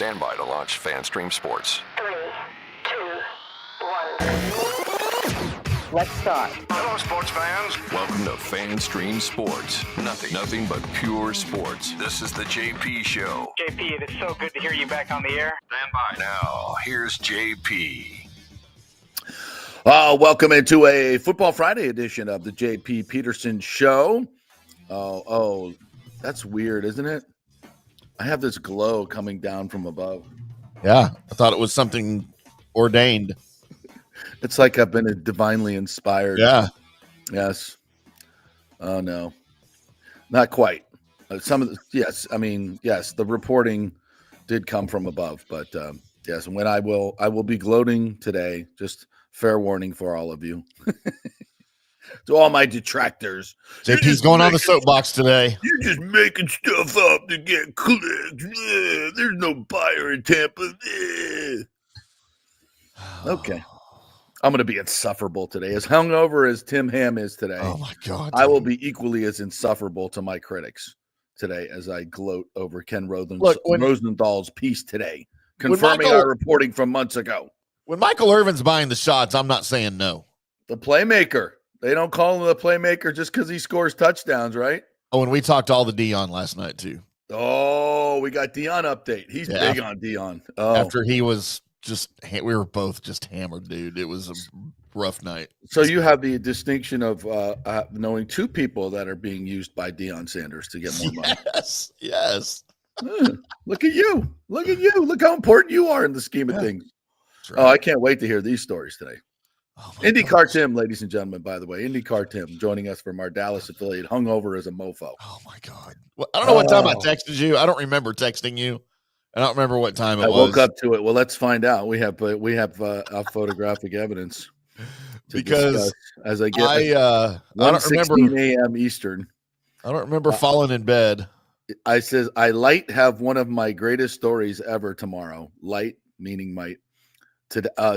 Stand by to launch FanStream Sports. 3, 2, 1. Let's start. Hello, sports fans. Welcome to FanStream Sports. Nothing but pure sports. This is the JP Show. JP, it is so good to hear you back on the air. Stand by. Now, here's JP. Welcome into a Football Friday edition of the JP Peterson Show. Oh, that's weird, isn't it? I have this glow coming down from above. Yeah, I thought it was something ordained. It's like I've been divinely inspired. Yeah. Yes. Oh, no. Not quite. Yes, the reporting did come from above, but yes, when I will be gloating today. Just fair warning for all of you. To all my detractors. JP's going on the soapbox today. You're just making stuff up to get clicks. There's no buyer in Tampa. Okay. I'm going to be insufferable today. As hungover as Tim Ham is today. Oh, my God. I will be equally as insufferable to my critics today as I gloat over Ken Rosenthal's piece today, confirming our reporting from months ago. When Michael Irvin's buying the shots, I'm not saying no. The playmaker. They don't call him the playmaker just because he scores touchdowns, right? Oh, and we talked all the Deion last night, too. Oh, we got Deion update. He's big on Deion. Oh. After he was we were both just hammered, dude. It was a rough night. So you have the distinction of knowing two people that are being used by Deion Sanders to get more money. Yes. Look at you. Look how important you are in the scheme of things. Right. Oh, I can't wait to hear these stories today. Oh, IndyCar Tim, ladies and gentlemen, by the way. IndyCar Tim joining us from our Dallas affiliate, hungover as a mofo. Oh, my God. Well, I don't know what time I texted you. I don't remember texting you. I don't remember what time it was. I woke up to it. Well, let's find out. We have photographic evidence because discuss as I get I don't remember a.m. Eastern. I don't remember falling in bed. I says I light have one of my greatest stories ever tomorrow. Light meaning might.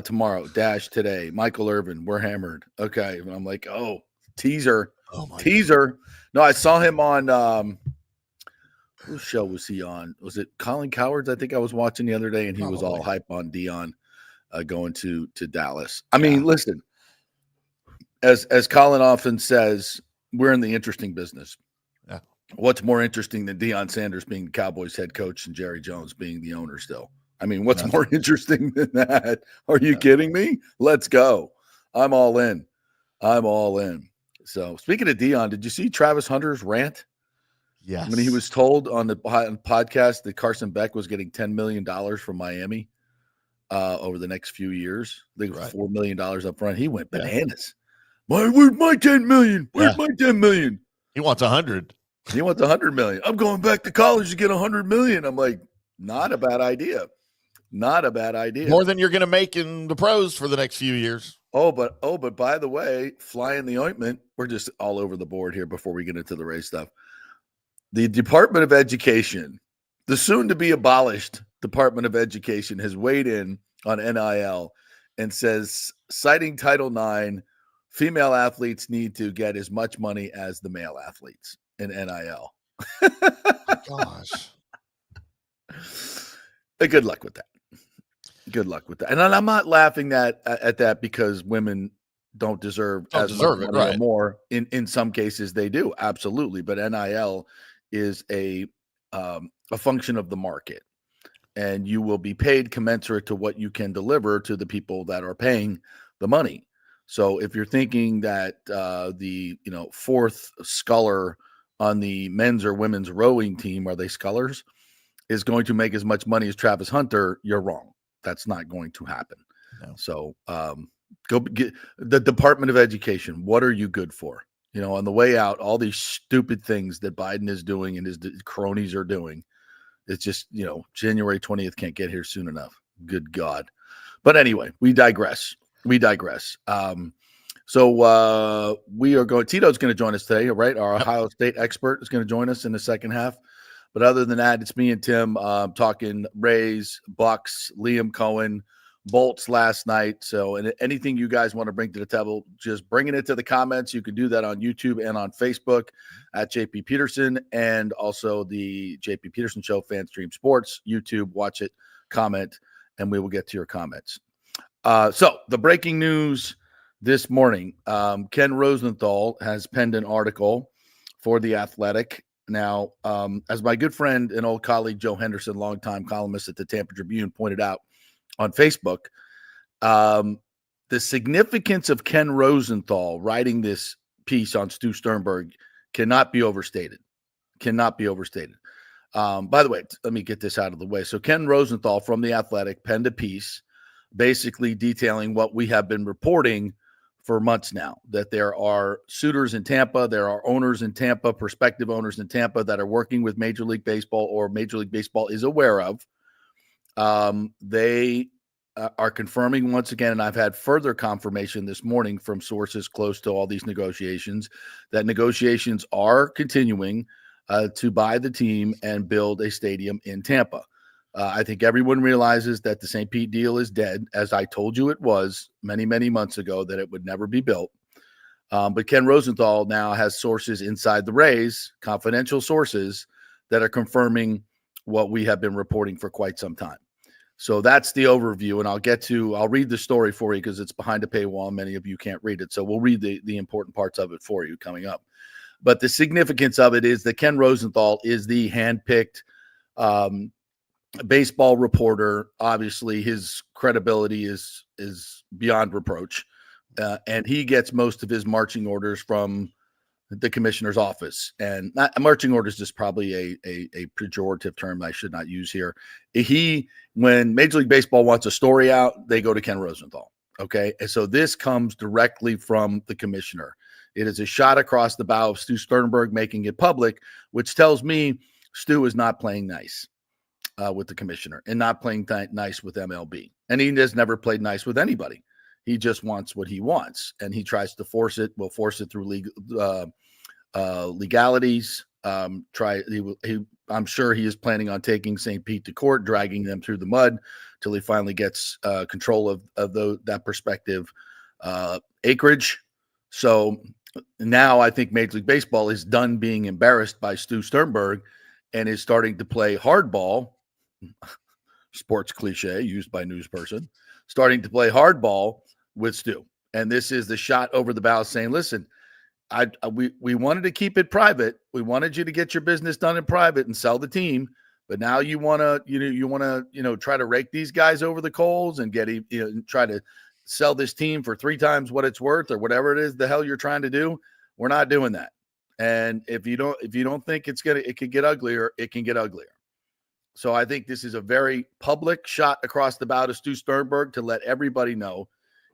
Tomorrow dash today. Michael Irvin, we're hammered. Okay, and I'm like, oh, teaser. God. No, I saw him on. Whose show was he on? Was it Colin Cowherd's? I think I was watching the other day, and he was all hype on Deion going to Dallas. I mean, listen, as Colin often says, we're in the interesting business. Yeah. What's more interesting than Deion Sanders being the Cowboys head coach and Jerry Jones being the owner still? I mean, what's more interesting than that? Are you kidding me? Let's go. I'm all in. So speaking of Deion, did you see Travis Hunter's rant? Yes. When he was told on the podcast that Carson Beck was getting $10 million from Miami over the next few years, I think $4 million up front. He went bananas. Where's my $10 million? Where's my $10 million? He wants 100. He wants $100 million. I'm going back to college to get $100 million. I'm like, not a bad idea. Not a bad idea. More than you're going to make in the pros for the next few years. But by the way, fly in the ointment. We're just all over the board here before we get into the race stuff. The Department of Education, the soon-to-be abolished Department of Education, has weighed in on NIL and says, citing Title IX, female athletes need to get as much money as the male athletes in NIL. Gosh. Good luck with that. And I'm not laughing at that because women don't deserve as much money or more. In some cases, they do. Absolutely. But NIL is a function of the market. And you will be paid commensurate to what you can deliver to the people that are paying the money. So if you're thinking that the fourth sculler on the men's or women's rowing team, are they scullers, is going to make as much money as Travis Hunter, you're wrong. That's not going to happen. No. So go get the Department of Education. What are you good for? On the way out, all these stupid things that Biden is doing and his cronies are doing. It's just, January 20th can't get here soon enough. Good God. But anyway, we digress. So we are going, Tito's going to join us today, right? Our Ohio State expert is going to join us in the second half. But other than that, it's me and Tim talking Rays, Bucs, Liam Coen, bolts last night. So anything you guys want to bring to the table, just bringing it to the comments. You can do that on YouTube and on Facebook at JP Peterson, and also the JP Peterson Show Fan Stream Sports YouTube. Watch it, comment, and we will get to your comments. So the breaking news this morning, Ken Rosenthal has penned an article for The Athletic. Now, as my good friend and old colleague Joe Henderson, longtime columnist at the Tampa Tribune, pointed out on Facebook, the significance of Ken Rosenthal writing this piece on Stu Sternberg cannot be overstated. Cannot be overstated. By the way, let me get this out of the way. So Ken Rosenthal from The Athletic penned a piece basically detailing what we have been reporting for months now, that there are suitors in Tampa, there are owners in Tampa, prospective owners in Tampa that are working with Major League Baseball or Major League Baseball is aware of. They are confirming once again, and I've had further confirmation this morning from sources close to all these negotiations, that negotiations are continuing to buy the team and build a stadium in Tampa. I think everyone realizes that the St. Pete deal is dead, as I told you it was many, many months ago, that it would never be built. But Ken Rosenthal now has sources inside the Rays, confidential sources, that are confirming what we have been reporting for quite some time. So that's the overview, and I'll read the story for you because it's behind a paywall. Many of you can't read it, so we'll read the important parts of it for you coming up. But the significance of it is that Ken Rosenthal is the handpicked baseball reporter. Obviously, his credibility is beyond reproach, and he gets most of his marching orders from the commissioner's office. And not marching orders is probably a pejorative term I should not use here. When Major League Baseball wants a story out, they go to Ken Rosenthal. Okay, and so this comes directly from the commissioner. It is a shot across the bow of Stu Sternberg, making it public, which tells me Stu is not playing nice with the commissioner and not playing nice with MLB. And he has never played nice with anybody. He just wants what he wants, and he tries to force it. Will force it through legalities. I'm sure he is planning on taking St. Pete to court, dragging them through the mud till he finally gets control of that prospective acreage. So now I think Major League Baseball is done being embarrassed by Stu Sternberg and is starting to play hardball. Sports cliche used by news person, starting to play hardball with Stu. And this is the shot over the bow saying, listen, we wanted to keep it private. We wanted you to get your business done in private and sell the team. But now you want to try to rake these guys over the coals and try to sell this team for 3 times what it's worth or whatever it is the hell you're trying to do. We're not doing that. And if you don't think it could get uglier, it can get uglier. So I think this is a very public shot across the bow to Stu Sternberg to let everybody know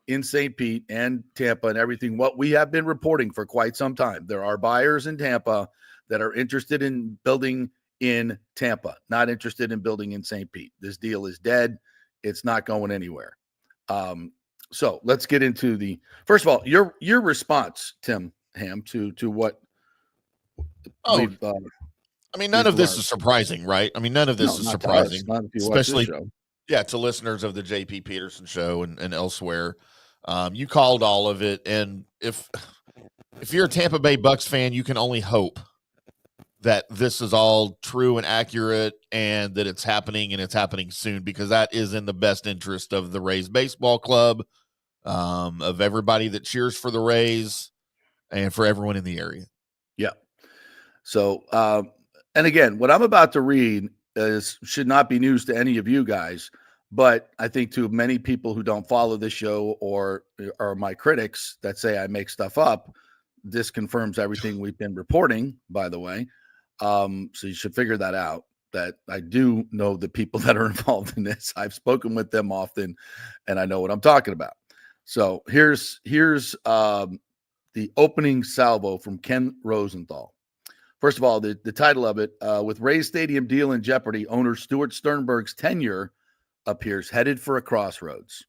in St. Pete and Tampa and everything what we have been reporting for quite some time. There are buyers in Tampa that are interested in building in Tampa, not interested in building in St. Pete. This deal is dead. It's not going anywhere. So let's get into first of all, your response, Tim Ham, to what none of this is surprising, right? None of this is surprising, especially to listeners of the JP Peterson Show and elsewhere. You called all of it, and if you're a Tampa Bay Bucs fan, you can only hope that this is all true and accurate, and that it's happening and it's happening soon, because that is in the best interest of the Rays baseball club, of everybody that cheers for the Rays, and for everyone in the area. Yeah. So, and again, what I'm about to read should not be news to any of you guys, but I think to many people who don't follow this show or are my critics that say I make stuff up, this confirms everything we've been reporting, by the way. So you should figure that out, that I do know the people that are involved in this. I've spoken with them often, and I know what I'm talking about. So here's the opening salvo from Ken Rosenthal. First of all, the title of it, with Rays Stadium deal in jeopardy, owner Stuart Sternberg's tenure appears headed for a crossroads.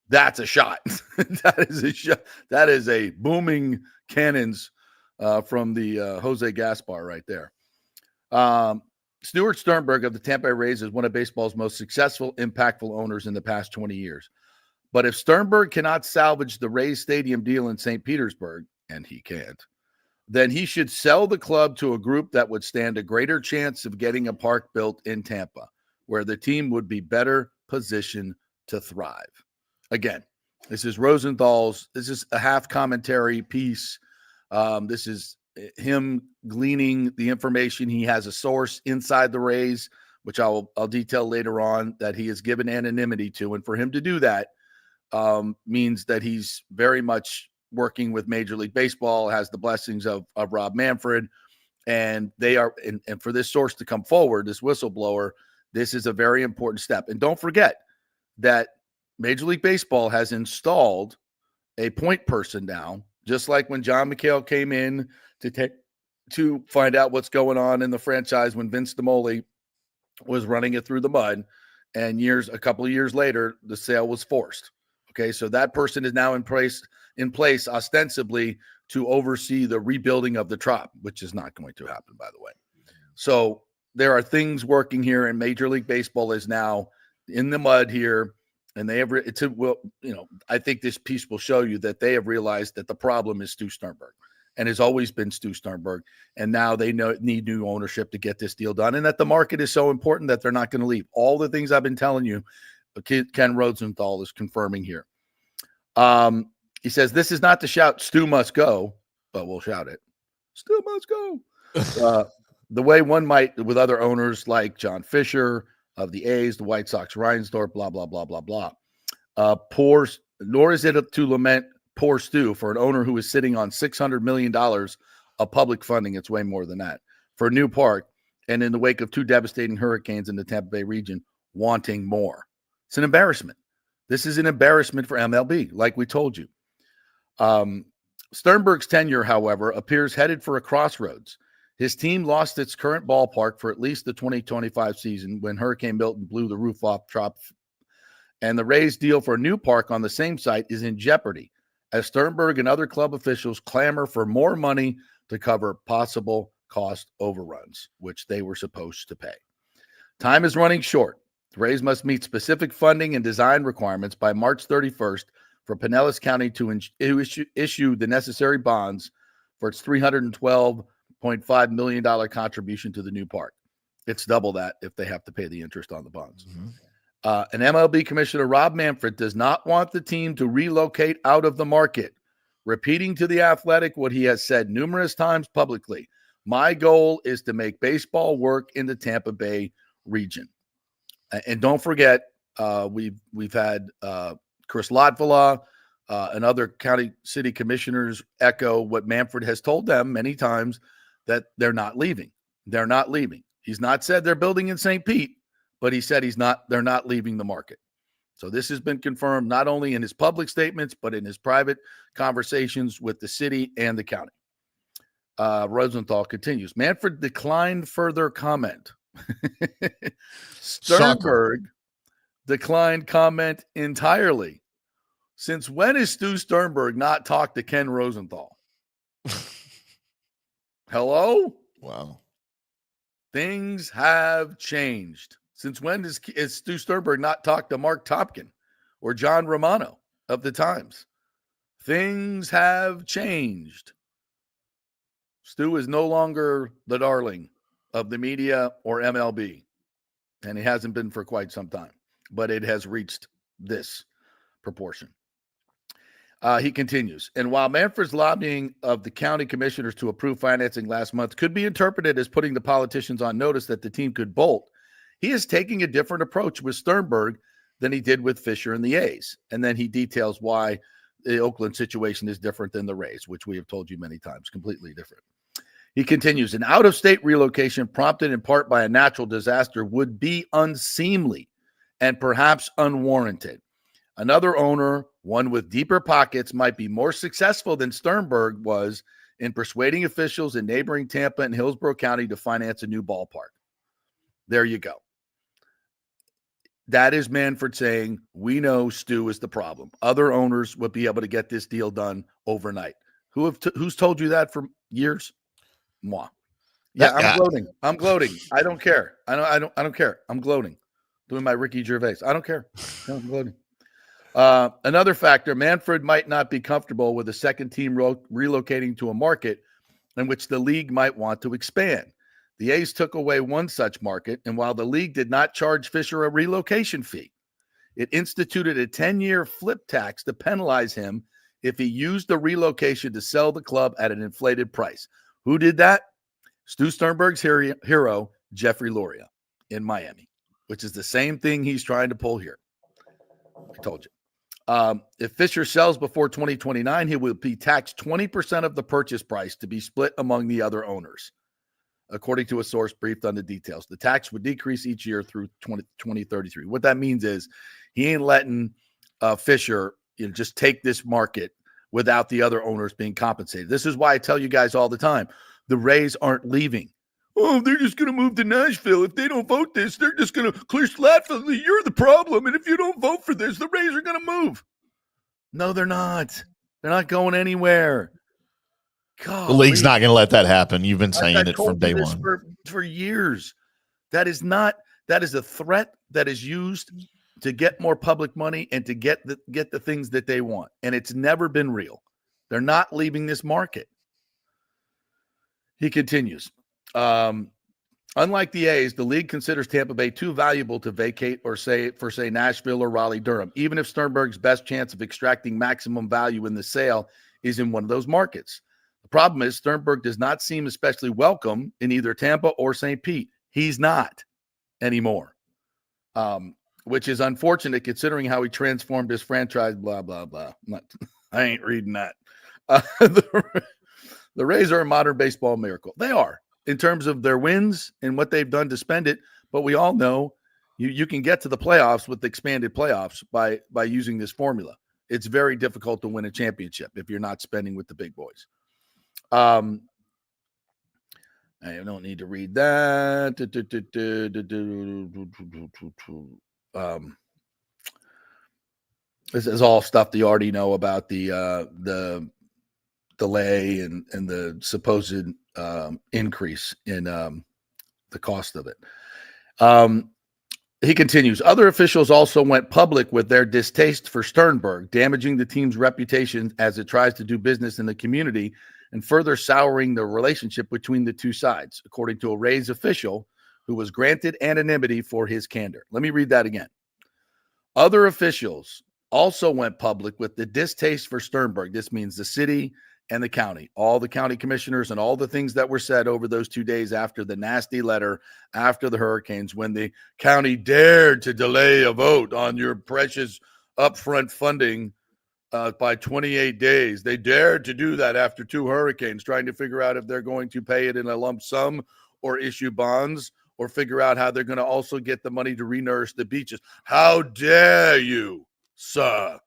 That's a shot. That is a shot. That is a booming cannons from the Jose Gaspar right there. Stuart Sternberg of the Tampa Bay Rays is one of baseball's most successful, impactful owners in the past 20 years. But if Sternberg cannot salvage the Rays Stadium deal in St. Petersburg, and he can't, then he should sell the club to a group that would stand a greater chance of getting a park built in Tampa, where the team would be better positioned to thrive. Again, this is Rosenthal's. This is a half commentary piece. This is him gleaning the information. He has a source inside the Rays, which I'll detail later on, that he has given anonymity to. And for him to do that means that he's very much working with Major League Baseball, has the blessings of Rob Manfred. And they are, and for this source to come forward, this whistleblower, this is a very important step. And don't forget that Major League Baseball has installed a point person now, just like when John McHale came in to find out what's going on in the franchise when Vince DeMoli was running it through the mud, and a couple of years later, the sale was forced. Okay, so that person is now in place ostensibly to oversee the rebuilding of the Trop, which is not going to happen, by the way. So there are things working here, and Major League Baseball is now in the mud here, and they have. I think this piece will show you that they have realized that the problem is Stu Sternberg, and has always been Stu Sternberg, and now they need new ownership to get this deal done, and that the market is so important that they're not going to leave. All the things I've been telling you, Ken Rosenthal is confirming here. He says, this is not to shout Stu must go, but we'll shout it. Stu must go. The way one might with other owners like John Fisher of the A's, the White Sox, Reinsdorf, blah, blah, blah, blah, blah. Nor is it to lament poor Stu for an owner who is sitting on $600 million of public funding. It's way more than that for a new park. And in the wake of two devastating hurricanes in the Tampa Bay region, wanting more. It's an embarrassment. This is an embarrassment for MLB, like we told you. Sternberg's tenure, however, appears headed for a crossroads. His team lost its current ballpark for at least the 2025 season when Hurricane Milton blew the roof off Trop. And the Rays' deal for a new park on the same site is in jeopardy as Sternberg and other club officials clamor for more money to cover possible cost overruns, which they were supposed to pay. Time is running short. The Rays must meet specific funding and design requirements by March 31st for Pinellas County to issue the necessary bonds for its $312.5 million contribution to the new park. It's double that if they have to pay the interest on the bonds. Mm-hmm. And MLB Commissioner Rob Manfred does not want the team to relocate out of the market, repeating to The Athletic what he has said numerous times publicly. My goal is to make baseball work in the Tampa Bay region. And don't forget, we've had Chris Lotvala and other county city commissioners echo what Manfred has told them many times, that they're not leaving. They're not leaving. He's not said they're building in St. Pete, but he said they're not leaving the market. So this has been confirmed not only in his public statements, but in his private conversations with the city and the county. Rosenthal continues. Manfred declined further comment. Sternberg declined comment entirely. Since when has Stu Sternberg not talked to Ken Rosenthal? Hello? Wow. Things have changed. Since when is Stu Sternberg not talked to Mark Topkin or John Romano of the Times? Things have changed. Stu is no longer the darling of the media or MLB, and he hasn't been for quite some time, but it has reached this proportion. He continues, and while Manfred's lobbying of the county commissioners to approve financing last month could be interpreted as putting the politicians on notice that the team could bolt, he is taking a different approach with Sternberg than he did with Fisher and the A's. And then he details why the Oakland situation is different than the Rays, which we have told you many times, completely different. He continues, an out-of-state relocation prompted in part by a natural disaster would be unseemly and perhaps unwarranted. Another owner, one with deeper pockets, might be more successful than Sternberg was in persuading officials in neighboring Tampa and Hillsborough County to finance a new ballpark. There you go. That is Manfred saying, we know Stu is the problem. Other owners would be able to get this deal done overnight. Who's told you that for years? Moi. Yeah, I'm gloating. I'm gloating. I don't care. I don't care. I'm gloating. Doing my Ricky Gervais. I don't care. No, I'm gloating. Another factor, Manfred might not be comfortable with a second team relocating to a market in which the league might want to expand. The A's took away one such market, and while the league did not charge Fisher a relocation fee, it instituted a 10-year flip tax to penalize him if he used the relocation to sell the club at an inflated price. Who did that? Stu Sternberg's hero, Jeffrey Loria in Miami, which is the same thing he's trying to pull here. I told you. If Fisher sells before 2029, he will be taxed 20% of the purchase price to be split among the other owners, according to a source briefed on the details. The tax would decrease each year through 2033. What that means is he ain't letting Fisher just take this market without the other owners being compensated. This is why I tell you guys all the time, the Rays aren't leaving. Oh, they're just going to move to Nashville. If they don't vote this, they're just going to clear flatly. You're the problem. And if you don't vote for this, the Rays are going to move. No, they're not. They're not going anywhere. God, the league's not going to let that happen. You've been saying it from day one. For years. That is a threat that is used to get more public money and to get the things that they want. And it's never been real. They're not leaving this market. He continues. Unlike the A's, the league considers Tampa Bay too valuable to vacate or say Nashville or Raleigh-Durham, even if Sternberg's best chance of extracting maximum value in the sale is in one of those markets. The problem is Sternberg does not seem especially welcome in either Tampa or St. Pete. He's not anymore, which is unfortunate considering how he transformed his franchise, blah, blah, blah. I ain't reading that. The Rays are a modern baseball miracle. They are, in terms of their wins and what they've done to spend it. But we all know you can get to the playoffs with expanded playoffs by using this formula. It's very difficult to win a championship if you're not spending with the big boys. I don't need to read that. This is all stuff that you already know about the delay and the supposed increase in the cost of it. He continues, other officials also went public with their distaste for Sternberg, damaging the team's reputation as it tries to do business in the community and further souring the relationship between the two sides, according to a Rays official who was granted anonymity for his candor. Let me read that again. Other officials also went public with the distaste for Sternberg. This means the city and the county, all the county commissioners and all the things that were said over those 2 days after the nasty letter after the hurricanes, when the county dared to delay a vote on your precious upfront funding by 28 days. They dared to do that after 2 hurricanes, trying to figure out if they're going to pay it in a lump sum or issue bonds or figure out how they're going to also get the money to renourish the beaches. How dare you, sir,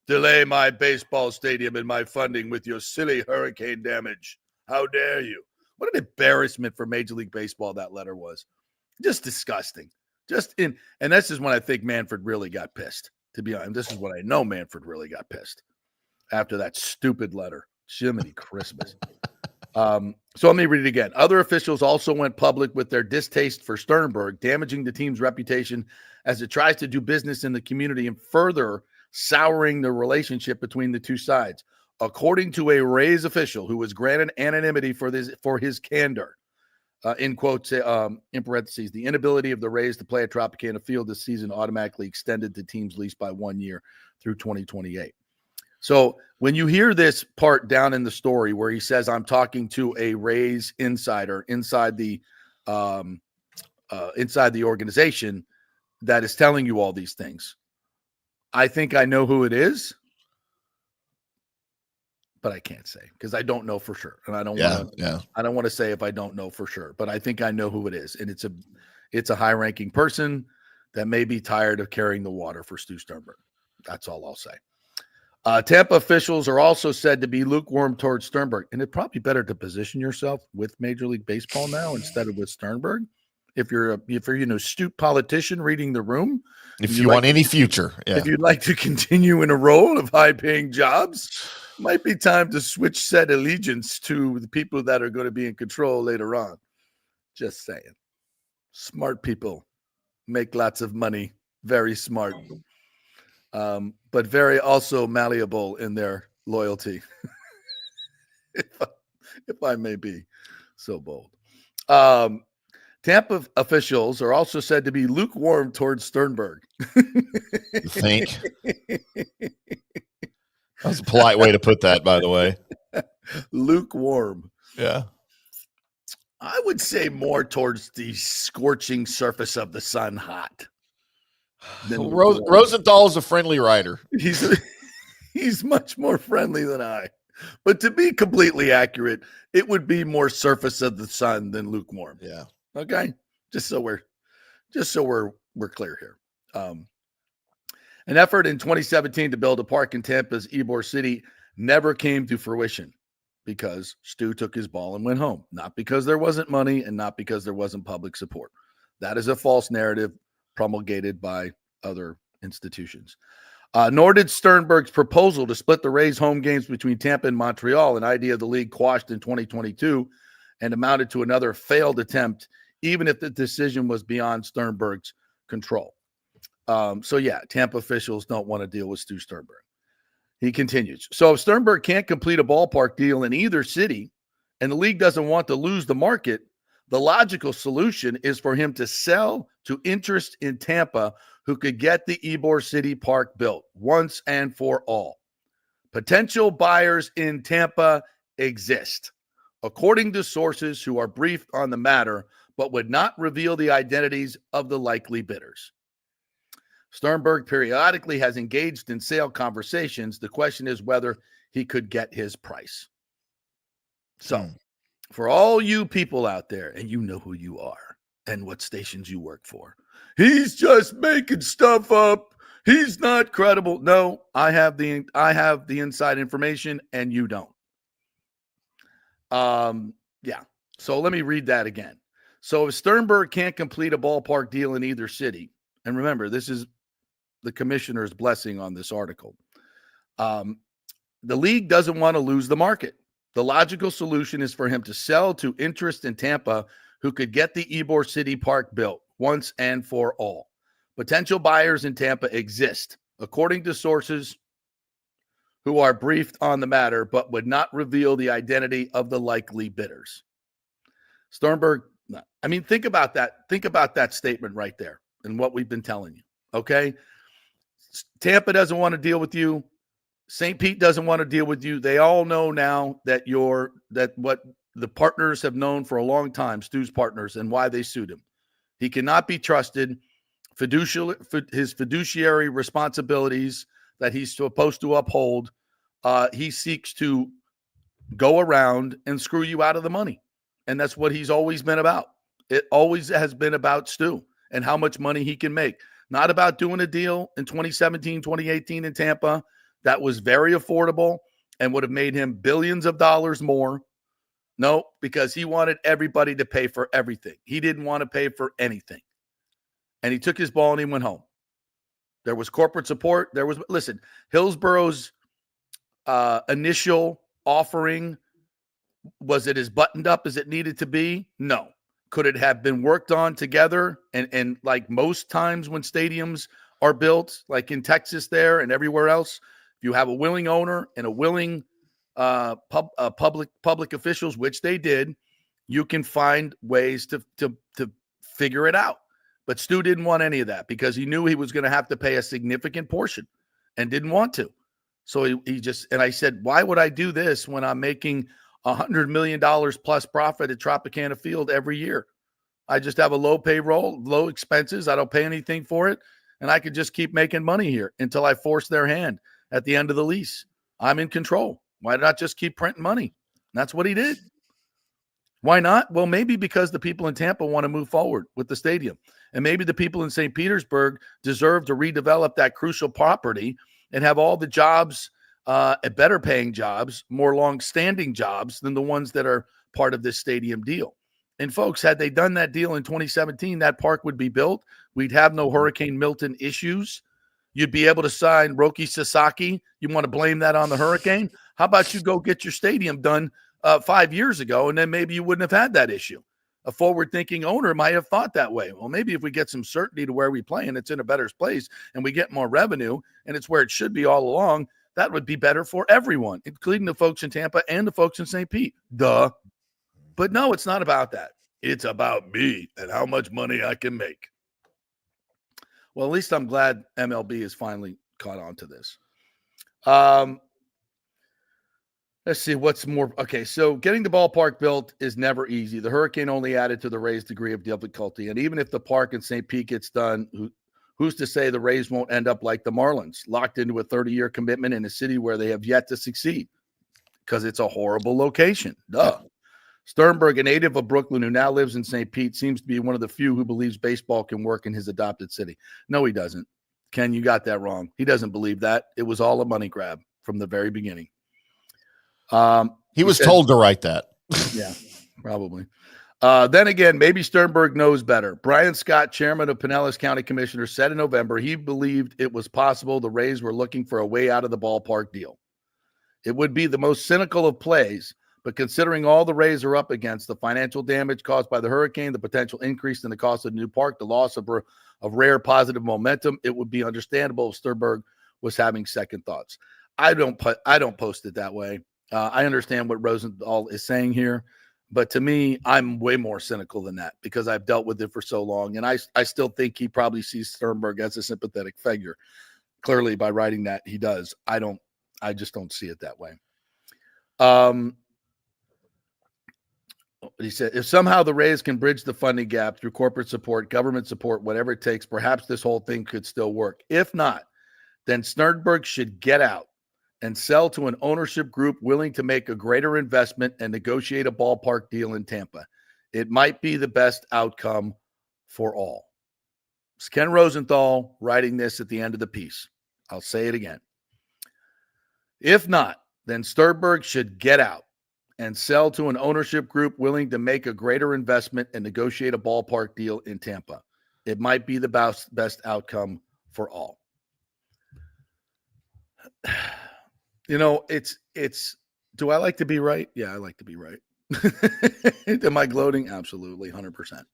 delay my baseball stadium and my funding with your silly hurricane damage? How dare you? What an embarrassment for Major League Baseball that letter was. Just disgusting. And this is when I think Manfred really got pissed. To be honest, this is when I know Manfred really got pissed after that stupid letter. Jiminy Christmas. So let me read it again. Other officials also went public with their distaste for Sternberg, damaging the team's reputation as it tries to do business in the community and further souring the relationship between the two sides. According to a Rays official who was granted anonymity for his candor, in quotes, in parentheses, the inability of the Rays to play at Tropicana Field this season automatically extended the team's lease by 1 year through 2028. So when you hear this part down in the story where he says, I'm talking to a Rays insider inside the organization that is telling you all these things, I think I know who it is, but I can't say because I don't know for sure. And I don't want to say if I don't know for sure, but I think I know who it is. And it's a high-ranking person that may be tired of carrying the water for Stu Sternberg. That's all I'll say. Tampa officials are also said to be lukewarm towards Sternberg, and it'd probably be better to position yourself with Major League Baseball now instead of with Sternberg. If you're an astute politician reading the room, if you want any future, if you'd like to continue in a role of high-paying jobs, might be time to switch set allegiance to the people that are going to be in control later on. Just saying. Smart people make lots of money. Very smart. But very also malleable in their loyalty. if I may be so bold. Tampa officials are also said to be lukewarm towards Sternberg. You think? That's a polite way to put that, by the way. Lukewarm. Yeah. I would say more towards the scorching surface of the sun hot. Rosenthal is a friendly writer. He's much more friendly than I. But to be completely accurate, it would be more surface of the sun than lukewarm. Yeah. Okay. Just so we're clear here. An effort in 2017 to build a park in Tampa's Ybor City never came to fruition because Stu took his ball and went home. Not because there wasn't money and not because there wasn't public support. That is a false narrative promulgated by other institutions. Nor did Sternberg's proposal to split the Rays home games between Tampa and Montreal, an idea the league quashed in 2022 and amounted to another failed attempt, even if the decision was beyond Sternberg's control. Tampa officials don't want to deal with Stu Sternberg. He continues. So if Sternberg can't complete a ballpark deal in either city and the league doesn't want to lose the market, the logical solution is for him to sell to interest in Tampa who could get the Ybor City Park built once and for all. Potential buyers in Tampa exist, according to sources who are briefed on the matter, but would not reveal the identities of the likely bidders. Sternberg periodically has engaged in sale conversations. The question is whether he could get his price. So, for all you people out there, and you know who you are and what stations you work for, he's just making stuff up. He's not credible. No, I have the inside information, and you don't. So let me read that again. So if Sternberg can't complete a ballpark deal in either city, and remember, this is the commissioner's blessing on this article. The league doesn't want to lose the market. The logical solution is for him to sell to interest in Tampa who could get the Ybor City Park built once and for all. Potential buyers in Tampa exist, according to sources who are briefed on the matter, but would not reveal the identity of the likely bidders. Sternberg, think about that. Think about that statement right there and what we've been telling you, okay? Tampa doesn't want to deal with you. St. Pete doesn't want to deal with you. They all know now that what the partners have known for a long time, Stu's partners, and why they sued him. He cannot be trusted. His fiduciary responsibilities that he's supposed to uphold, he seeks to go around and screw you out of the money. And that's what he's always been about. It always has been about Stu and how much money he can make. Not about doing a deal in 2017, 2018 in Tampa that was very affordable and would have made him billions of dollars more. No, because he wanted everybody to pay for everything. He didn't want to pay for anything. And he took his ball and he went home. There was corporate support. Listen, Hillsborough's initial offering, was it as buttoned up as it needed to be? No. Could it have been worked on together? And like most times when stadiums are built, like in Texas there and everywhere else, if you have a willing owner and a willing public officials, which they did, you can find ways to figure it out. But Stu didn't want any of that because he knew he was going to have to pay a significant portion and didn't want to. So he just, and I said, why would I do this when I'm making $100 million plus profit at Tropicana Field every year? I just have a low payroll, low expenses. I don't pay anything for it. And I could just keep making money here until I force their hand at the end of the lease. I'm in control. Why not just keep printing money? And that's what he did. Why not? Well, maybe because the people in Tampa want to move forward with the stadium. And maybe the people in St. Petersburg deserve to redevelop that crucial property and have all the jobs, better paying jobs, more long-standing jobs than the ones that are part of this stadium deal. And folks, had they done that deal in 2017, that park would be built. We'd have no Hurricane Milton issues. You'd be able to sign Roki Sasaki. You want to blame that on the hurricane? How about you go get your stadium done 5 years ago, and then maybe you wouldn't have had that issue. A forward-thinking owner might have thought that way. Well, maybe if we get some certainty to where we play and it's in a better place and we get more revenue and it's where it should be all along, that would be better for everyone, including the folks in Tampa and the folks in St. Pete. Duh. But no, it's not about that. It's about me and how much money I can make. Well, at least I'm glad MLB has finally caught on to this. Let's see what's more. Okay, so getting the ballpark built is never easy. The hurricane only added to the Rays' degree of difficulty. And even if the park in St. Pete gets done, who's to say the Rays won't end up like the Marlins, locked into a 30-year commitment in a city where they have yet to succeed because it's a horrible location. Duh. Sternberg, a native of Brooklyn who now lives in St. Pete, seems to be one of the few who believes baseball can work in his adopted city. No, he doesn't. Ken, you got that wrong. He doesn't believe that. It was all a money grab from the very beginning. He was told to write that. Yeah, probably. Then again, maybe Sternberg knows better. Brian Scott, chairman of Pinellas County Commissioners, said in November he believed it was possible the Rays were looking for a way out of the ballpark deal. It would be the most cynical of plays, but considering all the Rays are up against, the financial damage caused by the hurricane, the potential increase in the cost of the new park, the loss of rare positive momentum, it would be understandable if Sternberg was having second thoughts. I don't post it that way. I understand what Rosenthal is saying here, but to me, I'm way more cynical than that because I've dealt with it for so long, and I still think he probably sees Sternberg as a sympathetic figure. Clearly, by writing that, he does. I just don't see it that way. He said, if somehow the Rays can bridge the funding gap through corporate support, government support, whatever it takes, perhaps this whole thing could still work. If not, then Sternberg should get out and sell to an ownership group willing to make a greater investment and negotiate a ballpark deal in Tampa. It might be the best outcome for all. It's Ken Rosenthal writing this at the end of the piece. I'll say it again. If not, then Sternberg should get out and sell to an ownership group willing to make a greater investment and negotiate a ballpark deal in Tampa. It might be the best outcome for all. You know, it's, do I like to be right? Yeah, I like to be right. Am I gloating? Absolutely, 100%.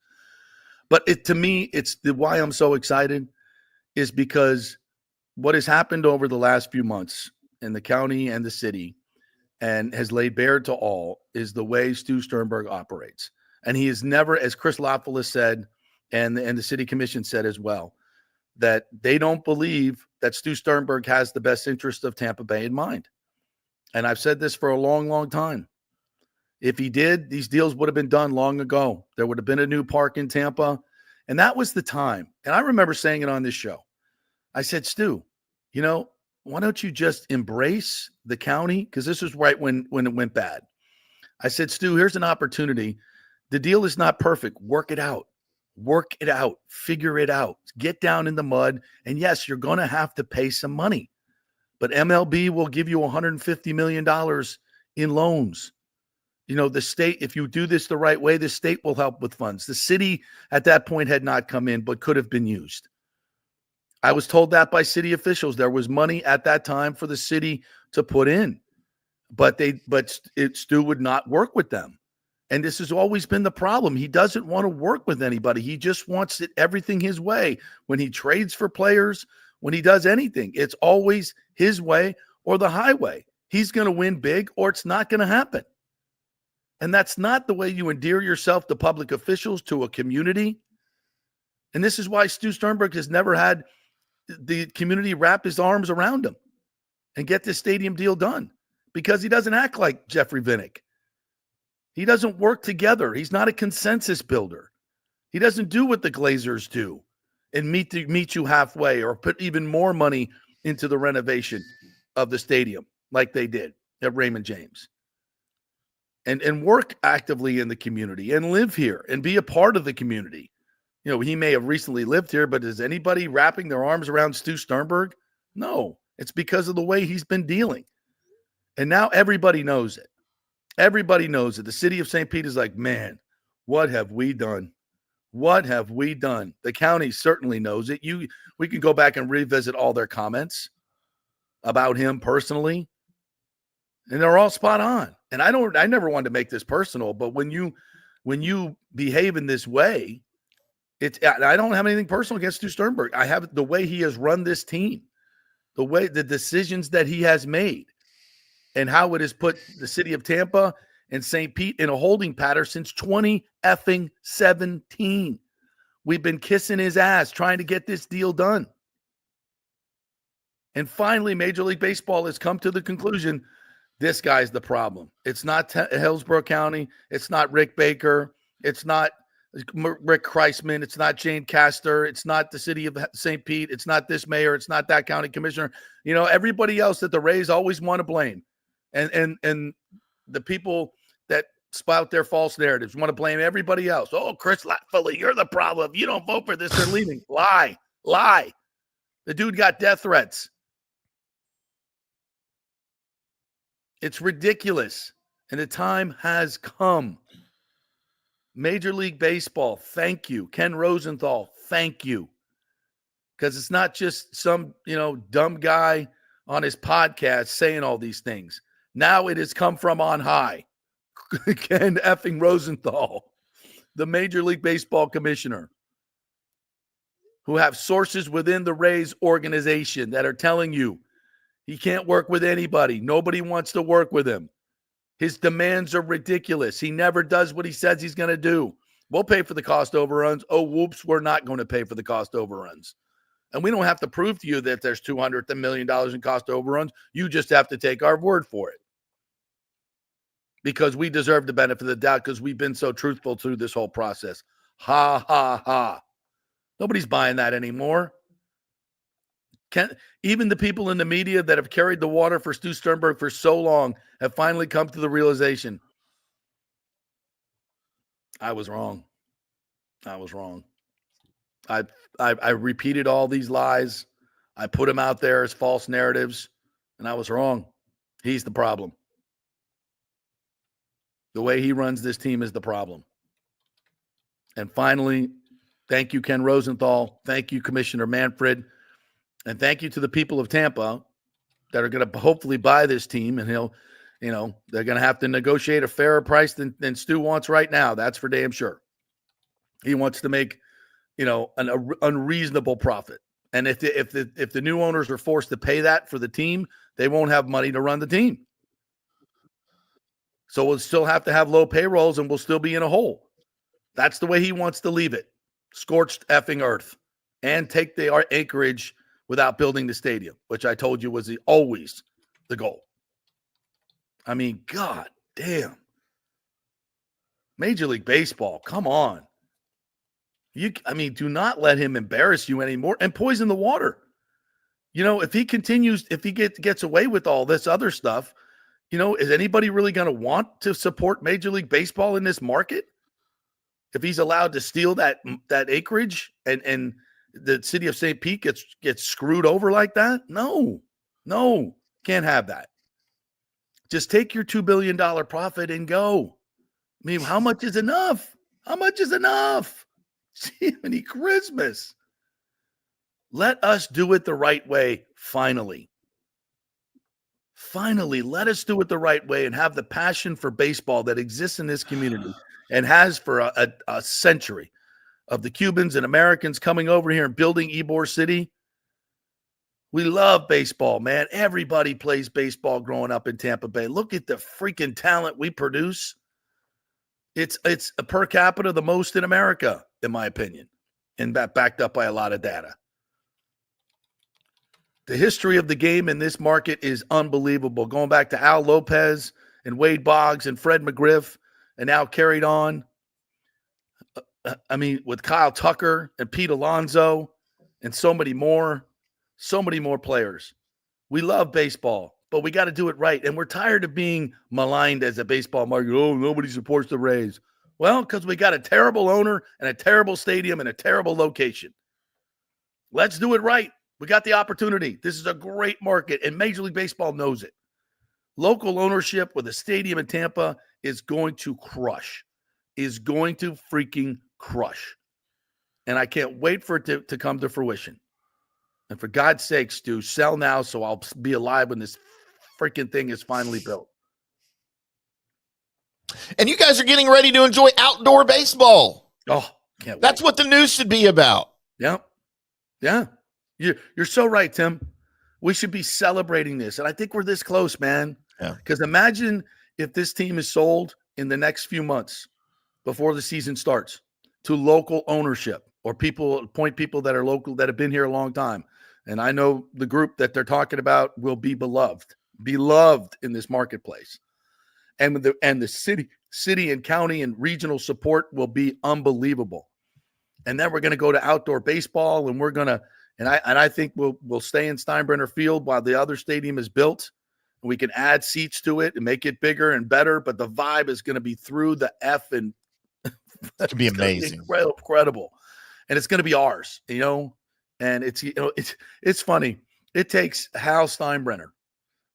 But to me, why I'm so excited is because what has happened over the last few months in the county and the city and has laid bare to all is the way Stu Sternberg operates. And he has never, as Chris Lopoulos said, and the city commission said as well, that they don't believe that Stu Sternberg has the best interest of Tampa Bay in mind. And I've said this for a long, long time. If he did, these deals would have been done long ago. There would have been a new park in Tampa. And that was the time. And I remember saying it on this show. I said, Stu, you know, why don't you just embrace the county? Because this was right when it went bad. I said, Stu, here's an opportunity. The deal is not perfect. Work it out. Work it out. Figure it out. Get down in the mud. And yes, you're going to have to pay some money. But MLB will give you $150 million in loans. You know, the state, if you do this the right way, the state will help with funds. The city at that point had not come in, but could have been used. I was told that by city officials. There was money at that time for the city to put in, but Stu would not work with them. And this has always been the problem. He doesn't want to work with anybody. He just wants everything his way. When he trades for players, when he does anything, it's always his way or the highway. He's going to win big or it's not going to happen. And that's not the way you endear yourself to public officials, to a community. And this is why Stu Sternberg has never had the community wrap his arms around him and get this stadium deal done, because he doesn't act like Jeffrey Vinnick. He doesn't work together. He's not a consensus builder. He doesn't do what the Glazers do and meet you halfway or put even more money into the renovation of the stadium like they did at Raymond James. And work actively in the community and live here and be a part of the community. You know, he may have recently lived here, but is anybody wrapping their arms around Stu Sternberg? No, it's because of the way he's been dealing. And now everybody knows it. Everybody knows it. The city of St. Pete is like, man, what have we done? What have we done? The county certainly knows it. We can go back and revisit all their comments about him personally, and they're all spot on. And I never wanted to make this personal, but when you when you behave in this way, I don't have anything personal against Stu Sternberg. I have the way he has run this team, the decisions that he has made, and how it has put the city of Tampa and St. Pete in a holding pattern since 2017. We've been kissing his ass trying to get this deal done. And finally, Major League Baseball has come to the conclusion, this guy's the problem. It's not Hillsborough County. It's not Rick Baker. It's not Rick Kreisman. It's not Jane Castor. It's not the city of St. Pete. It's not this mayor. It's not that county commissioner. Everybody else that the Rays always want to blame. And the people that spout their false narratives want to blame everybody else. Oh, Chris Latfully, you're the problem. If you don't vote for this, they're leaving. Lie. The dude got death threats. It's ridiculous. And the time has come. Major League Baseball, thank you. Ken Rosenthal, thank you. Because it's not just some, dumb guy on his podcast saying all these things. Now it has come from on high. Ken effing Rosenthal, the Major League Baseball commissioner, who have sources within the Rays organization that are telling you he can't work with anybody. Nobody wants to work with him. His demands are ridiculous. He never does what he says he's going to do. We'll pay for the cost overruns. Oh, whoops, we're not going to pay for the cost overruns. And we don't have to prove to you that there's $200 million in cost overruns. You just have to take our word for it. Because we deserve the benefit of the doubt because we've been so truthful through this whole process. Ha, ha, ha. Nobody's buying that anymore. Even the people in the media that have carried the water for Stu Sternberg for so long have finally come to the realization, I was wrong. I repeated all these lies. I put them out there as false narratives, and I was wrong. He's the problem. The way he runs this team is the problem. And finally, thank you, Ken Rosenthal. Thank you, Commissioner Manfred. And thank you to the people of Tampa that are going to hopefully buy this team. And they're going to have to negotiate a fairer price than Stu wants right now. That's for damn sure. He wants to make, an unreasonable profit. And if the new owners are forced to pay that for the team, they won't have money to run the team. So we'll still have to have low payrolls and we'll still be in a hole. That's the way he wants to leave it. Scorched effing earth. And take the acreage without building the stadium, which I told you was always the goal. I mean, God damn. Major League Baseball, come on. Do not let him embarrass you anymore and poison the water. If he gets away with all this other stuff, is anybody really going to want to support Major League Baseball in this market? If he's allowed to steal that acreage and the city of St. Pete gets screwed over like that? No, can't have that. Just take your $2 billion profit and go. I mean, how much is enough? Jiminy Christmas. Let us do it the right way, finally. Finally, let us do it the right way and have the passion for baseball that exists in this community and has for a century of the Cubans and Americans coming over here and building Ybor City. We love baseball, man. Everybody plays baseball growing up in Tampa Bay. Look at the freaking talent we produce. It's a per capita the most in America, in my opinion, and backed up by a lot of data. The history of the game in this market is unbelievable. Going back to Al Lopez and Wade Boggs and Fred McGriff, and now carried on. With Kyle Tucker and Pete Alonso and so many more players. We love baseball, but we got to do it right. And we're tired of being maligned as a baseball market. Oh, nobody supports the Rays. Well, because we got a terrible owner and a terrible stadium and a terrible location. Let's do it right. We got the opportunity. This is a great market, and Major League Baseball knows it. Local ownership with a stadium in Tampa is going to crush. Is going to freaking crush. And I can't wait for it to come to fruition. And for God's sake, Stu, sell now so I'll be alive when this freaking thing is finally built. And you guys are getting ready to enjoy outdoor baseball. Oh, can't wait. That's what the news should be about. Yeah. Yeah. You're so right, Tim. We should be celebrating this. And I think we're this close, man. Yeah. Because imagine if this team is sold in the next few months before the season starts to local ownership or people that are local that have been here a long time. And I know the group that they're talking about will be beloved in this marketplace. And the city and county and regional support will be unbelievable. And then we're going to go to outdoor baseball, and we're going to, and I think we'll stay in Steinbrenner Field while the other stadium is built. We can add seats to it and make it bigger and better, but the vibe is going to be through the F, and it's going to be amazing, incredible, and it's going to be ours, And it's funny. It takes Hal Steinbrenner,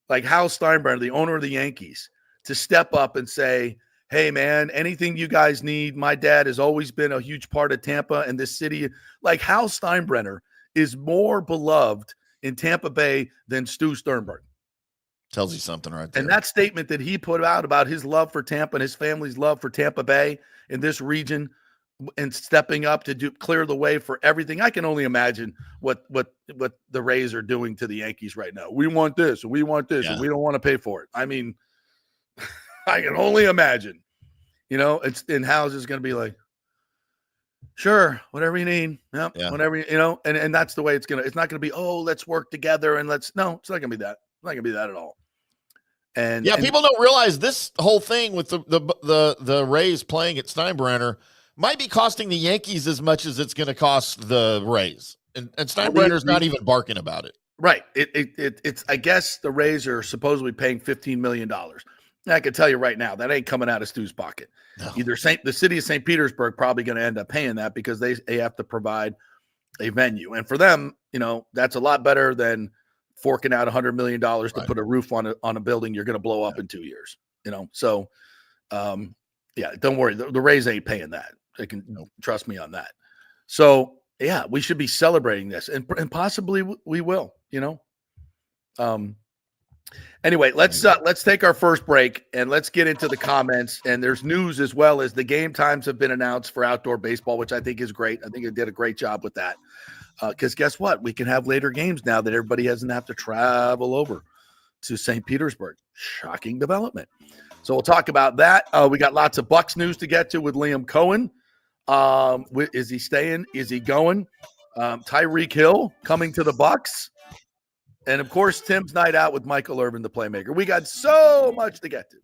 the owner of the Yankees, to step up and say, hey, man, anything you guys need. My dad has always been a huge part of Tampa and this city. Like, Hal Steinbrenner is more beloved in Tampa Bay than Stu Sternberg. Tells you something right there. And that statement that he put out about his love for Tampa and his family's love for Tampa Bay in this region and stepping up to clear the way for everything. I can only imagine what the Rays are doing to the Yankees right now. We want this, and we want this, and we don't want to pay for it. I mean, I can only imagine, it's in House is going to be like, sure, whatever you need. Yep, yeah. Whatever, and that's the way it's not going to be, oh, let's work together and it's not going to be that. It's not going to be that at all. And people don't realize this whole thing with the Rays playing at Steinbrenner might be costing the Yankees as much as it's going to cost the Rays. And Steinbrenner's not even barking about it. Right. It's I guess the Rays are supposedly paying $15 million. I can tell you right now, that ain't coming out of Stu's pocket. No. Either the city of St. Petersburg probably going to end up paying that because they have to provide a venue. And for them, that's a lot better than forking out $100 million to put a roof on a building you're going to blow up in 2 years. So don't worry. The Rays ain't paying that. They can trust me on that. So yeah, we should be celebrating this, and possibly we will. Anyway, let's take our first break and let's get into the comments. And there's news as well as the game times have been announced for outdoor baseball, which I think is great. I think it did a great job with that. Because guess what? We can have later games now that everybody doesn't have to travel over to St. Petersburg. Shocking development. So we'll talk about that. We got lots of Bucs news to get to with Liam Coen. Is he staying? Is he going? Tyreek Hill coming to the Bucs. And, of course, Tim's night out with Michael Irvin, the playmaker. We got so much to get to.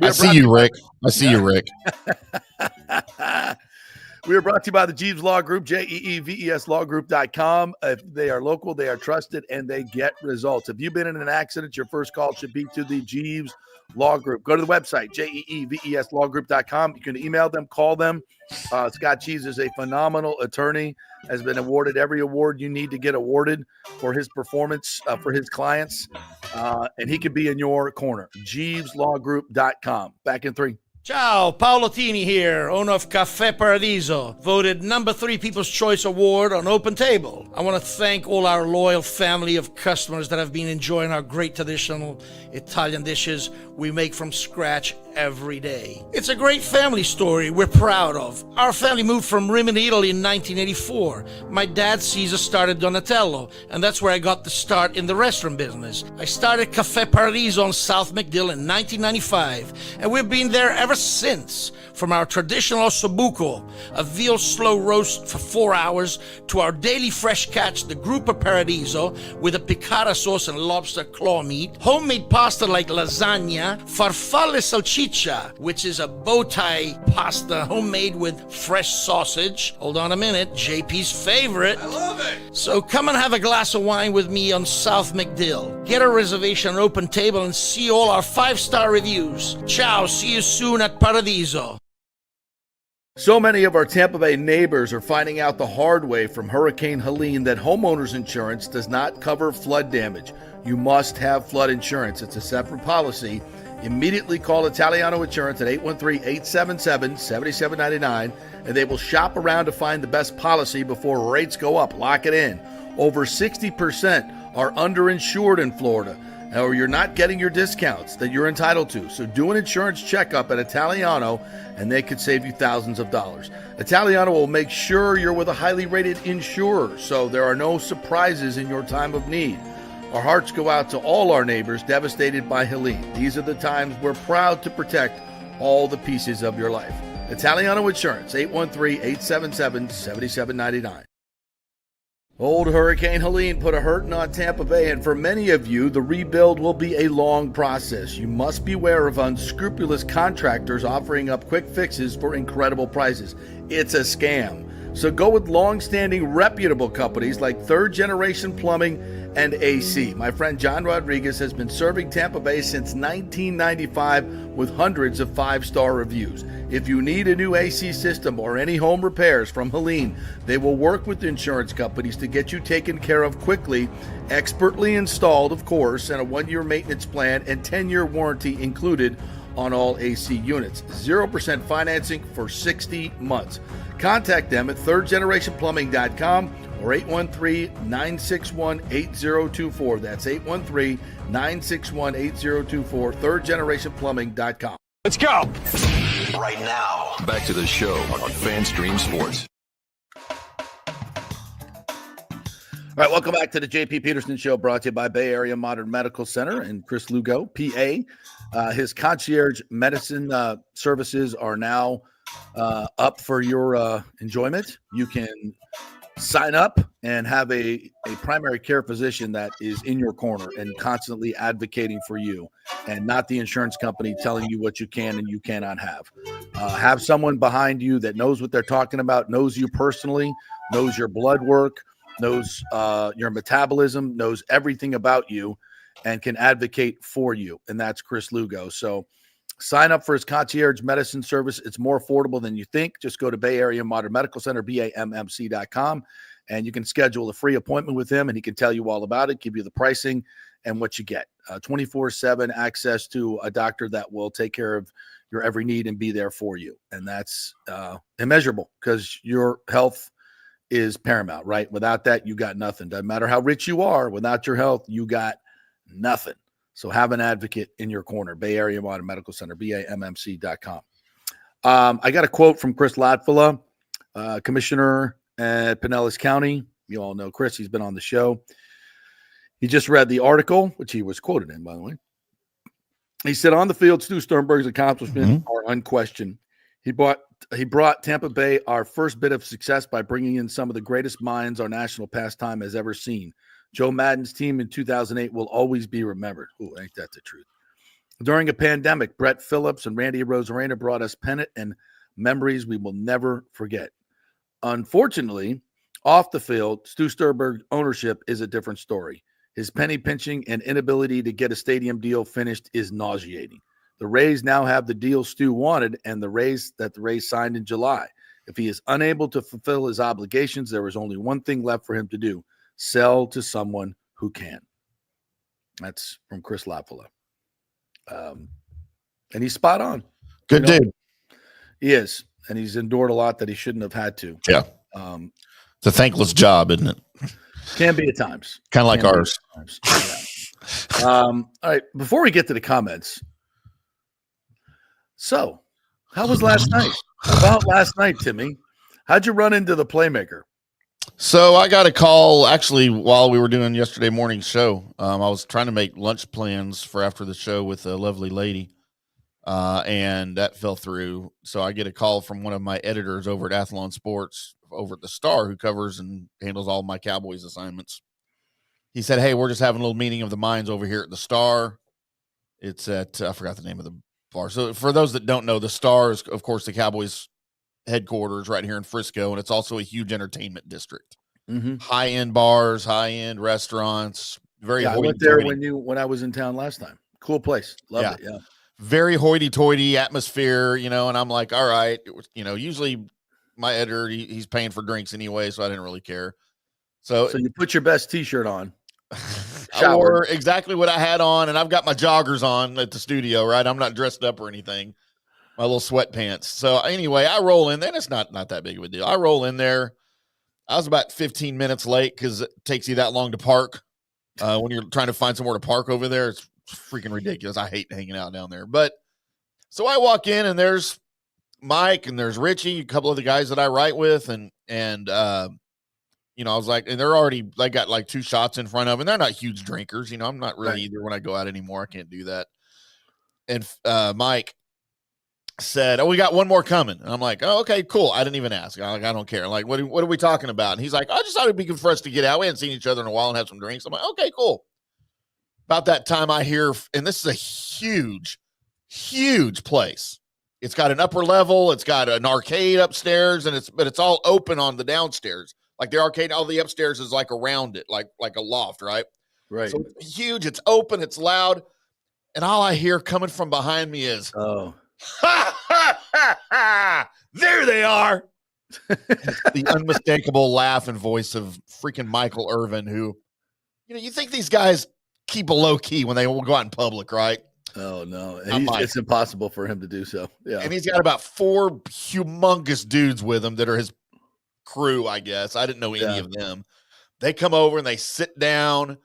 I see you, Rick. We are brought to you by the Jeeves Law Group, JEEVESLawgroup.com. If they are local, they are trusted, and they get results. If you've been in an accident, your first call should be to the Jeeves Law Group. Go to the website, JEEVESLawgroup.com. You can email them, call them. Scott Cheese is a phenomenal attorney, has been awarded every award you need to get awarded for his performance for his clients, and he could be in your corner. JeevesLawGroup.com. Back in 3. Ciao, Paolo Tini here, owner of Caffè Paradiso, voted number 3 People's Choice Award on Open Table. I want to thank all our loyal family of customers that have been enjoying our great traditional Italian dishes we make from scratch every day. It's a great family story we're proud of. Our family moved from Rimini, Italy in 1984. My dad, Caesar, started Donatello, and that's where I got the start in the restaurant business. I started Caffè Paradiso on South McDill in 1995, and we've been there ever since. From our traditional ossobuco, a veal slow roast for 4 hours, to our daily fresh catch, the Gruppo Paradiso, with a piccata sauce and lobster claw meat, homemade pasta like lasagna, farfalle salchicha, which is a bow tie pasta homemade with fresh sausage. Hold on a minute, JP's favorite. I love it. So come and have a glass of wine with me on South McDill. Get a reservation on Open Table and see all our 5-star reviews. Ciao, see you soon at Paradiso. So many of our Tampa Bay neighbors are finding out the hard way from Hurricane Helene that homeowners insurance does not cover flood damage. You must have flood insurance. It's a separate policy. Immediately call Italiano Insurance at 813-877-7799, and they will shop around to find the best policy before rates go up. Lock it in. Over 60% are underinsured in Florida. or you're not getting your discounts that you're entitled to. So do an insurance checkup at Italiano, and they could save you thousands of dollars. Italiano will make sure you're with a highly rated insurer, so there are no surprises in your time of need. Our hearts go out to all our neighbors devastated by Helene. These are the times we're proud to protect all the pieces of your life. Italiano Insurance, 813-877-7799. Old Hurricane Helene put a hurting on Tampa Bay, and for many of you, the rebuild will be a long process. You must beware of unscrupulous contractors offering up quick fixes for incredible prices. It's a scam. So go with long-standing reputable companies like Third Generation Plumbing and AC. My friend John Rodriguez has been serving Tampa Bay since 1995 with hundreds of 5-star reviews. If you need a new AC system or any home repairs from Helene, they will work with insurance companies to get you taken care of quickly, expertly installed, of course, and a 1-year maintenance plan and 10-year warranty included on all AC units. 0% financing for 60 months. Contact them at thirdgenerationplumbing.com or 813-961-8024. That's 813-961-8024, thirdgenerationplumbing.com. Let's go! Right now, back to the show on FanStream Sports. All right, welcome back to the JP Peterson Show, brought to you by Bay Area Modern Medical Center and Chris Lugo, PA. His concierge medicine services are now up for your enjoyment. You can sign up and have a primary care physician that is in your corner and constantly advocating for you, and not the insurance company telling you what you can and you cannot have. Have someone behind you that knows what they're talking about, knows you personally, knows your blood work, knows your metabolism, knows everything about you, and can advocate for you. And that's Chris Lugo. So sign up for his concierge medicine service. It's more affordable than you think. Just go to Bay Area Modern Medical Center, BAMMC.com, and you can schedule a free appointment with him, and he can tell you all about it, give you the pricing and what you get. 24/7 access to a doctor that will take care of your every need and be there for you. And that's immeasurable, because your health is paramount, right? Without that, you got nothing. Doesn't matter how rich you are. Without your health, you got nothing. So have an advocate in your corner. Bay Area Modern Medical Center, BAMMC.com. I got a quote from Chris Latvala, commissioner at Pinellas County. You all know Chris. He's been on the show. He just read the article, which he was quoted in, by the way. He said, on the field, Stu Sternberg's accomplishments are unquestioned. He brought Tampa Bay our first bit of success by bringing in some of the greatest minds our national pastime has ever seen. Joe Madden's team in 2008 will always be remembered. Ooh, ain't that the truth? During a pandemic, Brett Phillips and Randy Rosarena brought us pennant and memories we will never forget. Unfortunately, off the field, Stu Sternberg ownership is a different story. His penny pinching and inability to get a stadium deal finished is nauseating. The Rays now have the deal Stu wanted and the Rays signed in July. If he is unable to fulfill his obligations, there is only one thing left for him to do: sell to someone who can. That's from Chris Latvala. And he's spot on. Good dude. He is. And he's endured a lot that he shouldn't have had to. Yeah. It's a thankless job, isn't it? Can be at times. Kind of like ours. Yeah. All right. Before we get to the comments. So, how was last night? About last night, Timmy. How'd you run into the playmaker? So I got a call actually while we were doing yesterday morning's show. I was trying to make lunch plans for after the show with a lovely lady, and that fell through. So I get a call from one of my editors over at Athlon Sports over at the Star, who covers and handles all my Cowboys assignments. He said, "Hey, we're just having a little meeting of the minds over here at the Star. It's at I forgot the name of the bar. So for those that don't know, the Star is, of course, the Cowboys headquarters right here in Frisco, and it's also a huge entertainment district. High-end bars, high-end restaurants. Very. Yeah, I went there when I was in town last time. Cool place. Loved it. Yeah. Very hoity-toity atmosphere, and I'm like, all right, usually my editor, he's paying for drinks anyway, so I didn't really care. So you put your best T-shirt on. I wore exactly what I had on, and I've got my joggers on at the studio, right? I'm not dressed up or anything. My little sweatpants. So anyway, I roll in there. It's not that big of a deal. I roll in there. I was about 15 minutes late because it takes you that long to park. When you're trying to find somewhere to park over there, it's freaking ridiculous. I hate hanging out down there. But so I walk in and there's Mike and there's Richie, a couple of the guys that I write with, and I was like, and they got like 2 shots in front of them, and they're not huge drinkers. I'm not really either when I go out anymore. I can't do that. And Mike said, "Oh, we got one more coming." And I'm like, "Oh, okay, cool." I didn't even ask. I don't care. Like, what are we talking about? And he's like, "I just thought it'd be good for us to get out. We hadn't seen each other in a while and have some drinks." I'm like, "Okay, cool." About that time I hear, and this is a huge, huge place. It's got an upper level. It's got an arcade upstairs, but it's all open on the downstairs. Like the arcade, all the upstairs is like around it, like a loft, right? Right. So it's huge. It's open. It's loud. And all I hear coming from behind me is, "Oh, ha, ha, ha, ha. There they are." The unmistakable laugh and voice of freaking Michael Irvin, who, you think these guys keep a low key when they will go out in public, right? Oh, no. And it's impossible for him to do so. Yeah. And he's got about 4 humongous dudes with him that are his crew, I guess. I didn't know any of them. They come over and they sit down,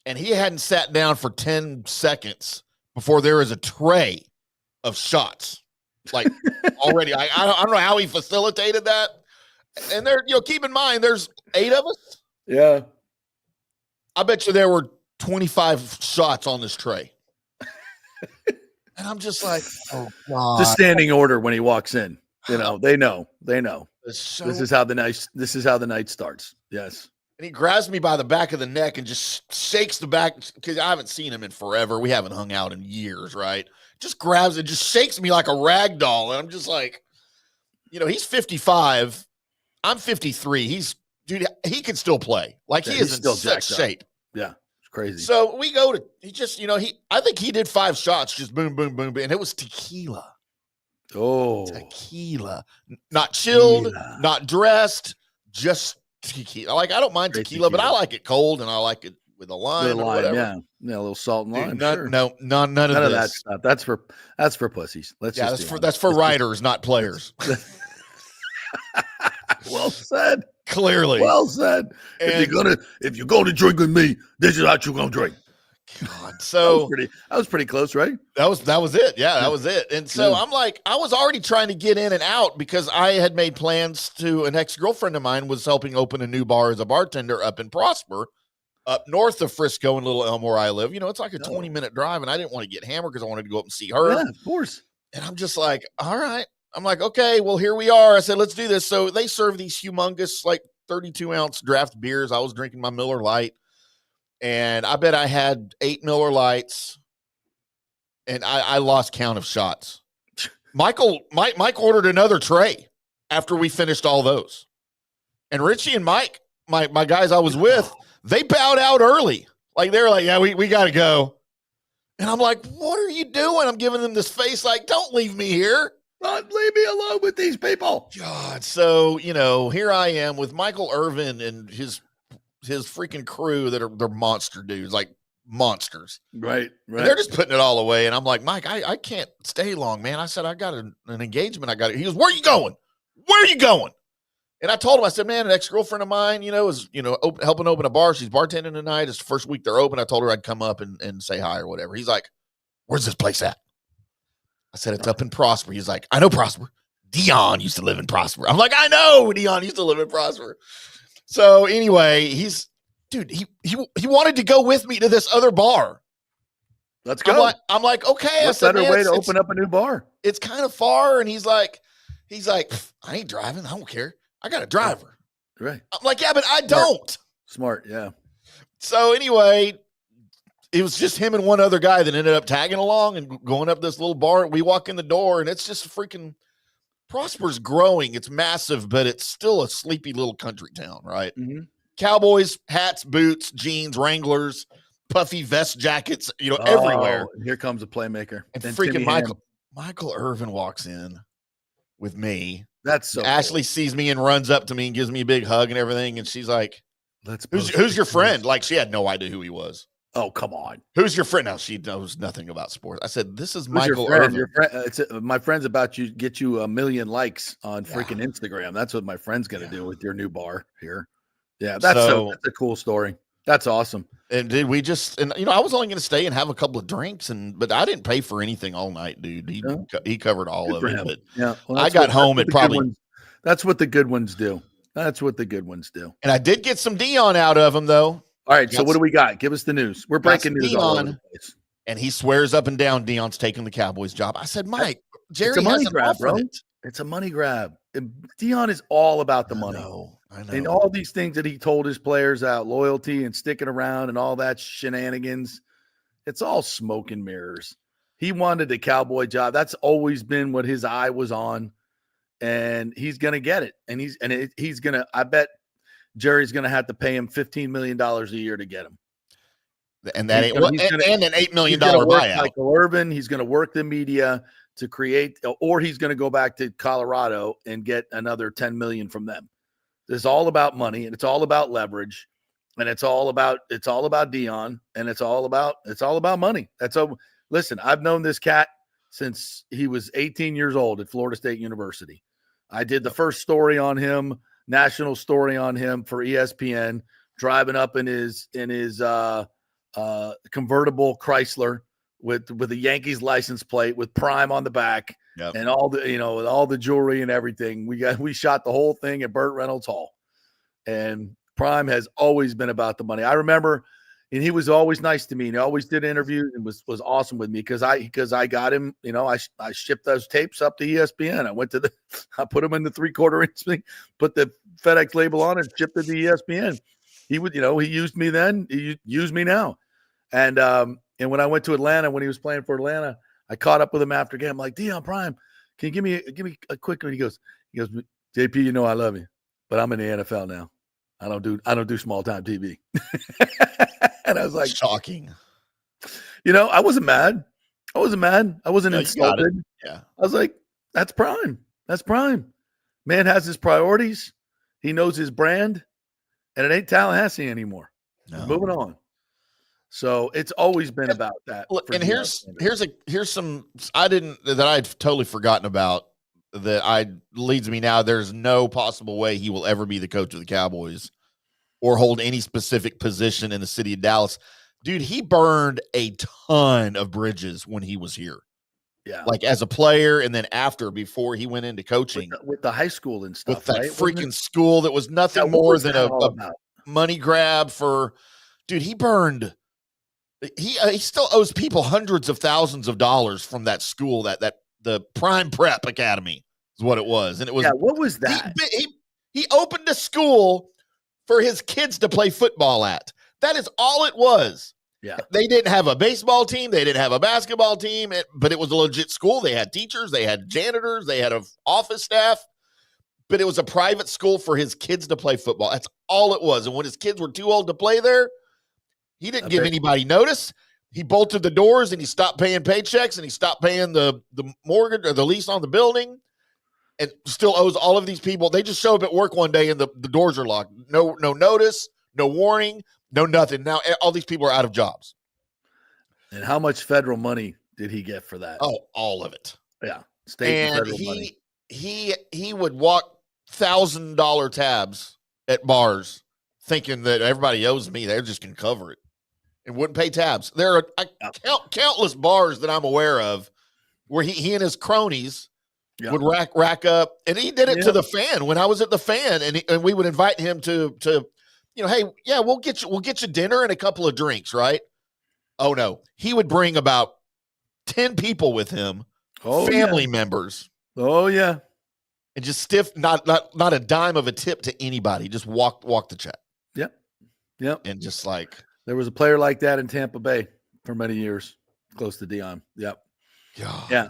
and he hadn't sat down for 10 seconds before there is a tray of shots. Like already, I don't know how he facilitated that. And there, keep in mind, there's 8 of us. Yeah. I bet you there were 25 shots on this tray. And I'm just like, oh God. The standing order when he walks in. They know. So, this is how the night starts. Yes. And he grabs me by the back of the neck and just shakes the back, because I haven't seen him in forever. We haven't hung out in years, right? Just grabs it, just shakes me like a rag doll. And I'm just like, he's 55. I'm 53. He can still play. Like, he is in such shape. Yeah. Crazy. So we go to, I think he did 5 shots, just boom, boom, boom, boom, and it was tequila. Oh, tequila. Not chilled, not dressed, just tequila. Like, I don't mind tequila, but I like it cold and I like it with a lime or whatever. Yeah, a little salt and lime. None of that stuff. That's for pussies. That's for writers, not players. Well said. Clearly. Well said. If you're gonna drink with me, this is how you're gonna drink. God, so that was pretty close, right? That was it. Yeah, that was it. And so I'm like, I was already trying to get in and out because I had made plans to, an ex-girlfriend of mine was helping open a new bar as a bartender up in Prosper, up north of Frisco and Little Elm where I live. It's like a 20-minute drive, and I didn't want to get hammered because I wanted to go up and see her. Yeah, of course. And I'm just like, all right. I'm like, okay, well, here we are. I said, let's do this. So they serve these humongous, like 32-ounce draft beers. I was drinking my Miller Lite, and I bet I had 8 Miller Lights, and I lost count of shots. Mike ordered another tray after we finished all those. And Richie and Mike, my guys I was with, they bowed out early. Like, they were like, yeah, we got to go. And I'm like, what are you doing? I'm giving them this face like, don't leave me here. Don't leave me alone with these people. God. So, here I am with Michael Irvin and his freaking crew they're monster dudes, like monsters. Right. And they're just putting it all away. And I'm like, Mike, I can't stay long, man. I said, I got an engagement. He goes, where are you going? Where are you going? And I told him, I said, man, an ex-girlfriend of mine, is, helping open a bar. She's bartending tonight. It's the first week they're open. I told her I'd come up and say hi or whatever. He's like, where's this place at? I said, it's up in Prosper. He's like, I know Prosper. Deion used to live in Prosper. I'm like, I know Deion used to live in Prosper. So anyway, he wanted to go with me to this other bar. Let's go. I'm like, okay. What's a better way to open up a new bar? It's kind of far. And he's like, I ain't driving. I don't care. I got a driver. Right. I'm like, yeah, but I don't. Smart. Yeah. So anyway, it was just him and one other guy that ended up tagging along and going up this little bar. We walk in the door, and it's just freaking Prosper's growing. It's massive, but it's still a sleepy little country town, right? Mm-hmm. Cowboys, hats, boots, jeans, Wranglers, puffy vest jackets, everywhere. Here comes a playmaker. And freaking Michael Irvin walks in with me. That's so Ashley sees me and runs up to me and gives me a big hug and everything. And she's like, who's your friend? Like, she had no idea who he was. Oh, come on. Who's your friend? Now, she knows nothing about sports. I said, this is Michael Irvin. My friend's about to get you 1 million likes on freaking Instagram. That's what my friend's going to do with your new bar here. Yeah, that's a cool story. That's awesome. And I was only going to stay and have a couple of drinks, but I didn't pay for anything all night, dude. He covered all of it. But yeah, I got home at probably. That's what the good ones do. That's what the good ones do. And I did get some Deion out of him, though. All right. So what do we got? Give us the news. We're breaking news all over the place. And he swears up and down Deion's taking the Cowboys job. I said, Mike, Jerry, it's a money grab, bro. It's a money grab. And Deion is all about the money. I know. And all these things that he told his players out, loyalty and sticking around and all that shenanigans, it's all smoke and mirrors. He wanted the Cowboy job. That's always been what his eye was on. And he's going to get it. And he's going to, I bet Jerry's going to have to pay him $15 million a year to get him. And that and an $8 million buyout. Michael Irvin, he's going to work the media to create, or he's going to go back to Colorado and get another $10 million from them. It's all about money, and it's all about leverage, and it's all about Deion, and it's all about money. Listen, I've known this cat since he was 18 years old at Florida State University. I did the first story on him, national story on him for ESPN, driving up in his convertible Chrysler with a Yankees license plate with Prime on the back. Yep. And all the jewelry and everything. We shot the whole thing at Burt Reynolds Hall. And Prime has always been about the money. I remember, and he was always nice to me, and he always did interviews and was awesome with me because I got him, I shipped those tapes up to ESPN. I put them in the 3/4 inch thing, put the FedEx label on it, shipped it to ESPN. He would, he used me then, he used me now. And when I went to Atlanta, when he was playing for Atlanta, I caught up with him after game. I'm like, Deion Prime, can you give me a quick one? He goes, JP, I love you, but I'm in the NFL now. I don't do small time TV. And I was like, shocking. I wasn't mad. I wasn't insulted. Yeah. I was like, that's Prime. That's Prime. Man has his priorities. He knows his brand, and it ain't Tallahassee anymore. No. Moving on. So it's always been about that. And here's some that I'd totally forgotten about that leads me now. There's no possible way he will ever be the coach of the Cowboys or hold any specific position in the city of Dallas. Dude, he burned a ton of bridges when he was here. Yeah. Like as a player and then before he went into coaching. With the high school and stuff. With that freaking school that was nothing more than a money grab for – dude, he burned – he still owes people hundreds of thousands of dollars from that school, that the Prime Prep Academy is what it was. And it was – what was that? He opened a school for his kids to play football at. That is all it was. Yeah. They didn't have a baseball team. They didn't have a basketball team, but it was a legit school. They had teachers. They had janitors. They had an office staff. But it was a private school for his kids to play football. That's all it was. And when his kids were too old to play there, he didn't give anybody notice. He bolted the doors and he stopped paying paychecks and he stopped paying the mortgage or the lease on the building and still owes all of these people. They just show up at work one day and the doors are locked. No notice, no warning, no nothing. Now all these people are out of jobs. And how much federal money did he get for that? Oh, all of it. Yeah. State and federal money. He would walk $1,000 tabs at bars thinking that everybody owes me. They're just going to cover it. And wouldn't pay tabs. There are countless bars that I'm aware of where he and his cronies would rack up, and he did it to the Fan when I was at the Fan, and we would invite him to hey, yeah, we'll get you dinner and a couple of drinks, right? Oh no, he would bring about 10 people with him, family members. Oh yeah, and just stiff, not a dime of a tip to anybody. Just walk the check. Yep, and just like. There was a player like that in Tampa Bay for many years, close to Deion. Yep. Yeah.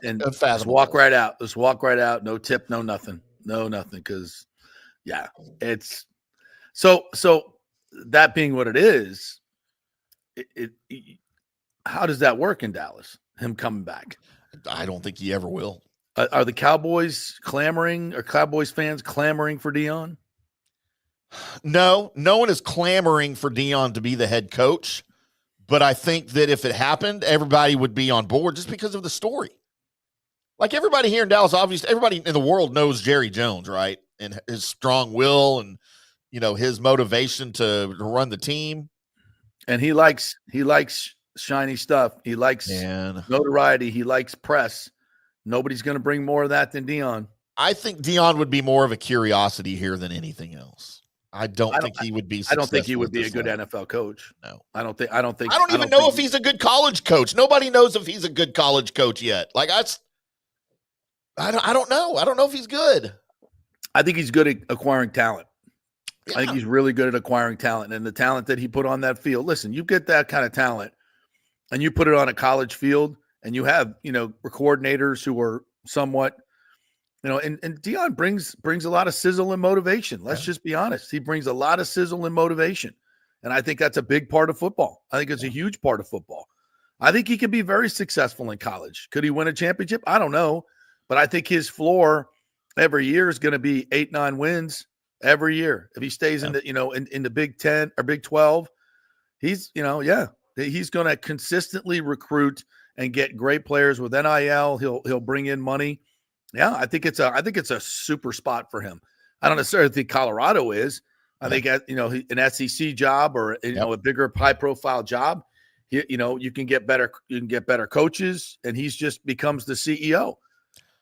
And just walk right out. Just walk right out. No tip, no nothing. No nothing. Because, it's so that being what it is, how does that work in Dallas, him coming back? I don't think he ever will. Are the Cowboys clamoring, or Cowboys fans clamoring for Deion? No one is clamoring for Deion to be the head coach, but I think that if it happened, everybody would be on board just because of the story. Like everybody here in Dallas, obviously, everybody in the world knows Jerry Jones, right? And his strong will and, his motivation to run the team. And he likes shiny stuff. He likes notoriety. He likes press. Nobody's going to bring more of that than Deion. I think Deion would be more of a curiosity here than anything else. I don't think he would be. I don't think he would be a good NFL coach. No, I don't think. I don't even know if he's a good college coach. Nobody knows if he's a good college coach yet. Like I don't know. I don't know if he's good. I think he's good at acquiring talent. Yeah. I think he's really good at acquiring talent, and the talent that he put on that field. Listen, you get that kind of talent, and you put it on a college field, and you have coordinators who are somewhat. And Deion brings a lot of sizzle and motivation. Let's just be honest. He brings a lot of sizzle and motivation. And I think that's a big part of football. I think it's a huge part of football. I think he can be very successful in college. Could he win a championship? I don't know. But I think his floor every year is going to be 8-9 wins every year. If he stays in the, in the Big 10 or Big 12, he's going to consistently recruit and get great players with NIL. He'll bring in money. Yeah, I think it's a super spot for him. I don't necessarily think Colorado is. I think an SEC job or a bigger high profile job. You can get better coaches, and he's just becomes the CEO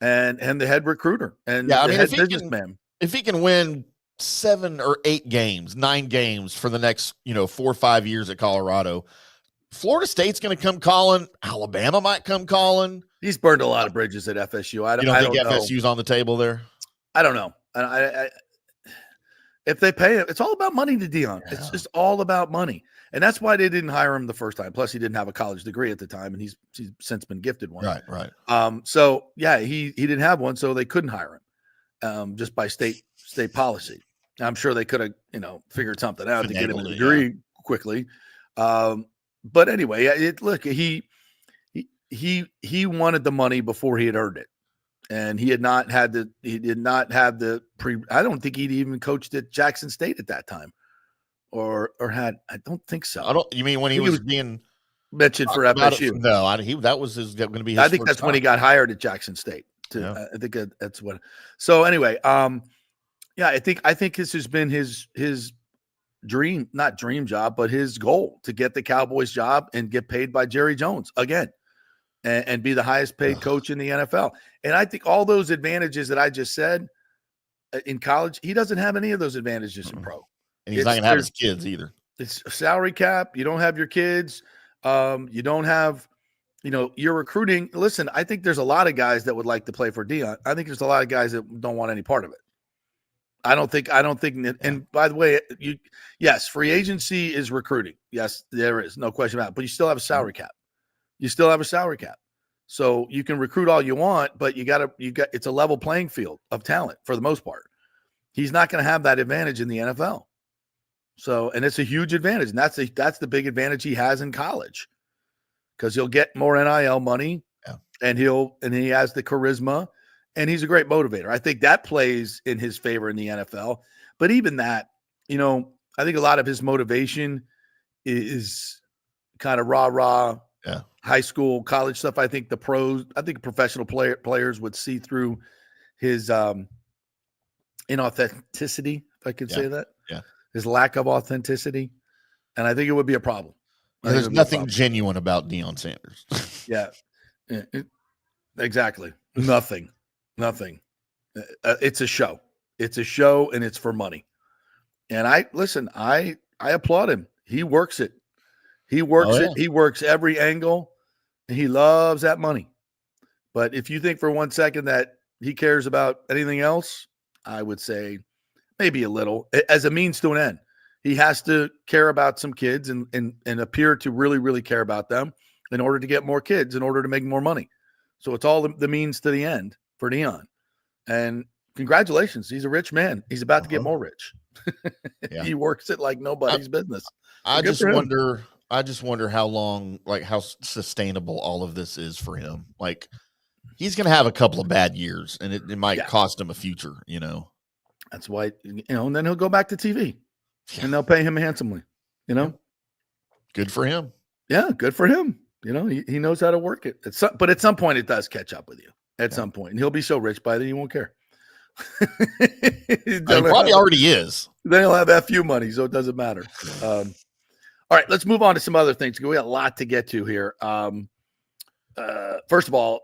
and the head recruiter and the head businessman. If he can win 7 or 8 games, 9 games for the next 4 or 5 years at Colorado, Florida State's going to come calling. Alabama might come calling. He's burned a lot of bridges at FSU. I don't think FSU's on the table there? I don't know. I if they pay him, it's all about money to Deion. Yeah. It's just all about money. And that's why they didn't hire him the first time. Plus, he didn't have a college degree at the time, and he's since been gifted one. Right. So, yeah, he didn't have one, so they couldn't hire him just by state policy. I'm sure they could have, figured something out to get him a degree quickly. But anyway, he wanted the money before he had earned it, and he did not have the I don't think he'd even coached at Jackson State at that time, or had. I don't think so. You mean when he was being mentioned for FSU? No, that was going to be his. I think that's when he got hired at Jackson State. I think that's what. So anyway, I think this has been his not dream job, but his goal to get the Cowboys job and get paid by Jerry Jones again and be the highest paid coach in the NFL. And I think all those advantages that I just said in college, he doesn't have any of those advantages in pro. And he's not going to have his kids either. It's a salary cap. You don't have your kids. You don't have, you're recruiting. Listen, I think there's a lot of guys that would like to play for Deion. I think there's a lot of guys that don't want any part of it. I don't think, and by the way, yes, free agency is recruiting. Yes, there is no question about it, but you still have a salary cap. So you can recruit all you want, but it's a level playing field of talent for the most part. He's not going to have that advantage in the NFL. So, and it's a huge advantage. And that's the big advantage he has in college, because he'll get more NIL money and he has the charisma. And he's a great motivator. I think that plays in his favor in the NFL. But even that, I think a lot of his motivation is kind of rah-rah, high school, college stuff. I think professional players would see through his inauthenticity, if I could say that. Yeah. His lack of authenticity. And I think it would be a problem. There's nothing genuine about Deion Sanders. Yeah. Exactly. Nothing. It's a show. It's a show, and it's for money. And I applaud him. He works it. He works it. He works every angle. And he loves that money. But if you think for 1 second that he cares about anything else, I would say maybe a little, as a means to an end. He has to care about some kids and appear to really, really care about them in order to get more kids, in order to make more money. So it's all the means to the end for Deion. And congratulations. He's a rich man. He's about to get more rich. He works it like nobody's business. I just wonder how long, how sustainable all of this is for him. Like, he's going to have a couple of bad years, and it might cost him a future, That's why, and then he'll go back to TV and they'll pay him handsomely, Good for him. Yeah, good for him. He knows how to work it. But at some point, it does catch up with you at some point, and he'll be so rich by then he won't care. He probably already is. Then he'll have FU money, so it doesn't matter. All right, let's move on to some other things. We got a lot to get to here. First of all,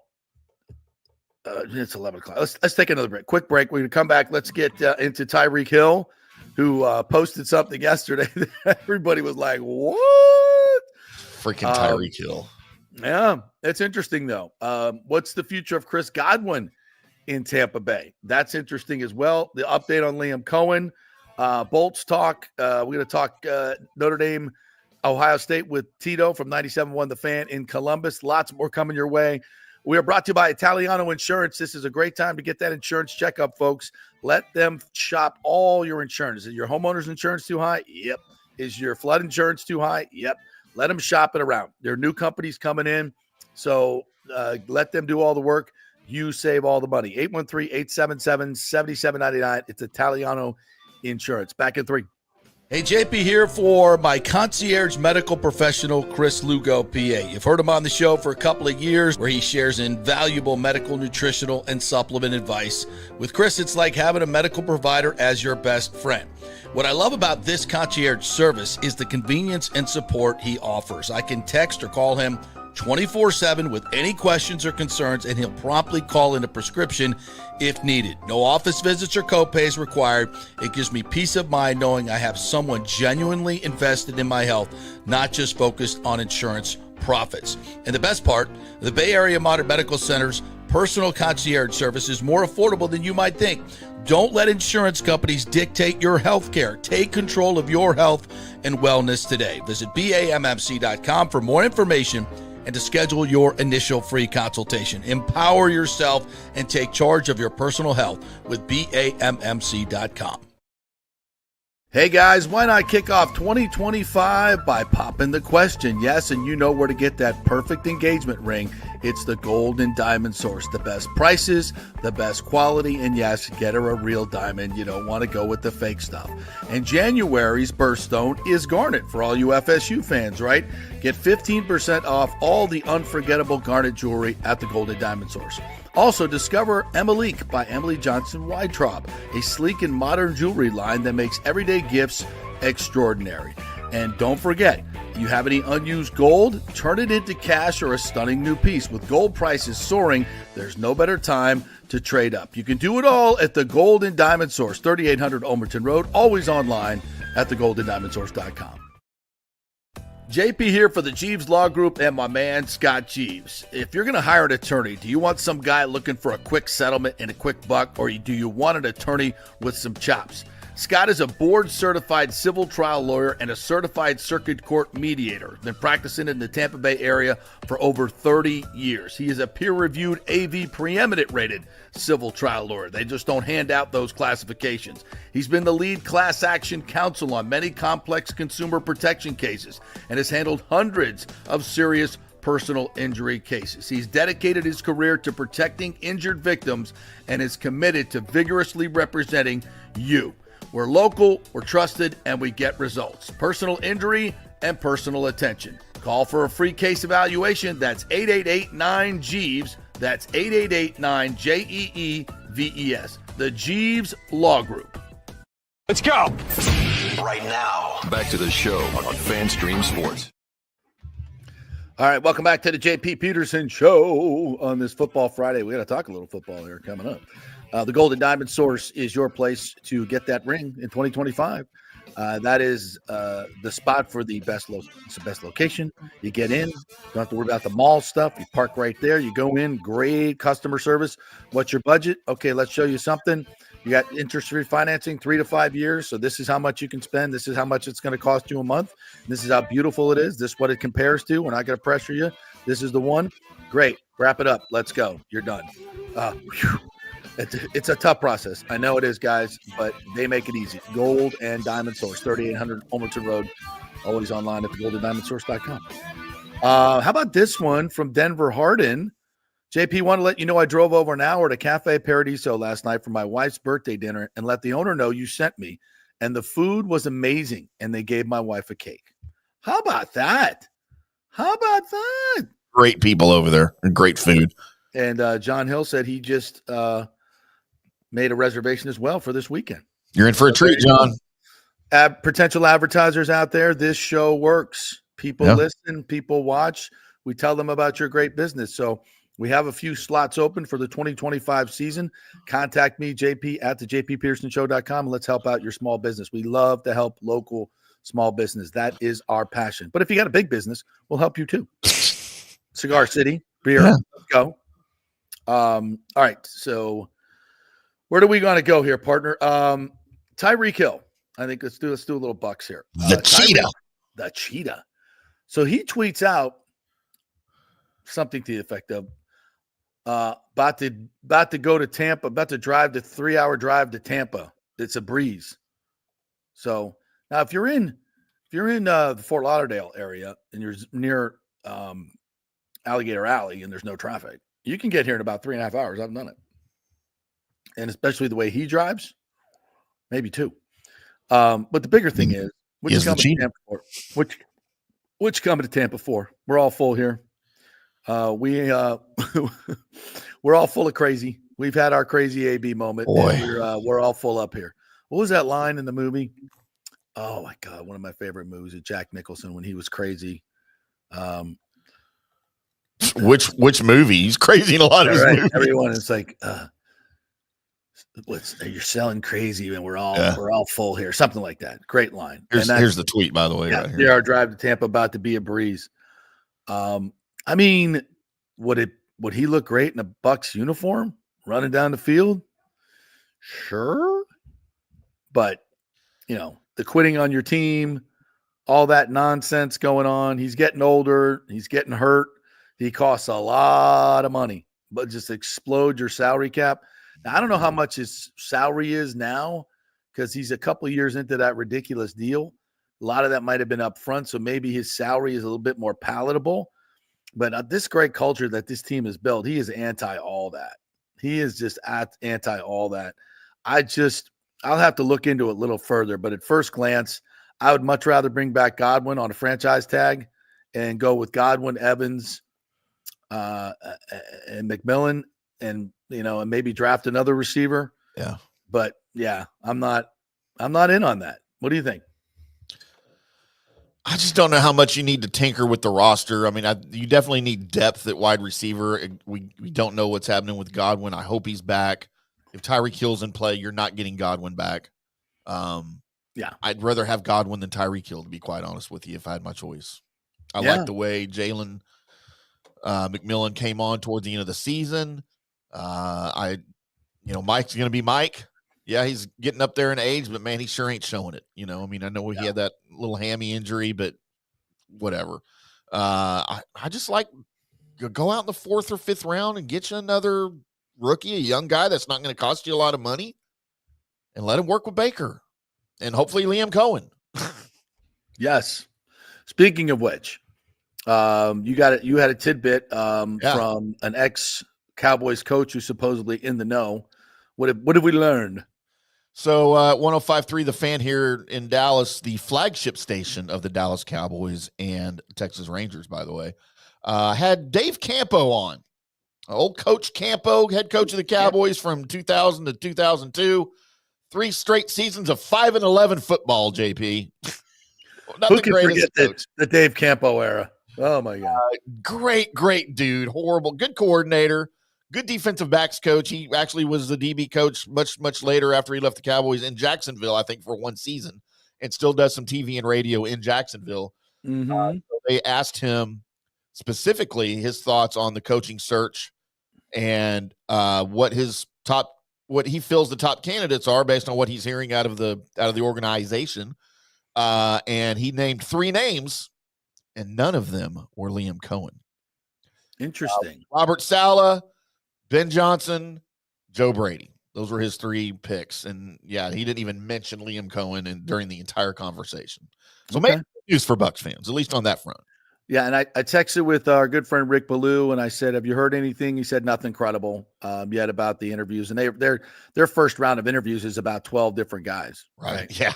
it's 11 o'clock. Let's take another break. Quick break. We're going to come back. Let's get into Tyreek Hill, who posted something yesterday that everybody was like, what? Freaking Tyreek Hill. Yeah, it's interesting, though. What's the future of Chris Godwin in Tampa Bay? That's interesting as well. The update on Liam Coen. Bolts talk. We're going to talk Notre Dame, Ohio State with Tito from 97.1 The Fan in Columbus. Lots more coming your way. We are brought to you by Italiano Insurance. This is a great time to get that insurance checkup, folks. Let them shop all your insurance. Is your homeowner's insurance too high? Yep. Is your flood insurance too high? Yep. Let them shop it around. There are new companies coming in, so let them do all the work. You save all the money. 813-877-7799. It's Italiano Insurance. Back in 3. Hey, JP here for my concierge medical professional, Chris Lugo, PA. You've heard him on the show for a couple of years where he shares invaluable medical, nutritional, and supplement advice. With Chris, it's like having a medical provider as your best friend. What I love about this concierge service is the convenience and support he offers. I can text or call him 24/7 with any questions or concerns, and he'll promptly call in a prescription if needed. No office visits or copays required. It gives me peace of mind knowing I have someone genuinely invested in my health, not just focused on insurance profits. And the best part, the Bay Area Modern Medical Center's personal concierge service is more affordable than you might think. Don't let insurance companies dictate your health care. Take control of your health and wellness today. Visit BAMMC.com for more information and to schedule your initial free consultation. Empower yourself and take charge of your personal health with BAMMC.com. Hey guys, why not kick off 2025 by popping the question? Yes, and you know where to get that perfect engagement ring. It's the Gold and Diamond Source. The best prices, the best quality, and yes, get her a real diamond. You don't want to go with the fake stuff. And January's birthstone is garnet for all you FSU fans, right? Get 15% off all the unforgettable garnet jewelry at the Gold and Diamond Source. Also, discover Emilique by Emily Johnson Weintraub, a sleek and modern jewelry line that makes everyday gifts extraordinary. And don't forget, you have any unused gold? Turn it into cash or a stunning new piece. With gold prices soaring, there's no better time to trade up. You can do it all at the Gold and Diamond Source, 3800 Omerton Road, always online at thegoldendiamondsource.com. JP here for the Jeeves Law Group and my man Scott Jeeves. If you're going to hire an attorney, do you want some guy looking for a quick settlement and a quick buck, or do you want an attorney with some chops? Scott is a board-certified civil trial lawyer and a certified circuit court mediator. Been practicing in the Tampa Bay area for over 30 years. He is a peer-reviewed AV preeminent-rated civil trial lawyer. They just don't hand out those classifications. He's been the lead class action counsel on many complex consumer protection cases and has handled hundreds of serious personal injury cases. He's dedicated his career to protecting injured victims and is committed to vigorously representing you. We're local, we're trusted, and we get results. Personal injury and personal attention. Call for a free case evaluation. That's 888-9-JEEVES. That's 888-9-JEEVES. The Jeeves Law Group. Let's go. Right now, back to the show on FanStream Sports. All right, welcome back to the JP Peterson Show on this Football Friday. We got to talk a little football here coming up. The Golden Diamond Source is your place to get that ring in 2025. That is the spot for the best location. You get in, don't have to worry about the mall stuff. You park right there. You go in, great customer service. What's your budget? Okay, let's show you something. You got interest-free financing, 3 to 5 years. So this is how much you can spend. This is how much it's going to cost you a month. This is how beautiful it is. This is what it compares to. We're not going to pressure you. This is the one. Great. Wrap it up. Let's go. You're done. It's a tough process. I know it is, guys, but they make it easy. Gold and Diamond Source, 3800 Omerton Road, always online at thegoldendiamondsource.com. How about this one from Denver Hardin? JP, want to let you know I drove over an hour to Cafe Paradiso last night for my wife's birthday dinner and let the owner know you sent me. And the food was amazing, and they gave my wife a cake. How about that? Great people over there and great food. And John Hill said he just made a reservation as well for this weekend. You're in for a treat, John. Potential advertisers out there, this show works. People listen, people watch. We tell them about your great business. So we have a few slots open for the 2025 season. Contact me, JP, at the jppetersonshow.com, and let's help out your small business. We love to help local small business. That is our passion. But if you got a big business, we'll help you too. Cigar City, beer, let's go. All right, so where do we want to go here, partner? Tyreek Hill. I think let's do a little Bucs here. The cheetah. So he tweets out something to the effect of about to go to Tampa, about to drive the 3-hour drive to Tampa. It's a breeze. So now if you're in the Fort Lauderdale area and you're near Alligator Alley and there's no traffic, you can get here in about 3.5 hours. I've done it. And especially the way he drives, maybe 2. But the bigger thing is, which coming to Tampa for? We're all full here. We're all full of crazy. We've had our crazy AB moment. And we're all full up here. What was that line in the movie? Oh my God, one of my favorite movies with Jack Nicholson when he was crazy. Which movie? He's crazy in a lot of his movies. Everyone is like, you're selling crazy and we're all full here. Something like that. Great line. Here's the tweet, by the way. Yeah, right here. Our drive to Tampa about to be a breeze. I mean, would he look great in a Bucs uniform running down the field? Sure. But, the quitting on your team, all that nonsense going on. He's getting older. He's getting hurt. He costs a lot of money, but just explode your salary cap. Now, I don't know how much his salary is now because he's a couple of years into that ridiculous deal. A lot of that might have been up front, so maybe his salary is a little bit more palatable. But this great culture that this team has built, he is anti all that. He is just anti all that. I'll have to look into it a little further, but at first glance, I would much rather bring back Godwin on a franchise tag and go with Godwin, Evans, and McMillan, and and maybe draft another receiver. Yeah. But yeah, I'm not in on that. What do you think? I just don't know how much you need to tinker with the roster. I mean, you definitely need depth at wide receiver. We don't know what's happening with Godwin. I hope he's back. If Tyreek Hill's in play, you're not getting Godwin back. I'd rather have Godwin than Tyreek Hill, to be quite honest with you, if I had my choice. I like the way Jalen McMillan came on towards the end of the season. Mike's going to be Mike. Yeah, he's getting up there in age, but man, he sure ain't showing it. I know he had that little hammy injury, but whatever. I just like go out in the 4th or 5th round and get you another rookie, a young guy that's not going to cost you a lot of money, and let him work with Baker and hopefully Liam Coen. Yes. Speaking of which, you had a tidbit from an ex-Cowboys coach who's supposedly in the know. What have we learned? So 105.3 The Fan here in Dallas, the flagship station of the Dallas Cowboys and Texas Rangers, by the way, had Dave Campo on. Old Coach Campo, head coach of the Cowboys from 2000 to 2002. 3 straight seasons of 5-11 football, JP. Who can forget the Dave Campo era? Oh, my God. Great dude. Horrible. Good coordinator. Good defensive backs coach. He actually was the DB coach much later after he left the Cowboys in Jacksonville, I think, for 1 season, and still does some TV and radio in Jacksonville. Mm-hmm. So they asked him specifically his thoughts on the coaching search and what he feels the top candidates are based on what he's hearing out of the organization. And he named 3 names, and none of them were Liam Coen. Interesting. Robert Saleh, Ben Johnson, Joe Brady. Those were his 3 picks. And yeah, he didn't even mention Liam Coen during the entire conversation. So maybe news for Bucs fans, at least on that front. Yeah, and I texted with our good friend Rick Ballou, and I said, "Have you heard anything?" He said, "Nothing credible yet about the interviews." And their first round of interviews is about 12 different guys. Right. Yeah.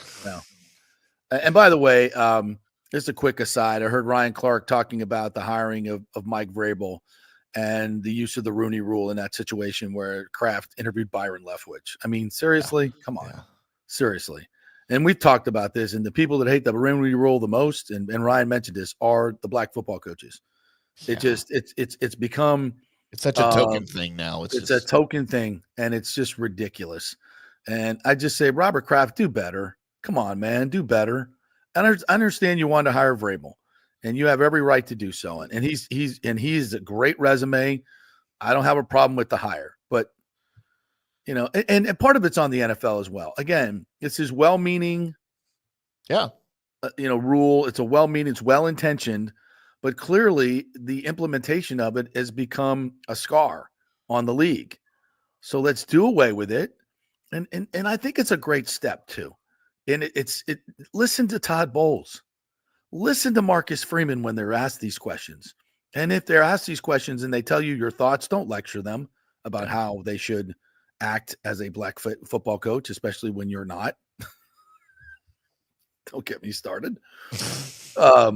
And by the way, just a quick aside, I heard Ryan Clark talking about the hiring of Mike Vrabel, and the use of the Rooney Rule in that situation where Kraft interviewed Byron Leftwich. I mean, seriously, come on, seriously. And we've talked about this, and the people that hate the Rooney Rule the most, and Ryan mentioned this, are the black football coaches. It just it's become such a token thing now. It's a token thing, and it's just ridiculous. And I just say, Robert Kraft, do better. Come on, man, do better. And I understand you wanted to hire Vrabel, and you have every right to do so. And he's a great resume. I don't have a problem with the hire, but and part of it's on the NFL as well. Again, it's his well-meaning, rule. It's a well-meaning, it's well-intentioned, but clearly the implementation of it has become a scar on the league. So let's do away with it. And I think it's a great step too. And listen to Todd Bowles. Listen to Marcus Freeman when they're asked these questions. And if they're asked these questions and they tell you your thoughts, don't lecture them about how they should act as a black football coach, especially when you're not. Don't get me started. By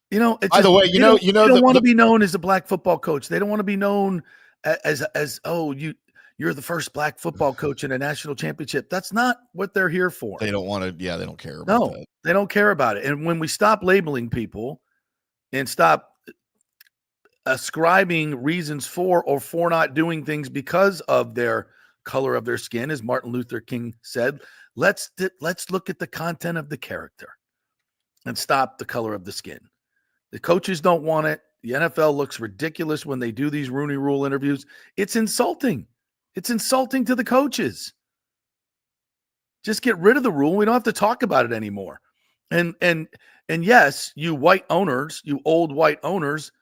the way, you don't want to be known as a black football coach. They don't want to be known as you're the first black football coach in a national championship. That's not what they're here for. They don't want to. Yeah, they don't care about that. They don't care about it. And when we stop labeling people and stop ascribing reasons for or for not doing things because of their color of their skin, as Martin Luther King said, let's look at the content of the character and stop the color of the skin. The coaches don't want it. The NFL looks ridiculous when they do these Rooney Rule interviews. It's insulting. It's insulting to the coaches. Just get rid of the rule. We don't have to talk about it anymore. And yes, you white owners, you old white owners,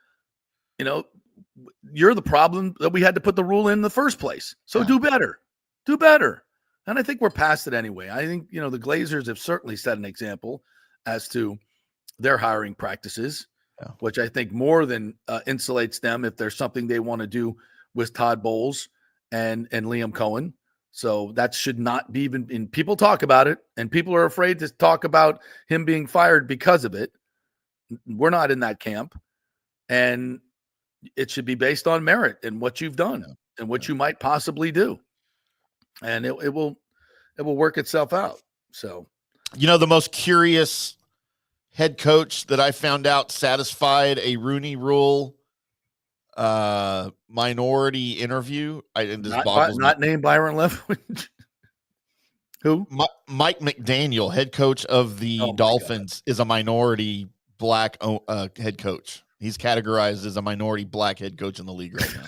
you're the problem that we had to put the rule in the first place. So do better. Do better. And I think we're past it anyway. I think, the Glazers have certainly set an example as to their hiring practices, which I think more than insulates them if there's something they want to do with Todd Bowles and Liam Coen. So that should not be even in. People talk about it, and people are afraid to talk about him being fired because of it. We're not in that camp, and it should be based on merit and what you've done and what you might possibly do, and it will work itself out. So, the most curious head coach that I found out satisfied a Rooney Rule minority interview. Not named Byron Leftwich. Who? Mike McDaniel, head coach of the Dolphins, is a minority black head coach. He's categorized as a minority black head coach in the league right now.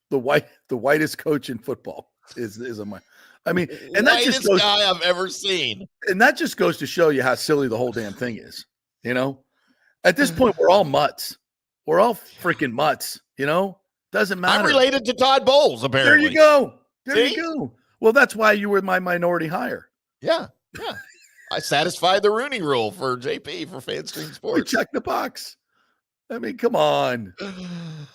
the whitest coach in football is a minority. I mean, and that just goes, guy I've ever seen. And that just goes to show you how silly the whole damn thing is. At this point, we're all mutts. We're all freaking mutts. Doesn't matter. I'm related to Todd Bowles, apparently. There you go. There you go. Well, that's why you were my minority hire. Yeah. I satisfied the Rooney Rule for JP for FanStream Sports. We checked the box. I mean, come on.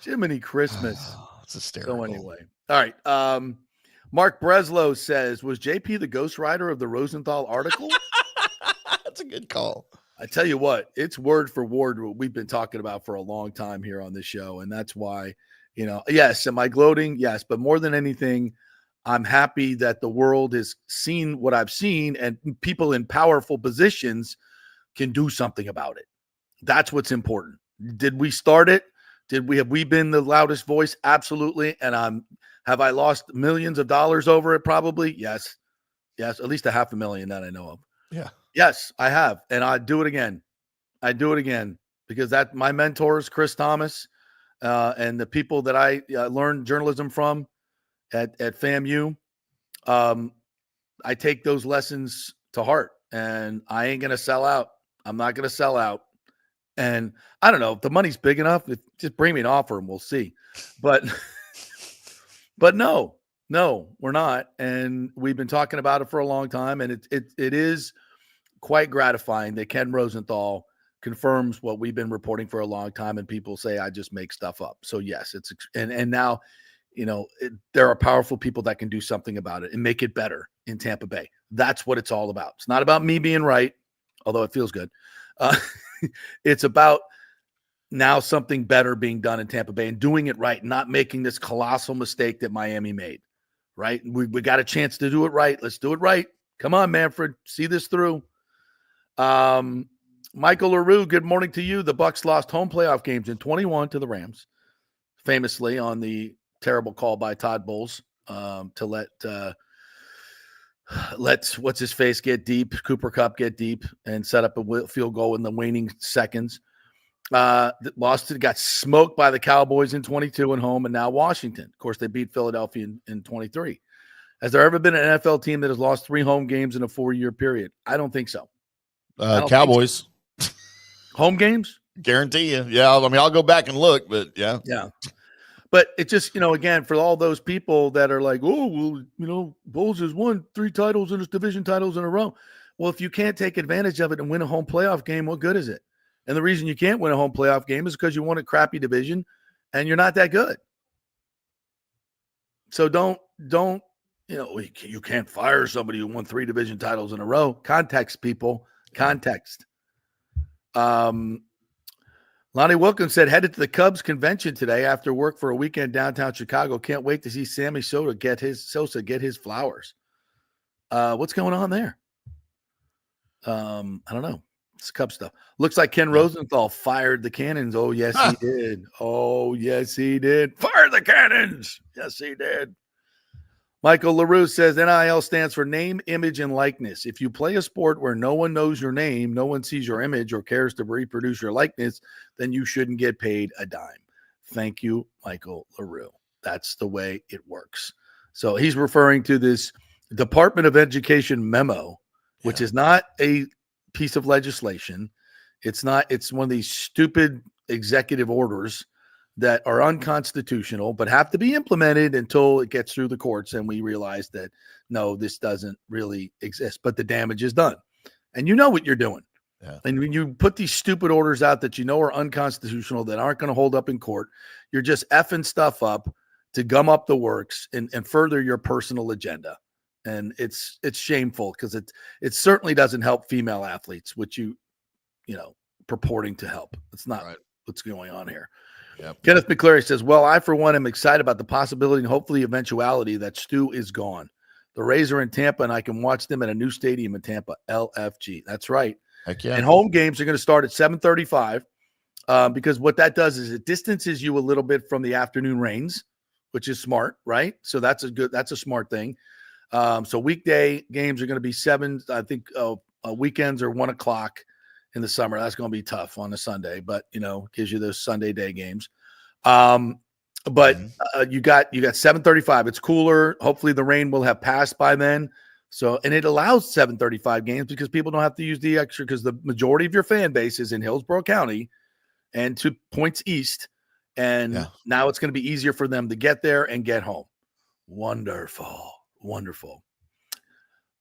Jiminy Christmas. It's hysterical. So anyway. All right. Mark Breslow says, was JP the ghostwriter of the Rosenthal article? That's a good call. I tell you what, it's word for word what we've been talking about for a long time here on this show. And that's why, yes, am I gloating? Yes. But more than anything, I'm happy that the world has seen what I've seen and people in powerful positions can do something about it. That's what's important. Did we start it? Have we been the loudest voice? Absolutely. And have I lost millions of dollars over it? Probably. Yes. At least $500,000 that I know of. Yeah. Yes, I have. And I'd do it again. Because my mentors, Chris Thomas, and the people that I learned journalism from at FAMU, I take those lessons to heart, and I ain't going to sell out. I'm not going to sell out. And I don't know if the money's big enough, just bring me an offer and we'll see. But no, we're not. And we've been talking about it for a long time. And it is quite gratifying that Ken Rosenthal confirms what we've been reporting for a long time. And people say, I just make stuff up. So yes, and now, there are powerful people that can do something about it and make it better in Tampa Bay. That's what it's all about. It's not about me being right, although it feels good. It's about now something better being done in Tampa Bay and doing it right, not making this colossal mistake that Miami made, right? We got a chance to do it right. Let's do it right. Come on, Manfred. See this through. Michael LaRue, good morning to you. The Bucs lost home playoff games in 21 to the Rams, famously on the terrible call by Todd Bowles to let what's his face get deep, Cooper Kupp get deep, and set up a field goal in the waning seconds. Got smoked by the Cowboys in 22 at home, and now Washington. Of course, they beat Philadelphia in 23. Has there ever been an NFL team that has lost 3 home games in a 4-year period? I don't think so. Cowboys. Think so. Home games? Guarantee you. Yeah, I mean, I'll go back and look, but yeah. Yeah. But it just, again, for all those people that are like, oh, well, Bulls has won 3 titles and his division titles in a row. Well, if you can't take advantage of it and win a home playoff game, what good is it? And the reason you can't win a home playoff game is because you won a crappy division and you're not that good. So don't, you can't fire somebody who won 3 division titles in a row. Context, people. Context. Lonnie Wilkins said, headed to the Cubs convention today after work for a weekend downtown Chicago. Can't wait to see Sammy Sosa get his flowers. What's going on there? I don't know. It's Cub stuff. Looks like Ken Rosenthal fired the Cannons. Oh, yes, he did. Oh, yes, he did. Fire the Cannons. Yes, he did. Michael LaRue says NIL stands for name, image, and likeness. If you play a sport where no one knows your name, no one sees your image or cares to reproduce your likeness, then you shouldn't get paid a dime. Thank you, Michael LaRue. That's the way it works. So he's referring to this Department of Education memo, which is not a piece of legislation. It's one of these stupid executive orders that are unconstitutional, but have to be implemented until it gets through the courts. And we realize that, no, this doesn't really exist, but the damage is done. And you know what you're doing. Yeah. And when you put these stupid orders out that are unconstitutional, that aren't going to hold up in court, you're just effing stuff up to gum up the works and further your personal agenda. And it's shameful because it certainly doesn't help female athletes, which purporting to help. It's not what's going on here. Yep. Kenneth McCleary says, well, I, for one, am excited about the possibility and hopefully eventuality that Stu is gone. The Rays are in Tampa, and I can watch them at a new stadium in Tampa, LFG. That's right. Heck yeah. And home games are going to start at 7:35 because what that does is it distances you a little bit from the afternoon rains, which is smart, right? So that's a smart thing. So weekday games are going to be 7. I think weekends are 1 o'clock. In the summer, that's going to be tough on a Sunday, but gives you those Sunday day games. But you got 7:35. It's cooler. Hopefully, the rain will have passed by then. So, and it allows 7:35 games because people don't have to use the extra because the majority of your fan base is in Hillsborough County and 2 points east. And now it's going to be easier for them to get there and get home. Wonderful.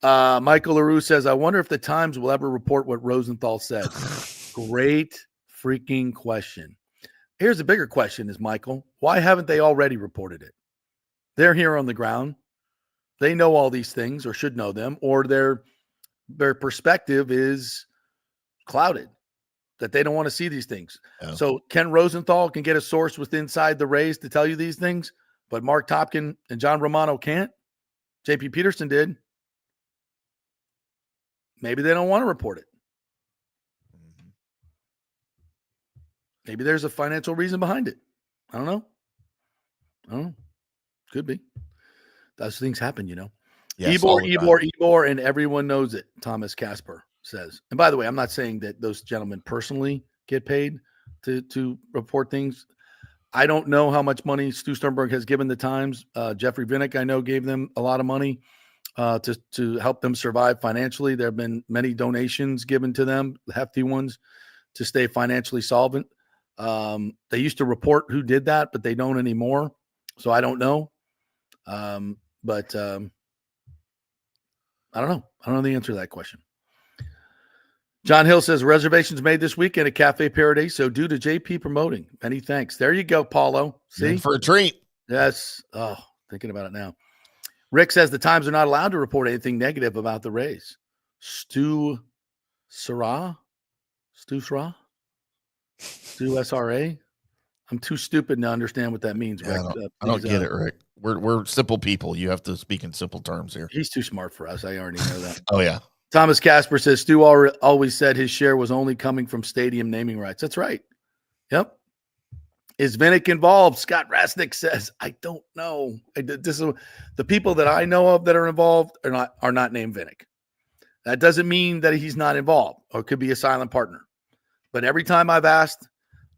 Michael LaRue says, I wonder if the Times will ever report what Rosenthal said. Great freaking question. Here's a bigger question is, Michael, why haven't they already reported it? They're here on the ground. They know all these things or should know them, or their perspective is clouded, that they don't want to see these things. Yeah. So Ken Rosenthal can get a source inside the Rays to tell you these things, but Mark Topkin and John Romano can't. JP Peterson did. Maybe they don't want to report it. Maybe there's a financial reason behind it. I don't know. Could be. Those things happen, Yes, Ebor, and everyone knows it, Thomas Casper says. And by the way, I'm not saying that those gentlemen personally get paid to report things. I don't know how much money Stu Sternberg has given the Times. Jeffrey Vinnick, I know, gave them a lot of money. To help them survive financially. There have been many donations given to them, hefty ones, to stay financially solvent. They used to report who did that, but they don't anymore. So I don't know. But I don't know. I don't know the answer to that question. John Hill says, reservations made this weekend at Cafe Paradiso due to JP promoting. Many thanks. There you go, Paulo. See? In for a treat. Yes. Oh, thinking about it now. Rick says the Times are not allowed to report anything negative about the Rays. Stu Sarah? Do SRA? I'm too stupid to understand what that means, Rick. I don't get it, Rick. We're simple people. You have to speak in simple terms here. He's too smart for us. I already know that. Oh, yeah. Thomas Casper says Stu always said his share was only coming from stadium naming rights. That's right. Yep. Is Vinnick involved? Scott Rasnick says, I don't know. This is the people that I know of that are involved are not named Vinnick. That doesn't mean that he's not involved or could be a silent partner. But every time I've asked,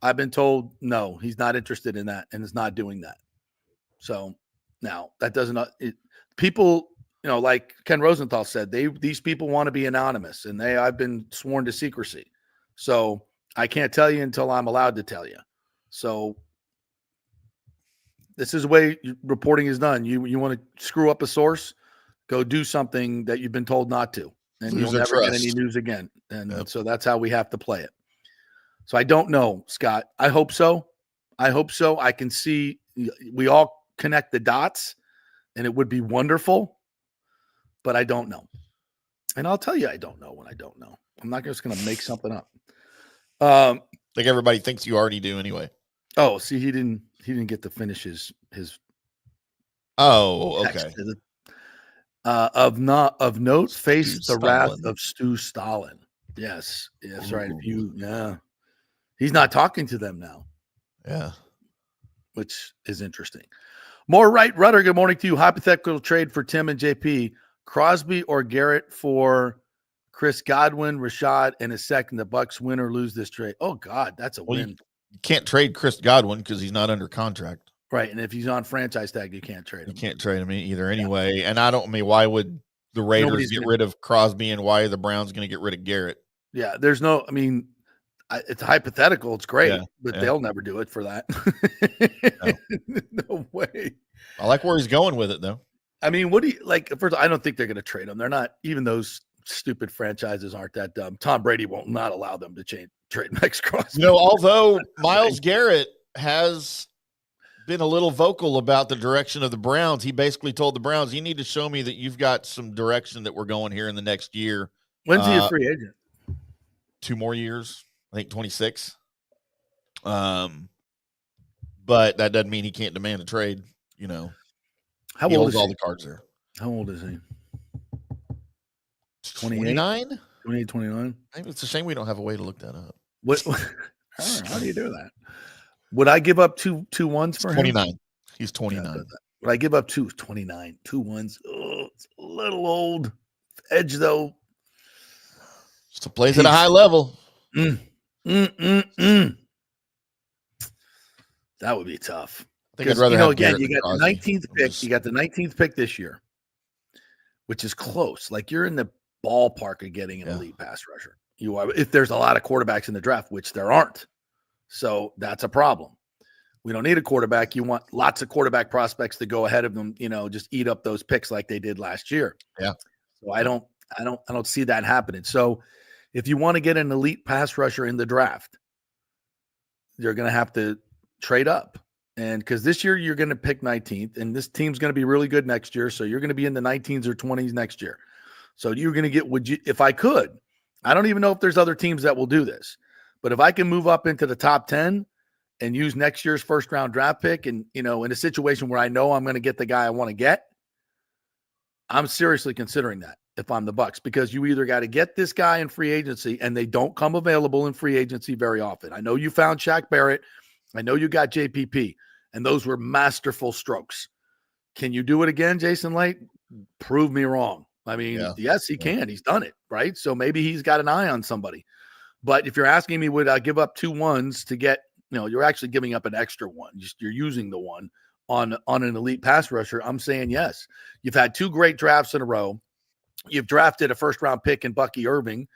I've been told, no, he's not interested in that and is not doing that. So now that doesn't people, like Ken Rosenthal said, these people want to be anonymous and I've been sworn to secrecy. So I can't tell you until I'm allowed to tell you. So this is the way reporting is done. You want to screw up a source, go do something that you've been told not to, and you'll never get any news again. And so that's how we have to play it. So I don't know, Scott. I hope so. I can see we all connect the dots, and it would be wonderful, but I don't know. And I'll tell you I don't know when I don't know. I'm not just going to make something up. Like everybody thinks you already do anyway. Oh, see, he didn't get to finish his. Oh, okay. Of note, face Stu the wrath of Stu Stalin. Yes, that's right. He's not talking to them now. Yeah, which is interesting. More right, Rudder. Good morning to you. Hypothetical trade for Tim and JP: Crosby or Garrett for Chris Godwin, Rashad, and a second. The Bucs win or lose this trade. Oh God, that's a win. You can't trade Chris Godwin because he's not under contract. Right, and if he's on franchise tag, you can't trade him. You can't trade him either anyway. Yeah. And why would the Raiders get rid of Crosby, and why are the Browns going to get rid of Garrett? Yeah, it's hypothetical. It's great, but they'll never do it for that. No way. I like where he's going with it, though. I mean, what do you like? First, I don't think they're going to trade him. They're not. Even those stupid franchises aren't that dumb. Tom Brady won't not allow them to trade Max Crosby. Although Myles Garrett has been a little vocal about the direction of the Browns. He basically told the Browns, you need to show me that you've got some direction that we're going here in the next year. When's he a free agent? 2 more years, I think 26. But that doesn't mean he can't demand a trade. How he old holds is all he? the cards there. How old is he? 29? 28, 29? It's a shame we don't have a way to look that up. What? How do you do that? Would I give up two ones for 29. him? He's 29. Yeah, would I give up 29? 2 ones. Oh, it's a little old. Edge, though. Still plays at a high level. That would be tough. I think I'd rather have again, Garrett you got than the 19th Crosby. pick. You got the 19th pick this year, which is close. Like you're in the ballpark of getting an elite pass rusher. You are, if there's a lot of quarterbacks in the draft, which there aren't. So that's a problem. We don't need a quarterback. You want lots of quarterback prospects to go ahead of them, just eat up those picks like they did last year. Yeah. So I don't see that happening. So if you want to get an elite pass rusher in the draft, you're going to have to trade up. And because this year you're going to pick 19th, and this team's going to be really good next year. So you're going to be in the 19s or 20s next year. So you're going to get, if I could, I don't even know if there's other teams that will do this, but if I can move up into the top 10 and use next year's first round draft pick and, in a situation where I know I'm going to get the guy I want to get, I'm seriously considering that if I'm the Bucs, because you either got to get this guy in free agency, and they don't come available in free agency very often. I know you found Shaq Barrett. I know you got JPP, and those were masterful strokes. Can you do it again, Jason Light? Prove me wrong. I mean, yes, he can. He's done it, right? So maybe he's got an eye on somebody. But if you're asking me, would I give up 2 ones to get, you're actually giving up an extra one. You're using the one on an elite pass rusher. I'm saying yes. You've had 2 great drafts in a row. You've drafted a first-round pick in Bucky Irving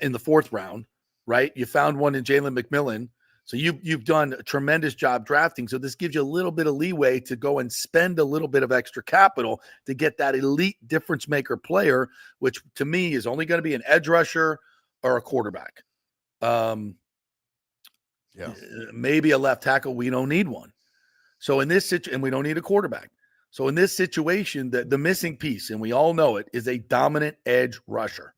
in the 4th round, right? You found one in Jalen McMillan. So you've done a tremendous job drafting. So this gives you a little bit of leeway to go and spend a little bit of extra capital to get that elite difference maker player, which to me is only going to be an edge rusher or a quarterback. Maybe a left tackle. We don't need one. So in this situation, and we don't need a quarterback. So in this situation, the missing piece, and we all know it, is a dominant edge rusher.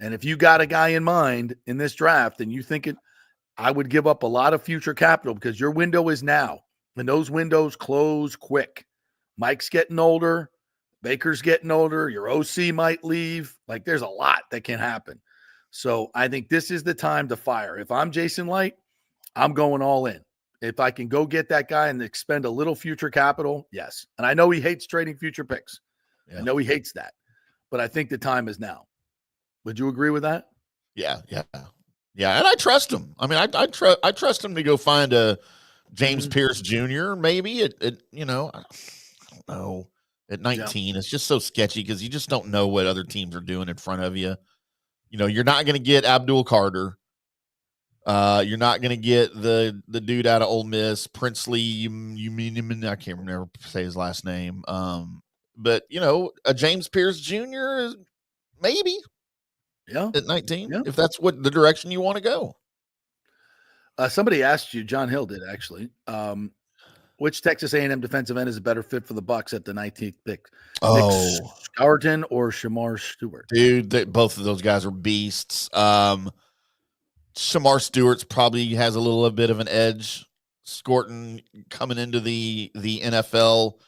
And if you got a guy in mind in this draft and you think I would give up a lot of future capital because your window is now, and those windows close quick. Mike's getting older. Baker's getting older. Your OC might leave. Like, there's a lot that can happen. So I think this is the time to fire. If I'm Jason Light, I'm going all in. If I can go get that guy and expend a little future capital, yes. And I know he hates trading future picks. Yeah. I know he hates that. But I think the time is now. Would you agree with that? Yeah. And I trust him. I mean, I trust him to go find a James Pierce Jr. maybe at I don't know. At 19, It's just so sketchy because you just don't know what other teams are doing in front of you. You're not going to get Abdul Carter. You're not going to get the dude out of Ole Miss, Princely. You mean him? I can't remember say his last name. But a James Pierce Jr. is maybe, at 19, if that's what the direction you want to go. Somebody asked you, John Hill did actually. Which Texas A&M defensive end is a better fit for the Bucs at the 19th pick? Oh, Nick Scarton or Shamar Stewart? Dude, both of those guys are beasts. Shamar Stewart's probably has a little bit of an edge. Scorton coming into the NFL,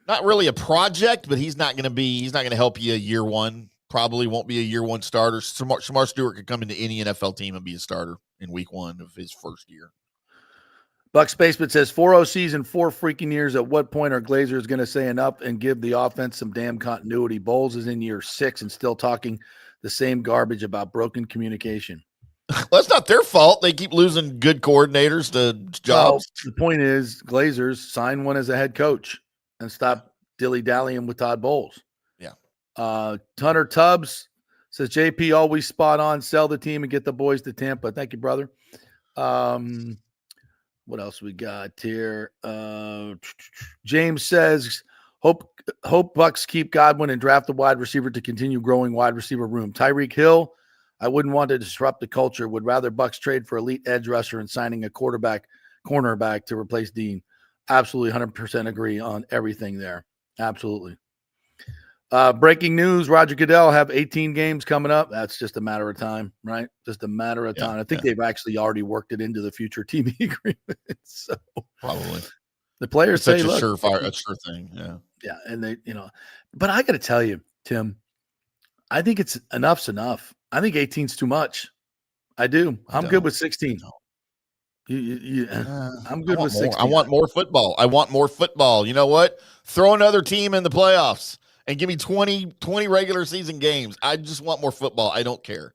not really a project, but he's not going to help you year one. Probably won't be a year one starter. Shamar Stewart could come into any NFL team and be a starter in week one of his first year. Bucks Basement says 4 OCs in 4 freaking years. At what point are Glazers going to say enough and give the offense some damn continuity? Bowles is in year 6 and still talking the same garbage about broken communication. Well, that's not their fault. They keep losing good coordinators to jobs. Well, the point is, Glazers sign one as a head coach and stop dilly-dallying with Todd Bowles. Yeah. Hunter Tubbs says, JP always spot on. Sell the team and get the boys to Tampa. Thank you, brother. What else we got here? James says, hope Bucks keep Godwin and draft a wide receiver to continue growing wide receiver room. Tyreek Hill, I wouldn't want to disrupt the culture. Would rather Bucks trade for elite edge rusher and signing a cornerback to replace Dean. Absolutely 100% agree on everything there. Absolutely. Breaking news, Roger Goodell have 18 games coming up. That's just a matter of time, right? Just a matter of time. I think they've actually already worked it into the future TV agreement. So probably the players it's say, such look, a sure thing. Yeah. Yeah. And they, but I got to tell you, Tim, I think it's enough's enough. I think 18's too much. I do. I'm good with 16. I'm good with 16. I want more football. You know what? Throw another team in the playoffs. And give me 20 regular season games. I just want more football. I don't care.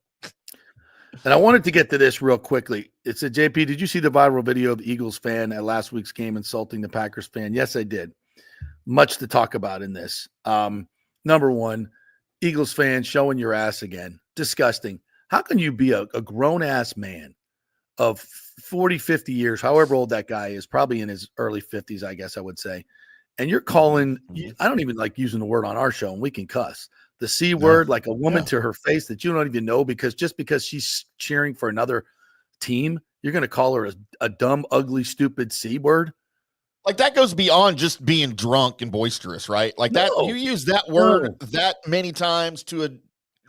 And I wanted to get to this real quickly. It said, JP, did you see the viral video of the Eagles fan at last week's game insulting the Packers fan? Yes, I did. Much to talk about in this. Number one, Eagles fan showing your ass again. Disgusting. How can you be a grown-ass man of 40, 50 years, however old that guy is, probably in his early 50s, I guess I would say, and you're calling, I don't even like using the word on our show, and we can cuss, the C word, like a woman to her face that you don't even know, because just because she's cheering for another team, you're going to call her a dumb, ugly, stupid C word? Like, that goes beyond just being drunk and boisterous, right? Like, that you use that word that many times to a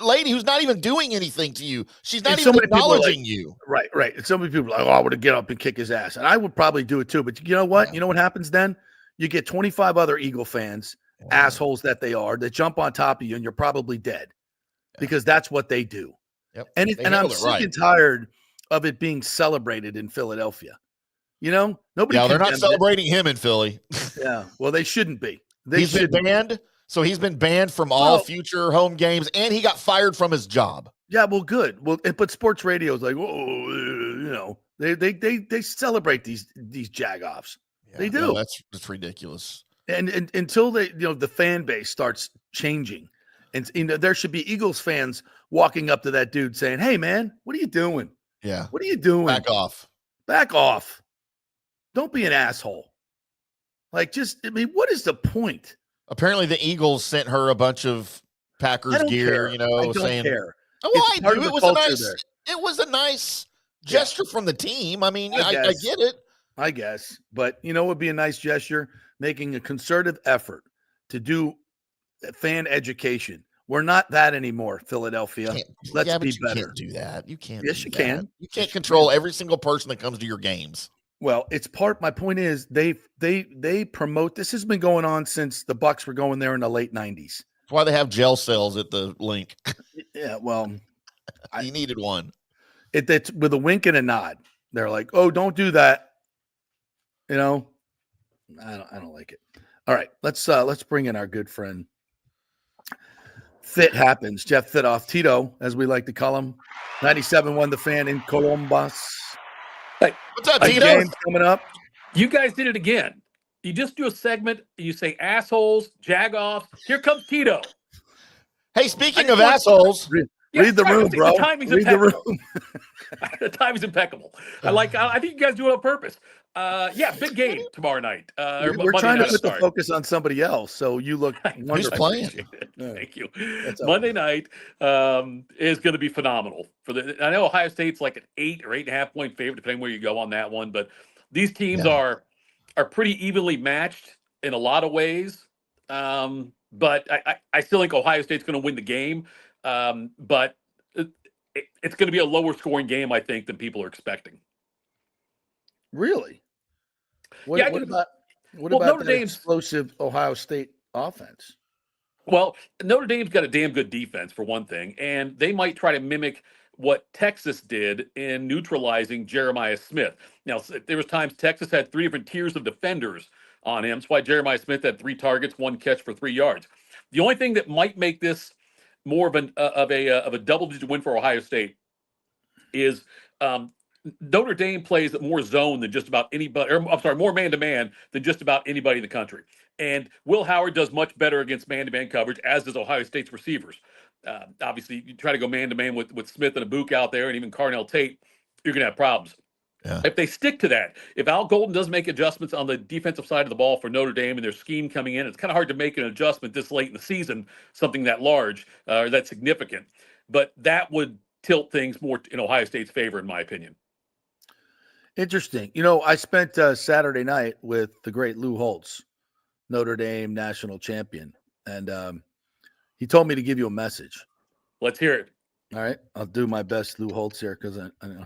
lady who's not even doing anything to you. She's not even acknowledging you. Right. And so many people are like, oh, I would get up and kick his ass. And I would probably do it too. But you know what? Yeah. You know what happens then? You get 25 other Eagle fans, assholes that they are, that jump on top of you, and you're probably dead because that's what they do. Yep. And I'm sick and tired of it being celebrated in Philadelphia. Nobody. Yeah, they're not celebrating him in Philly. Yeah, well, they shouldn't be. He's been banned. So he's been banned from all future home games, and he got fired from his job. Yeah, well, good. Well, but sports radio is like, they celebrate these jagoffs. Yeah, they do. No, that's ridiculous. And until the fan base starts changing, and there should be Eagles fans walking up to that dude saying, "Hey, man, what are you doing? Yeah, what are you doing? Back off. Don't be an asshole." Like, what is the point? Apparently, the Eagles sent her a bunch of Packers gear. I don't care. Oh, I do. It was a nice gesture from the team. I mean, I get it. I guess, but it would be a nice gesture, making a concerted effort to do fan education. We're not that anymore, Philadelphia. Let's be better. You can't do that. You can't. Yes, you can. You can't control every single person that comes to your games. Well, it's part. My point is they promote. This has been going on since the Bucs were going there in the late 90s. That's why they have jail cells at the link. Yeah, well, you needed one. It's with a wink and a nod. They're like, "Oh, don't do that." You know, I don't like it. All right, let's bring in our good friend. Fit happens. Jeff Fitoff, Tito, as we like to call him. 97.1 The Fan in Columbus. Hey, what's up, Tito? Game coming up. You guys did it again. You just do a segment. You say assholes, jagoffs. Here comes Tito. Hey, speaking of assholes, read the room, bro. The timing's read impeccable. the room. The timing's impeccable. I think you guys do it on purpose. Big game tomorrow night. We're trying to put the focus on somebody else, so you look wonderful. Who's playing? Thank you. Monday night is going to be phenomenal. I know Ohio State's like an 8 or 8.5 point favorite, depending where you go on that one. But these teams are pretty evenly matched in a lot of ways. But I still think Ohio State's going to win the game. But it's going to be a lower scoring game, I think, than people are expecting. Really? What about Notre Dame's explosive Ohio State offense? Well, Notre Dame's got a damn good defense for one thing, and they might try to mimic what Texas did in neutralizing Jeremiah Smith. Now, there was times Texas had 3 different tiers of defenders on him. That's why Jeremiah Smith had 3 targets, 1 catch for 3 yards. The only thing that might make this more of a double-digit win for Ohio State is Notre Dame plays more zone than just about anybody, more man-to-man than just about anybody in the country. And Will Howard does much better against man-to-man coverage, as does Ohio State's receivers. Obviously, you try to go man-to-man with Smith and Abuka out there and even Carnell Tate, you're going to have problems. Yeah. If they stick to that, if Al Golden does make adjustments on the defensive side of the ball for Notre Dame and their scheme coming in, it's kind of hard to make an adjustment this late in the season, something that large or that significant. But that would tilt things more in Ohio State's favor, in my opinion. Interesting. I spent Saturday night with the great Lou Holtz, Notre Dame national champion, and he told me to give you a message. Let's hear it. All right. I'll do my best, Lou Holtz, here, because I know.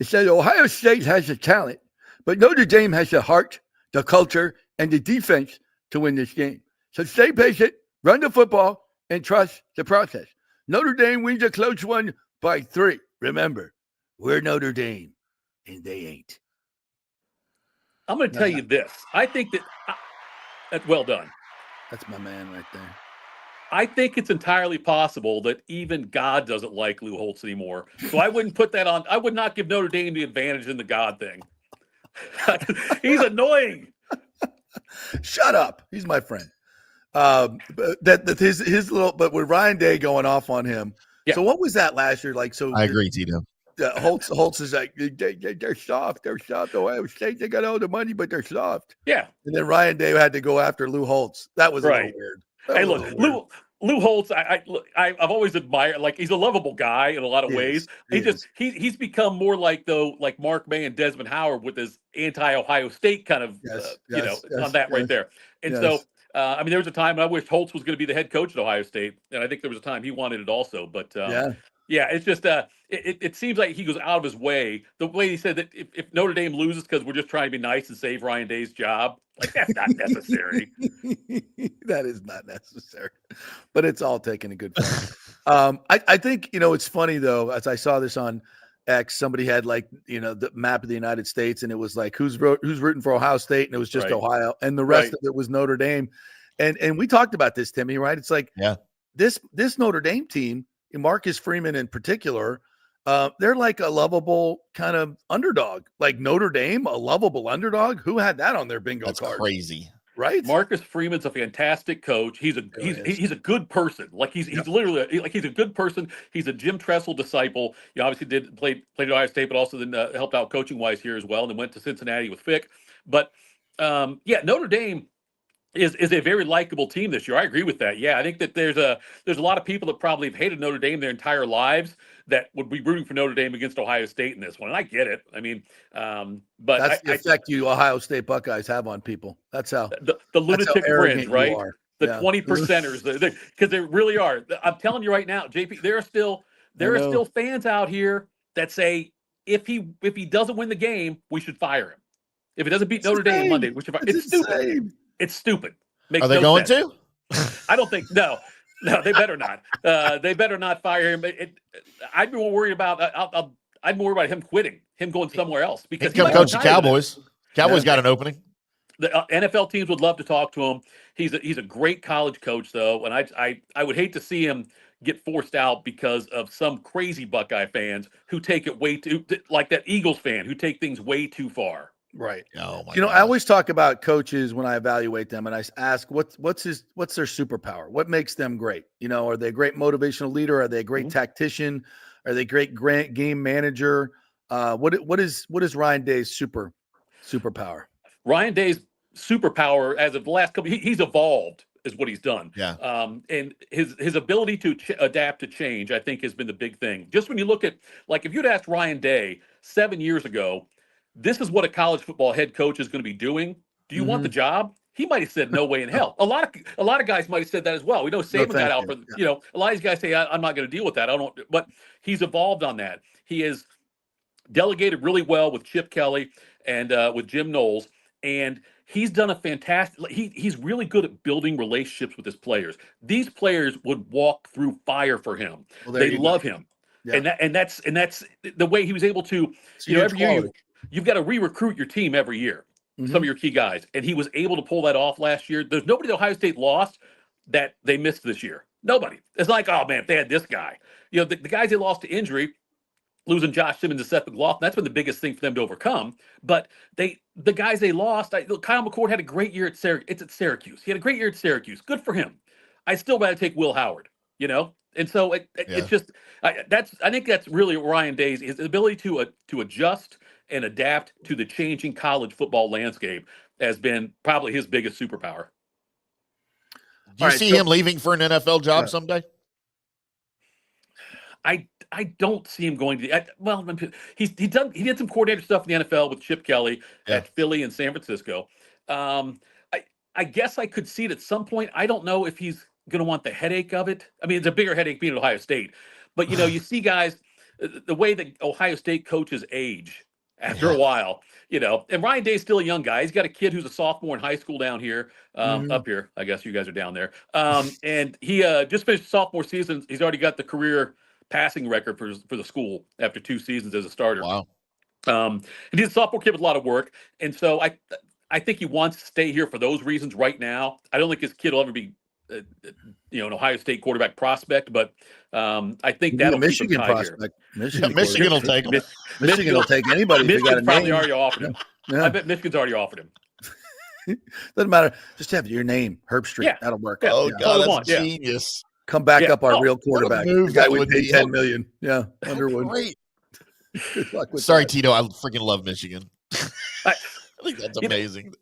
It says Ohio State has the talent, but Notre Dame has the heart, the culture, and the defense to win this game. So stay patient, run the football, and trust the process. Notre Dame wins a close one by 3. Remember, we're Notre Dame, and they ain't. I'm going to tell you this. I think that's well done. That's my man right there. I think it's entirely possible that even God doesn't like Lou Holtz anymore. So I wouldn't put that on. I would not give Notre Dame the advantage in the God thing. He's annoying. Shut up. He's my friend. But his little, but with Ryan Day going off on him. Yeah. So what was that last year? Like, so I agree, Tito. Holtz is like, they're soft. They're soft. Ohio State, they got all the money, but they're soft. Yeah. And then Ryan Day had to go after Lou Holtz. That was right. A little weird. Hey, look, Lou Holtz, I've always admired. Like, he's a lovable guy in a lot of ways. He's become more like Mark May and Desmond Howard with his anti-Ohio State kind of on that right there. And so there was a time I wished Holtz was going to be the head coach at Ohio State, and I think there was a time he wanted it also. But it's just it seems like he goes out of his way. The way he said that if Notre Dame loses because we're just trying to be nice and save Ryan Day's job, like, that's not necessary. That is not necessary, but it's all taken a good point. I think, it's funny though, as I saw this on X, somebody had the map of the United States, and it was like, who's rooting for Ohio State? And it was just Ohio, and the rest of it was Notre Dame. And we talked about this, Timmy, right? It's like, this Notre Dame team, Marcus Freeman in particular, they're like a lovable kind of underdog. Like Notre Dame, a lovable underdog. Who had that on their bingo card? That's crazy, right? Marcus Freeman's a fantastic coach. He's a good person. Like he's literally like, he's a good person. He's a Jim Tressel disciple. He obviously played at Ohio State, but also then helped out coaching wise here as well, and then went to Cincinnati with Fick. But Notre Dame is a very likable team this year. I agree with that. Yeah, I think that there's a lot of people that probably have hated Notre Dame their entire lives that would be rooting for Notre Dame against Ohio State in this one. And I get it. I mean, but that's the effect you Ohio State Buckeyes have on people. That's how the lunatic fringe, right? The 20 percenters, because they really are. I'm telling you right now, JP, there are still fans out here that say if he doesn't win the game, we should fire him. If he doesn't beat Notre Dame Monday, we should fire him. It's stupid. It's stupid. Makes Are they no going sense. to? I don't think no, they better not. They better not fire him. I'd be more worried about. I'd be worried about him quitting, him going somewhere else because he come coach the Cowboys. Cowboys got an opening. The NFL teams would love to talk to him. He's a great college coach, though, and I would hate to see him get forced out because of some crazy Buckeye fans who take it way too, like that Eagles fan who take things way too far. Right. Oh my! I always talk about coaches when I evaluate them, and I ask what's their superpower? What makes them great? Are they a great motivational leader? Are they a great tactician? Are they a great game manager? What is Ryan Day's superpower? Ryan Day's superpower as of the last couple, he's evolved is what he's done. Yeah. And his ability to adapt to change, I think, has been the big thing. Just when you look at, like, if you'd asked Ryan Day 7 years ago, this is what a college football head coach is going to be doing. Do you want the job? He might have said no way in hell. A lot of guys might have said that as well. We know Saban got out for, a lot of these guys say, I'm not going to deal with that. But he's evolved on that. He has delegated really well with Chip Kelly and with Jim Knowles. And he's done a fantastic. He's really good at building relationships with his players. These players would walk through fire for him. They love him, and that's the way he was able to. Every year you've got to re-recruit your team every year. Some of your key guys, and he was able to pull that off last year. There's nobody that Ohio State lost that they missed this year. Nobody. It's like, oh man, if they had this guy, the guys they lost to injury. Losing Josh Simmons and Seth McLaughlin, that's been the biggest thing for them to overcome. But the guys they lost, Kyle McCord had a great year at Syracuse. He had a great year at Syracuse. Good for him. I'd still rather take Will Howard, And so it's just I think that's really Ryan Day's his ability to adjust and adapt to the changing college football landscape has been probably his biggest superpower. Do you see him leaving for an NFL job someday? I don't see him going to. He did some coordinator stuff in the NFL with Chip Kelly at Philly and San Francisco. I guess I could see it at some point. I don't know if he's going to want the headache of it. I mean, it's a bigger headache being at Ohio State, but you see guys the way that Ohio State coaches age after a while. And Ryan Day's still a young guy. He's got a kid who's a sophomore in high school down here, up here. I guess you guys are down there. And he just finished sophomore season. He's already got the career passing record for the school after 2 seasons as a starter. Wow. And he's a sophomore kid with a lot of work. And so I think he wants to stay here for those reasons right now. I don't think his kid will ever be, an Ohio State quarterback prospect, but I think that'll Michigan keep him prospect. Michigan will take him. Michigan will take anybody. Michigan's probably already offered him. Yeah. I bet Michigan's already offered him. Doesn't matter. Just have your name, Herbstreit. Yeah. That'll work. Yeah. Oh, God, that's genius. Come back up our real quarterback. The guy we paid $10 million. Yeah, Underwood. Great. Good luck with Sorry, that. Tito. I freaking love Michigan. I think that's amazing.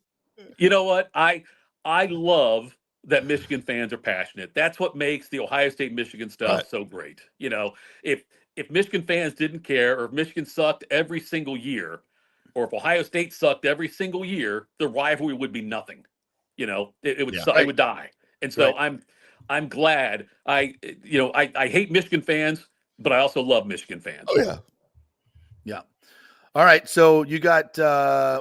You know what? I love that Michigan fans are passionate. That's what makes the Ohio State Michigan stuff so great. If Michigan fans didn't care, or if Michigan sucked every single year, or if Ohio State sucked every single year, the rivalry would be nothing. It would it would die. And so I'm glad. I hate Michigan fans, but I also love Michigan fans. Oh yeah. Yeah. All right. So you got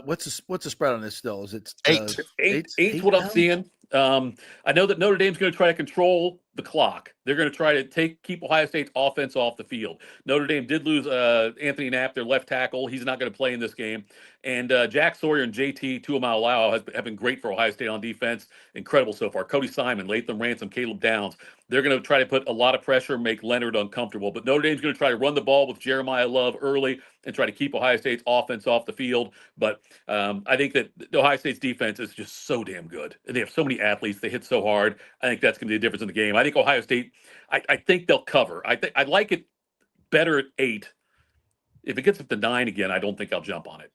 what's the spread on this still? Is it 8? Eight's what I'm seeing. I know that Notre Dame's going to try to control the clock. They're going to try to keep Ohio State's offense off the field. Notre Dame did lose Anthony Knapp, their left tackle. He's not going to play in this game. And Jack Sawyer and JT Tuimoloau have been great for Ohio State on defense. Incredible so far. Cody Simon, Latham Ransom, Caleb Downs. They're going to try to put a lot of pressure, make Leonard uncomfortable. But Notre Dame's going to try to run the ball with Jeremiah Love early and try to keep Ohio State's offense off the field. But I think that Ohio State's defense is just so damn good. And they have so many athletes. They hit so hard. I think that's going to be the difference in the game. I think Ohio State, I think they'll cover. I like it better at 8. If it gets up to 9 again, I don't think I'll jump on it.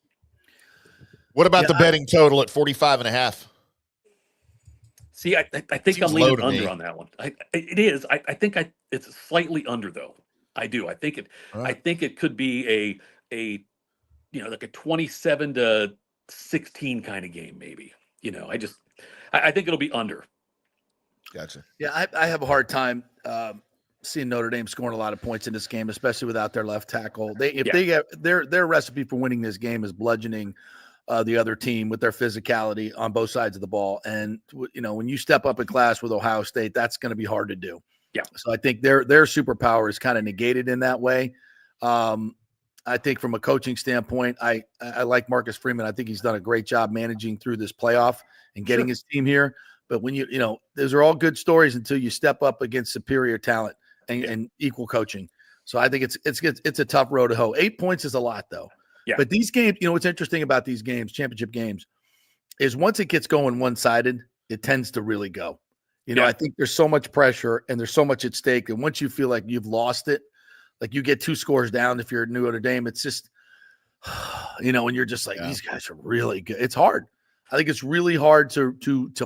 What about the betting total at 45.5? See, I think I'm leaning under on that one. It is. I think it's slightly under though. I do. I think it. Right. I think it could be a like a 27-16 kind of game maybe. I think it'll be under. Gotcha. Yeah, I have a hard time seeing Notre Dame scoring a lot of points in this game, especially without their left tackle. They get their recipe for winning this game is bludgeoning the other team with their physicality on both sides of the ball. And when you step up in class with Ohio State, that's going to be hard to do. Yeah. So I think their superpower is kind of negated in that way. I think from a coaching standpoint, I like Marcus Freeman. I think he's done a great job managing through this playoff and getting his team here. But when those are all good stories until you step up against superior talent and equal coaching. So I think it's a tough road to hoe. 8 points is a lot though. Yeah. But these games, what's interesting about these games, championship games, is once it gets going one-sided, it tends to really go. I think there's so much pressure and there's so much at stake. And once you feel like you've lost it, like you get 2 scores down if you're Notre Dame, it's just, and you're just like, these guys are really good. It's hard. I think it's really hard to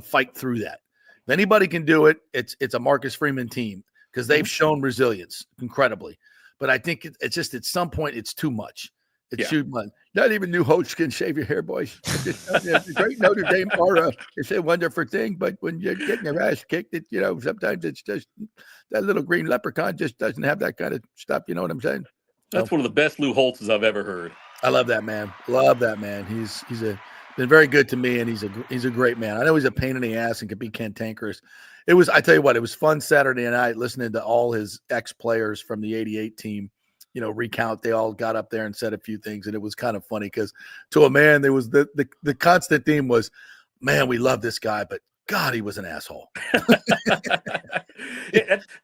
fight through that. If anybody can do it, it's a Marcus Freeman team because they've shown resilience incredibly. But I think it's just at some point it's too much. It's too much. Not even new hosts can shave your hair, boys. It's a great Notre Dame aura. It's a wonderful thing, but when you're getting your ass kicked, sometimes it's just that little green leprechaun just doesn't have that kind of stuff. You know what I'm saying? That's one of the best Lou Holtzes I've ever heard. I love that man. Love that man. He's been very good to me, and he's a great man. I know he's a pain in the ass and could be cantankerous. I tell you what, it was fun Saturday night listening to all his ex-players from the 88 team, recount. They all got up there and said a few things, and it was kind of funny because to a man, there was the constant theme was, man, we love this guy, but God, he was an asshole.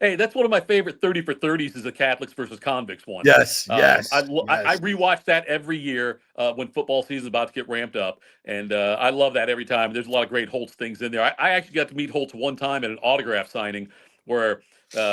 Hey, that's one of my favorite 30 for 30s is the Catholics versus convicts one. Yes. I rewatch that every year when football season is about to get ramped up. And I love that every time. There's a lot of great Holtz things in there. I actually got to meet Holtz one time at an autograph signing where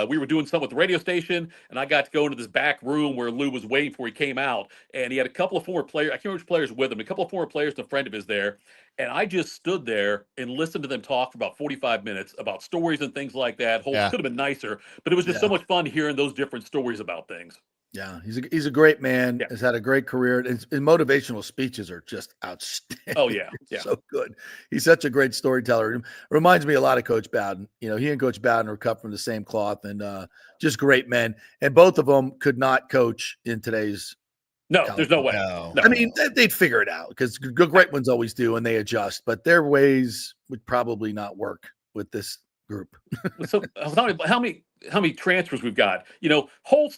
we were doing something with the radio station, and I got to go into this back room where Lou was waiting before he came out. And he had a couple of former players. I can't remember which players with him. A couple of former players and a friend of his there. And I just stood there and listened to them talk for about 45 minutes about stories and things like that. Holtz could have been nicer, but it was just so much fun hearing those different stories about things. Yeah, he's a great man. Has had a great career. And motivational speeches are just outstanding. Oh, yeah. So good. He's such a great storyteller. Reminds me a lot of Coach Bowden. He and Coach Bowden are cut from the same cloth, and just great men. And both of them could not coach in today's there's no way. No. I mean, they'd figure it out because great ones always do, and they adjust. But their ways would probably not work with this group. So how many transfers we've got? Holtz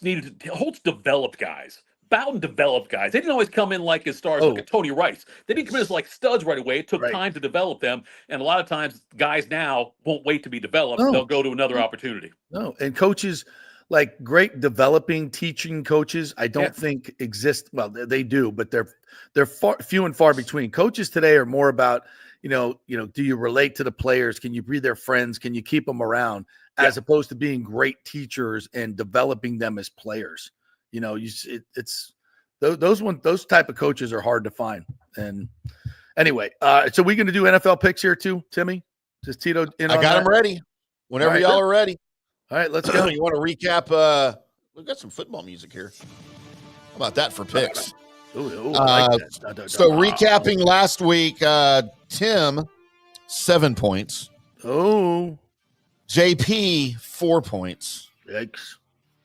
developed guys. Bowden developed guys. They didn't always come in like as stars like a Tony Rice. They didn't come in as like studs right away. It took time to develop them. And a lot of times guys now won't wait to be developed. They'll go to another opportunity. No, and coaches like great developing teaching coaches, I don't think exist. Well, they do, but they're few and far between. Coaches today are more about, do you relate to the players? Can you be their friends? Can you keep them around? As opposed to being great teachers and developing them as players. It's those type of coaches are hard to find. And anyway, so we're going to do NFL picks here too, Timmy. Is Tito in? I got them ready. Whenever y'all are ready. All right, let's go. You want to recap? We've got some football music here. How about that for picks? Ooh, I like that. So recapping last week, Tim, 7 points. Oh. JP, 4 points. Yikes.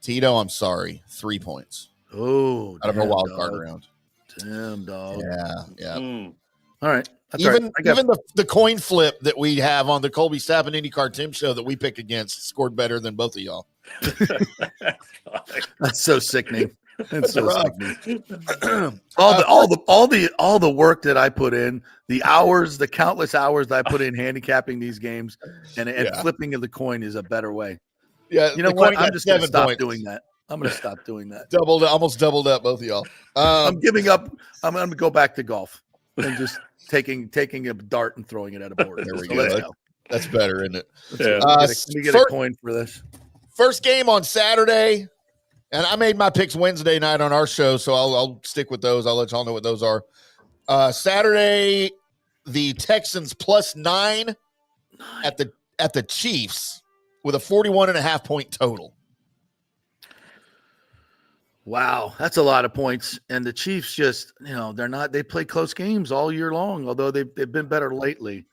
Tito, I'm sorry, 3 points. Oh, out of a wild card round. Damn, dog. Yeah. All right. Even the coin flip that we have on the Colby Stapp and IndyCar Tim show that we pick against scored better than both of y'all. That's so sickening. That's so sickening. all the work that I put in, the countless hours that I put in handicapping these games and flipping of the coin is a better way. Yeah, you know what? I'm just going to stop doing that. I'm going to stop doing that. Almost doubled up, both of y'all. I'm giving up. I'm going to go back to golf and just taking a dart and throwing it at a board. There we go. That's better, isn't it? Let me get a coin for this. First game on Saturday, and I made my picks Wednesday night on our show, so I'll stick with those. I'll let y'all know what those are. Saturday, the Texans +9 at the Chiefs with a 41.5 point total. Wow, that's a lot of points. And the Chiefs just, they play close games all year long, although they've been better lately.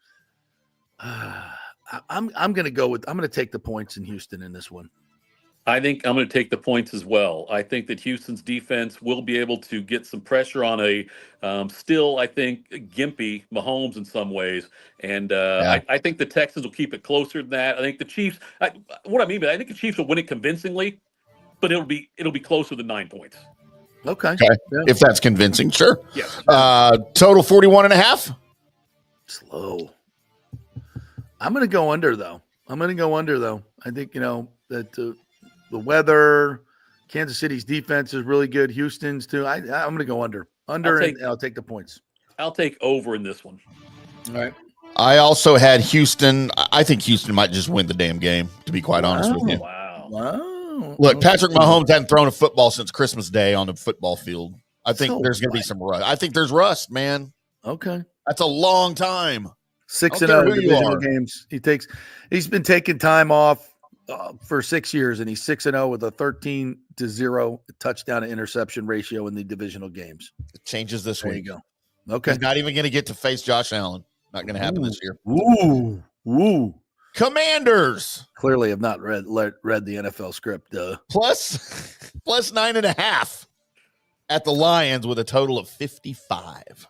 I'm going to take the points in Houston in this one. I think I'm going to take the points as well. I think that Houston's defense will be able to get some pressure on a still, I think, gimpy Mahomes in some ways. And I think the Texans will keep it closer than that. I think the Chiefs, I think the Chiefs will win it convincingly, but it'll be closer than 9 points. Okay. Yeah. If that's convincing, sure. Yes. Total 41.5. Slow. I'm going to go under, though. I think, that the weather, Kansas City's defense is really good. Houston's too. I'm going to go under. I'll take the points. I'll take over in this one. All right. I also had Houston. I think Houston might just win the damn game, to be quite honest with you. Wow. Look, Patrick Mahomes hadn't thrown a football since Christmas Day on the football field. I think there's going to be some rust. I think there's rust, man. Okay. That's a long time. 6-0 divisional games. He's been taking time off for 6 years, and he's 6-0 with a 13-0 touchdown to interception ratio in the divisional games. It changes this week. There you go. Okay. He's not even going to get to face Josh Allen. Not going to happen this year. Ooh. Commanders Clearly have not read the NFL script. plus 9.5 at the Lions with a total of 55.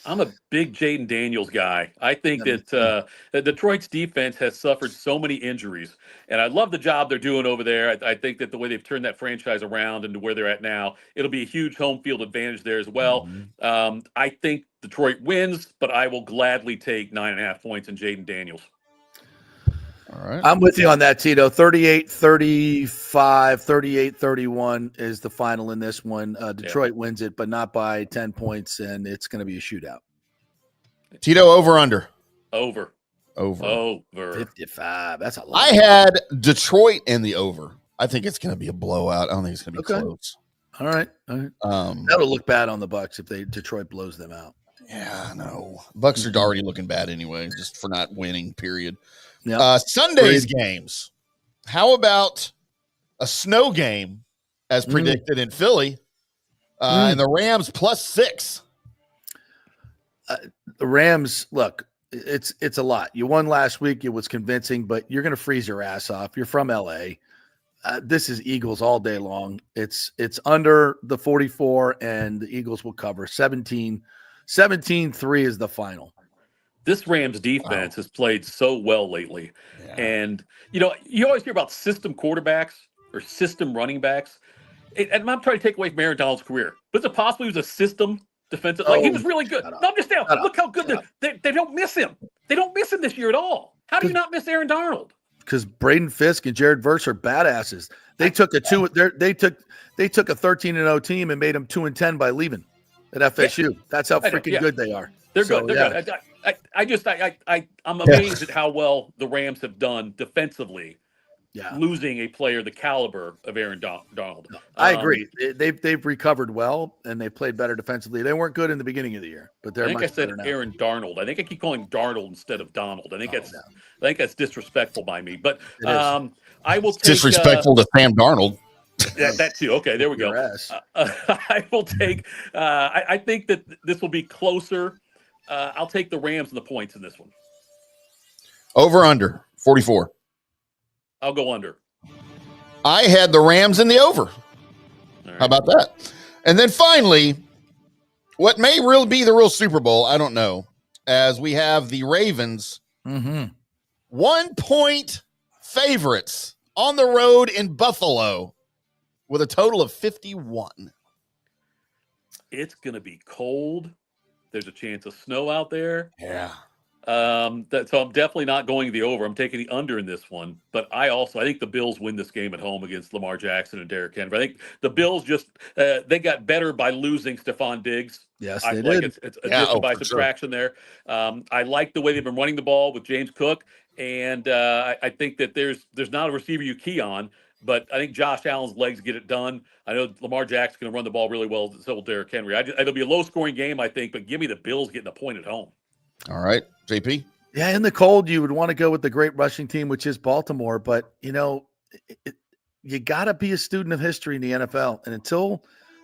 I'm a big Jaden Daniels guy. I think that Detroit's defense has suffered so many injuries, and I love the job they're doing over there. I think that the way they've turned that franchise around into where they're at now, it'll be a huge home field advantage there as well. I think Detroit wins, but I will gladly take 9.5 points in Jaden Daniels. All right. I'm with you on that, Tito. 38-35, 38-31 is the final in this one. Detroit wins it, but not by 10 points, and it's going to be a shootout. Tito, over, under? Over. 55. That's a lot. I had Detroit in the over. I think it's going to be a blowout. I don't think it's going to be close. All right. That'll look bad on the Bucs if Detroit blows them out. Yeah, I know. Bucs are already looking bad anyway, just for not winning, period. Yep. Sunday's games. How about a snow game as predicted in Philly and the Rams +6? The Rams, look, it's a lot. You won last week. It was convincing, but you're going to freeze your ass off. You're from LA. This is Eagles all day long. It's under the 44, and the Eagles will cover 17-3 is the final. This Rams defense has played so well lately. Yeah. And, you always hear about system quarterbacks or system running backs. And I'm not trying to take away from Aaron Donald's career, but is it possible he was a system defensive? He was really good. No, I'm just down. Look how good they don't miss him. They don't miss him this year at all. How do you not miss Aaron Donald? Because Braden Fisk and Jared Verse are badasses. They took a 13-0 team and made them 2-10 by leaving at FSU. Yeah. That's how freaking good they are. They're good. They're good. I'm amazed at how well the Rams have done defensively. Yeah, losing a player the caliber of Aaron Donald. I agree. They've recovered well and they played better defensively. They weren't good in the beginning of the year, but they're much better now. Aaron Darnold. I think I keep calling Darnold instead of Donald. I think that's disrespectful by me. But I will take disrespectful to Sam Darnold. That too. Okay, there we go. I will take. I think that this will be closer. I'll take the Rams and the points in this one. Over under 44. I'll go under. I had the Rams in the over. Right. How about that? And then finally, what may really be the real Super Bowl, I don't know, as we have the Ravens 1 point favorites on the road in Buffalo with a total of 51. It's going to be cold. There's a chance of snow out there. Yeah. So I'm definitely not going the over. I'm taking the under in this one. But I think the Bills win this game at home against Lamar Jackson and Derrick Henry. I think the Bills they got better by losing Stephon Diggs. Yes, they did. It's addition by subtraction there. I like the way they've been running the ball with James Cook, and I think that there's not a receiver you key on. But I think Josh Allen's legs get it done. I know Lamar Jackson's going to run the ball really well, so will Derrick Henry. It'll be a low-scoring game, I think, but give me the Bills getting a point at home. All right, JP? Yeah, in the cold, you would want to go with the great rushing team, which is Baltimore. But, you got to be a student of history in the NFL. And until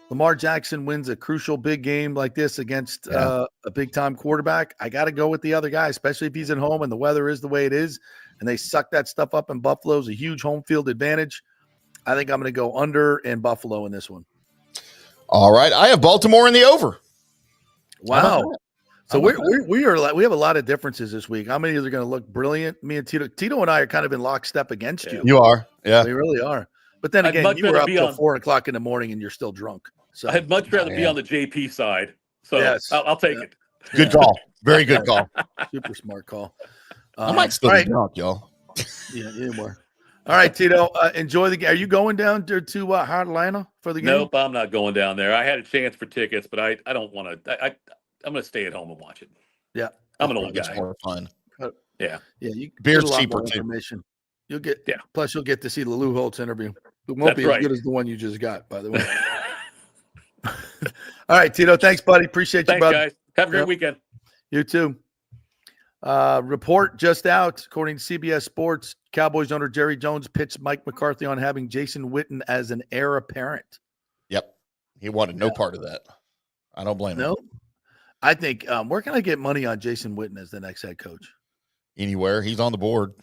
Lamar Jackson wins a crucial big game like this against a big-time quarterback, I got to go with the other guy, especially if he's at home and the weather is the way it is, and they suck that stuff up in Buffalo's a huge home field advantage. I think I'm going to go under in Buffalo in this one. All right. I have Baltimore in the over. Wow. So we have a lot of differences this week. I'm either going to look brilliant. Me and Tito and I are kind of in lockstep against you. You are. Yeah. We really are. But then again, you were up till 4 o'clock in the morning and you're still drunk. So I'd much rather be on the JP side. So yes. I'll take it. Good call. Very good call. Super smart call. I might still be drunk, y'all. Yeah, anymore. All right, Tito. Enjoy the game. Are you going down to Atlanta for the game? Nope, I'm not going down there. I had a chance for tickets, but I don't want to. I'm going to stay at home and watch it. Yeah, I'm an old guy. It's more fun. Yeah. Beer's cheaper too. You'll get Plus, you'll get to see the Lou Holtz interview. It won't be as good as the one you just got, by the way. All right, Tito. Thanks, buddy. Appreciate you, buddy. Guys. Have a great weekend. You too. Report just out, according to CBS Sports, Cowboys owner Jerry Jones pitched Mike McCarthy on having Jason Witten as an heir apparent. Yep. He wanted no part of that. I don't blame him. No. I think where can I get money on Jason Witten as the next head coach? Anywhere. He's on the board.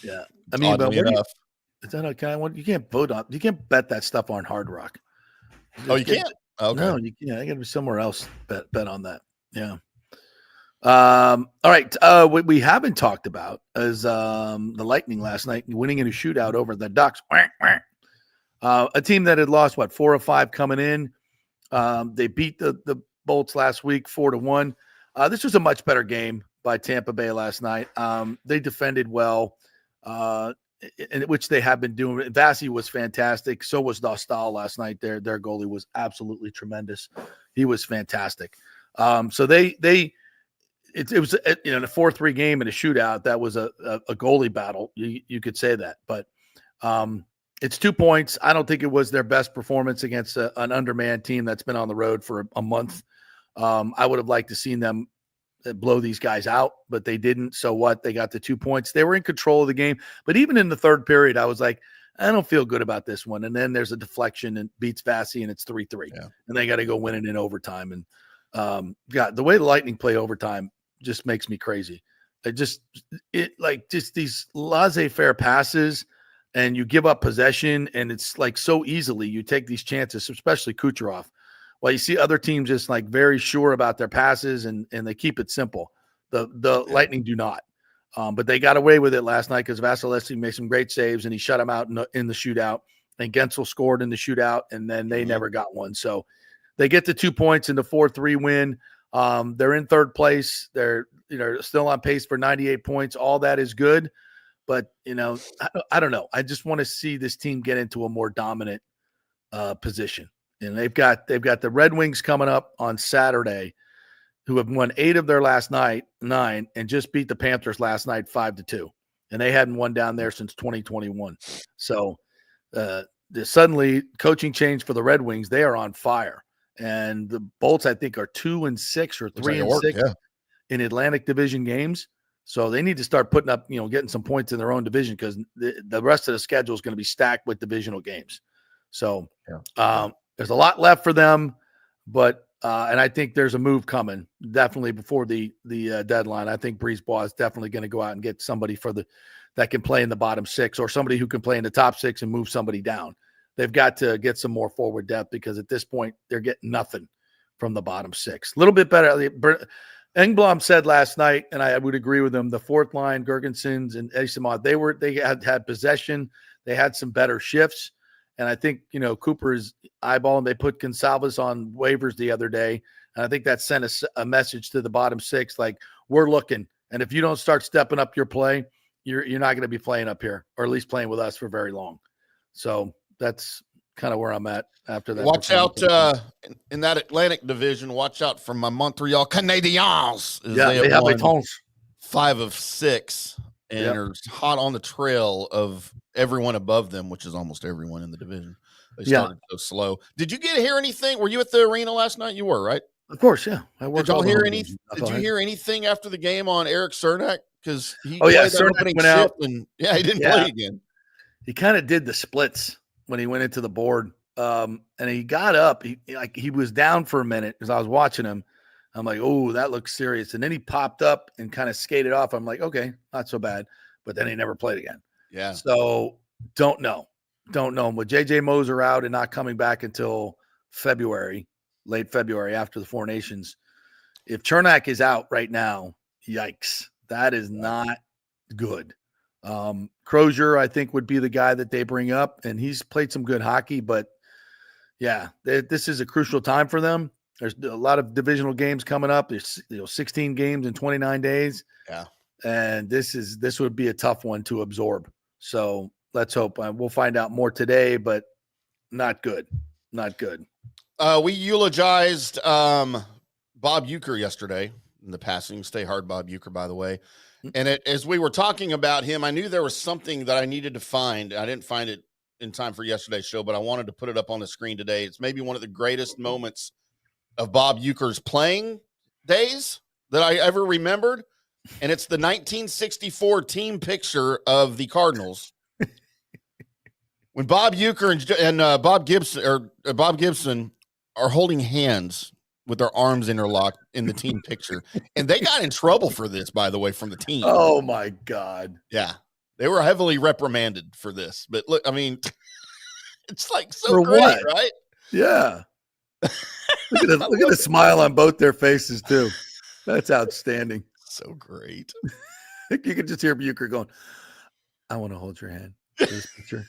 Yeah. I mean, but you can't vote on, you can't bet that stuff on Hard Rock. You can't? Okay. No, you can't. I got to be somewhere else bet on that. Yeah. All right. What we haven't talked about is the Lightning last night winning in a shootout over the Ducks. A team that had lost 4 of 5 coming in. They beat the Bolts last week 4-1. This was a much better game by Tampa Bay last night. They defended well, in which they have been doing. Vasi was fantastic. So was Dostal last night. Their goalie was absolutely tremendous. He was fantastic. So it was in a 4-3 game in a shootout. That was a goalie battle. You could say that, but it's 2 points. I don't think it was their best performance against an undermanned team that's been on the road for a month. I would have liked to seen them blow these guys out, but they didn't. So what? They got the 2 points. They were in control of the game, but even in the third period, I was like, I don't feel good about this one. And then there's a deflection and beats Vasi, and it's 3-3, and they got to go win it in overtime. And the way the Lightning play overtime just makes me crazy. Just these laissez-faire passes, and you give up possession, and it's like so easily you take these chances, especially Kucherov. Well, you see other teams just like very sure about their passes, and they keep it simple. The Lightning do not. But they got away with it last night because Vasilevsky made some great saves, and he shut them out in the shootout. And Gensel scored in the shootout, and then they never got one. So they get the 2 points in the 4-3 win. They're in third place. They're still on pace for 98 points. All that is good, but I don't know. I just want to see this team get into a more dominant position. And they've got the Red Wings coming up on Saturday, who have won 8 of their last 9 and just beat the Panthers last night 5-2, and they hadn't won down there since 2021. So suddenly coaching change for the Red Wings. They are on fire. And the Bolts, I think, are 2-6 or 3-6 in Atlantic Division games. So they need to start putting up, getting some points in their own division, because the rest of the schedule is going to be stacked with divisional games. So there's a lot left for them, but and I think there's a move coming definitely before the deadline. I think Brisebois is definitely going to go out and get somebody that can play in the bottom 6, or somebody who can play in the top 6 and move somebody down. They've got to get some more forward depth, because at this point they're getting nothing from the bottom 6. A little bit better. Engblom said last night, and I would agree with him, the fourth line, Gergensons and Eyssimont, they had possession. They had some better shifts. And I think, Cooper is eyeballing. They put Gonsalves on waivers the other day. And I think that sent a message to the bottom 6, like, we're looking. And if you don't start stepping up your play, you're not going to be playing up here, or at least playing with us for very long. So that's kind of where I'm at after that. Watch out in that Atlantic Division. Watch out for my Montreal Canadiens. They have a tons. 5 of 6 and are hot on the trail of everyone above them, which is almost everyone in the division. They started so slow. Did you hear anything? Were you at the arena last night? You were, right? Of course, yeah. Did y'all hear anything? Did you hear anything after the game on Eric Cernak? Because he Cernak went out, and he didn't play again. He kind of did the splits when he went into the board. And he got up. He was down for a minute as I was watching him. I'm like, oh, that looks serious. And then he popped up and kind of skated off. I'm like, okay, not so bad. But then he never played again. Yeah. So don't know. With JJ Moser out and not coming back until February, late February after the Four Nations. If Chernak is out right now, yikes. That is not good. Crozier, I think, would be the guy that they bring up, and he's played some good hockey, but yeah, this is a crucial time for them. There's a lot of divisional games coming up. There's 16 games in 29 days. Yeah. And this would be a tough one to absorb. So let's hope. We'll find out more today, but not good. Not good. We eulogized Bob Uecker yesterday in the passing. Stay hard, Bob Uecker, by the way. And as we were talking about him, I knew there was something that I needed to find. I didn't find it in time for yesterday's show, but I wanted to put it up on the screen today. It's maybe one of the greatest moments of Bob Uecker's playing days that I ever remembered. And it's the 1964 team picture of the Cardinals. When Bob Uecker and Bob Gibson are holding hands with their arms interlocked in the team picture. And they got in trouble for this, by the way, from the team. Oh, my God. Yeah. They were heavily reprimanded for this. But look, I mean, it's like so for great, what? right? Yeah. Look at the smile on both their faces, too. That's outstanding. So great. You could just hear Buecher going, I want to hold your hand for this picture.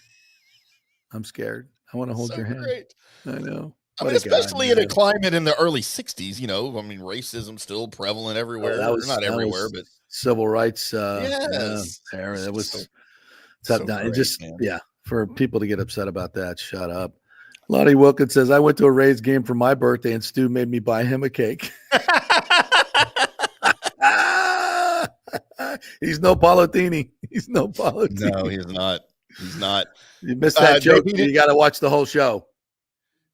I'm scared. I want to hold your hand. Great. I know. I mean, especially in a climate in the early 60s, racism still prevalent everywhere. Not everywhere, but civil rights. Yes. Era. That was so great, great, just, man. yeah, for people to get upset about that. Shut up. Lottie Wilkins says, I went to a Rays game for my birthday and Stu made me buy him a cake. He's no Palatini. No, he's not. He's not. You missed that joke. You got to watch the whole show.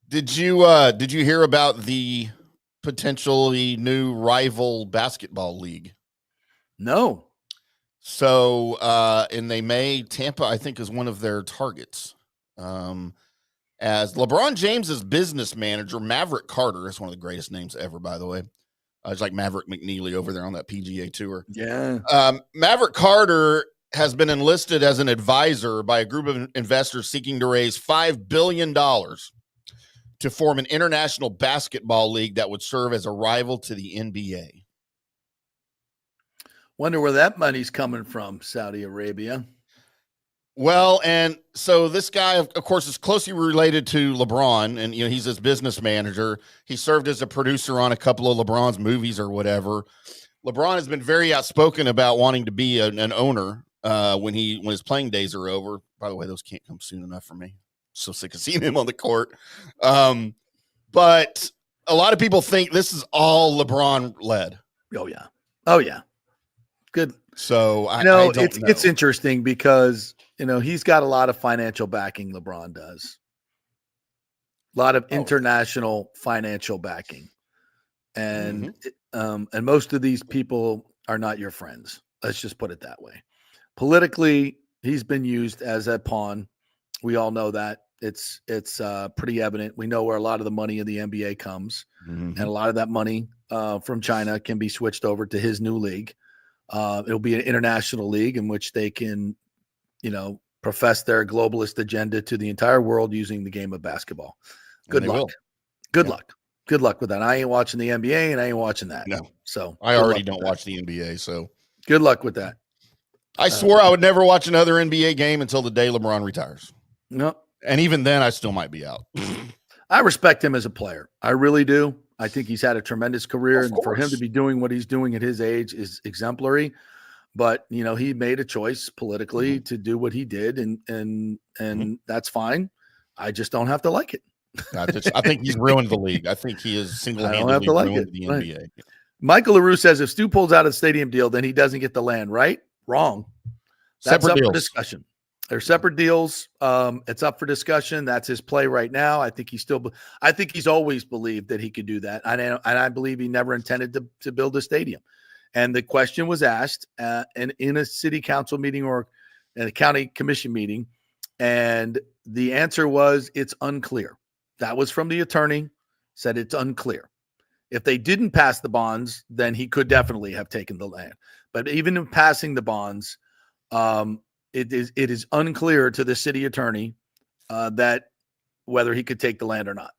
Did you hear about the potentially new rival basketball league? No. So, and they may, Tampa, I think, is one of their targets. As LeBron James's business manager, Maverick Carter, is one of the greatest names ever, by the way. It's like Maverick McNeely over there on that PGA tour. Yeah. Maverick Carter has been enlisted as an advisor by a group of investors seeking to raise $5 billion to form an international basketball league that would serve as a rival to the NBA. Wonder where that money's coming from, Saudi Arabia. Well, and so this guy, of course, is closely related to LeBron, and he's his business manager. He served as a producer on a couple of LeBron's movies or whatever. LeBron has been very outspoken about wanting to be an owner when his playing days are over. By the way, those can't come soon enough for me. So sick of seeing him on the court. But a lot of people think this is all LeBron led. Oh yeah. Good. So it's interesting because he's got a lot of financial backing. LeBron does a lot of international financial backing, and and most of these people are not your friends. Let's just put it that way. Politically, he's been used as a pawn. We all know that. It's pretty evident. We know where a lot of the money in the NBA comes, and a lot of that money from China can be switched over to his new league. It'll be an international league in which they can, profess their globalist agenda to the entire world using the game of basketball. Good luck. Good luck with that. I ain't watching the NBA and I ain't watching that. No. So I already don't watch the NBA. So good luck with that. I swore I would never watch another NBA game until the day LeBron retires. No. And even then I still might be out. I respect him as a player. I really do. I think he's had a tremendous career, and for him to be doing what he's doing at his age is exemplary. But he made a choice politically to do what he did, and that's fine. I just don't have to like it. I think he's ruined the league. I think he is single-handedly ruined the NBA. Right. Michael LaRue says if Stu pulls out of the stadium deal, then he doesn't get the land. Right? Wrong. That's separate up deals. For discussion. They're separate deals. It's up for discussion. That's his play right now. I think he's always believed that he could do that. And I believe he never intended to build a stadium. And the question was asked in a city council meeting or in a county commission meeting. And the answer was, it's unclear. That was from the attorney, said it's unclear. If they didn't pass the bonds, then he could definitely have taken the land. But even in passing the bonds, it is unclear to the city attorney that whether he could take the land or not.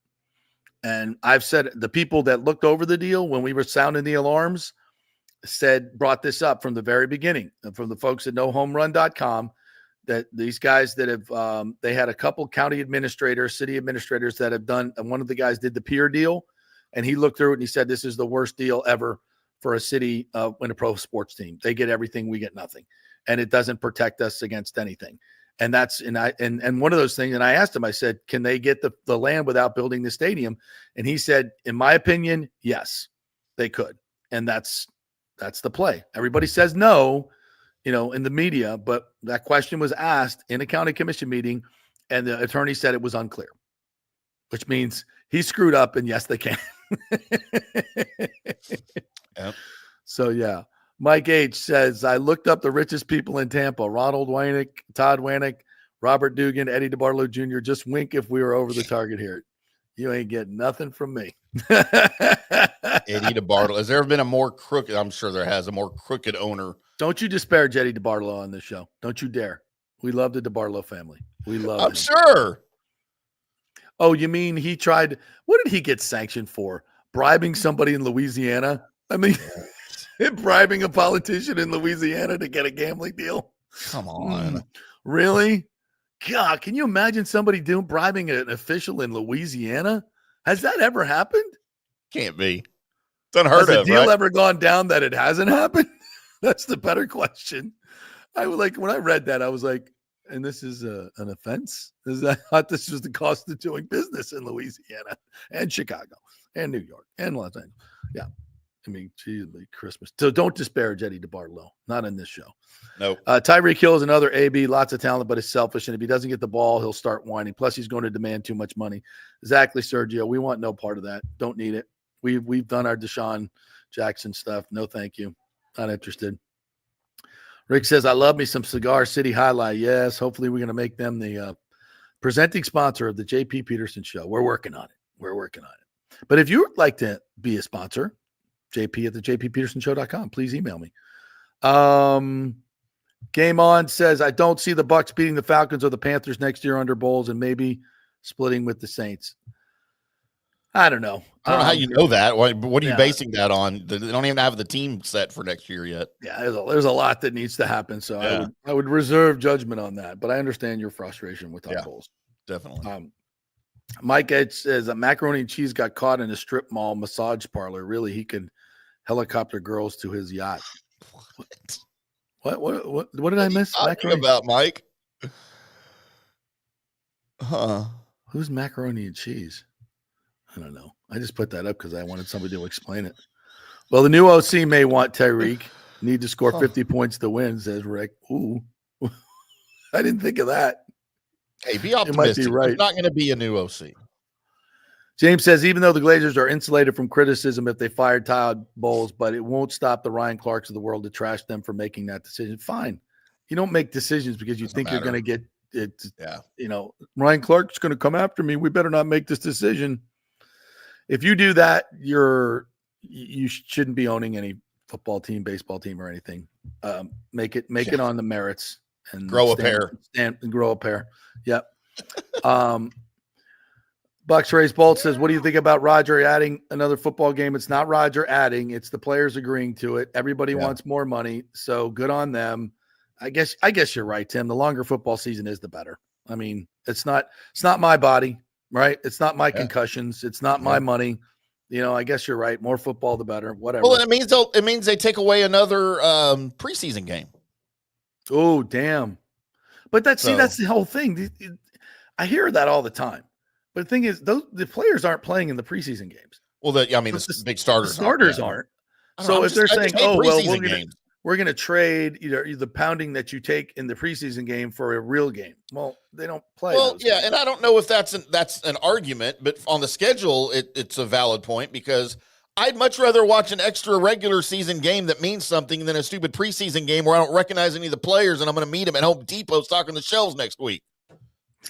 And I've said the people that looked over the deal when we were sounding the alarms brought this up from the very beginning, from the folks at nohomerun.com, that these guys that have they had a couple county administrators, city administrators that have done, and one of the guys did the peer deal, and he looked through it and he said, this is the worst deal ever for a city in a pro sports team. They get everything, we get nothing. And it doesn't protect us against anything. And that's, and one of those things, and I asked him, I said, can they get the land without building the stadium? And he said, in my opinion, yes, they could. And that's the play. Everybody says no, in the media, but that question was asked in a county commission meeting, and the attorney said it was unclear, which means he screwed up, and yes, they can. Yep. So, yeah. Mike H. says, I looked up the richest people in Tampa: Ronald Wainick, Todd Wainick, Robert Dugan, Eddie DeBartolo Jr. Just wink if we were over the target here. You ain't getting nothing from me. Eddie DeBartolo. Has there ever been a more crooked? I'm sure there has a more crooked owner. Don't you disparage Eddie DeBartolo on this show. Don't you dare. We love the DeBartolo family. We love him. Sure. Oh, you mean he tried? What did he get sanctioned for? Bribing somebody in Louisiana? I mean, bribing a politician in Louisiana to get a gambling deal? Come on. Really? God, can you imagine somebody bribing an official in Louisiana? Has that ever happened? Can't be. It's unheard of. Has a deal right? ever gone down that it hasn't happened? That's the better question. I was like, when I read that, I was like, and this is an offense? I thought this was the cost of doing business in Louisiana and Chicago and New York and Los Angeles. Yeah. I mean, geez, Christmas. So don't disparage Eddie DeBartolo. Not in this show. No. Tyreek Hill is another AB. Lots of talent, but is selfish. And if he doesn't get the ball, he'll start whining. Plus, he's going to demand too much money. Exactly, Sergio. We want no part of that. Don't need it. We've done our Deshaun Jackson stuff. No, thank you. Not interested. Rick says, I love me some Cigar City Highlight. Yes, hopefully we're going to make them the presenting sponsor of the JP Peterson Show. We're working on it. But if you would like to be a sponsor, JP at the jppetersonshow.com. Please email me. Game On says, I don't see the Bucs beating the Falcons or the Panthers next year under Bowles and maybe splitting with the Saints. I don't know. I don't know how you know that. What are you basing that on? They don't even have the team set for next year yet. Yeah, there's a lot that needs to happen. So I would reserve judgment on that. But I understand your frustration with Todd Bowles. Definitely. Mike Edge says that macaroni and cheese got caught in a strip mall massage parlor. Really, he could helicopter girls to his yacht. What did I miss? Talking about Mike? Huh? Who's macaroni and cheese? I don't know. I just put that up because I wanted somebody to explain it. Well, the new OC may want Tyreek. Need to score 50 points to win, says Rick. Ooh. I didn't think of that. Hey, be optimistic. Right. There's not going to be a new OC. James says, even though the Glazers are insulated from criticism if they fired Todd Bowles, but it won't stop the Ryan Clarks of the world to trash them for making that decision. Fine. You don't make decisions because you think you're going to get it. Yeah. Ryan Clark's going to come after me. We better not make this decision. If you do that, you shouldn't be owning any football team, baseball team, or anything. Make it on the merits and grow a pair. Grow a pair. Yep. Bucks Race Bolt says, what do you think about Roger adding another football game? It's not Roger adding, it's the players agreeing to it. Everybody wants more money, so good on them. I guess you're right, Tim. The longer football season is, the better. I mean, it's not my body, right? It's not my concussions. It's not my money. I guess you're right. More football, the better. Whatever. Well, it means they take away another preseason game. Oh, damn. But that's the whole thing. I hear that all the time. But the thing is, the players aren't playing in the preseason games. Well, the big starters. The starters aren't. So if they're saying, we're going to trade the pounding that you take in the preseason game for a real game. Well, they don't play. Well, yeah, and I don't know if that's an argument, but on the schedule, it's a valid point because I'd much rather watch an extra regular season game that means something than a stupid preseason game where I don't recognize any of the players and I'm going to meet them at Home Depot stocking the shelves next week.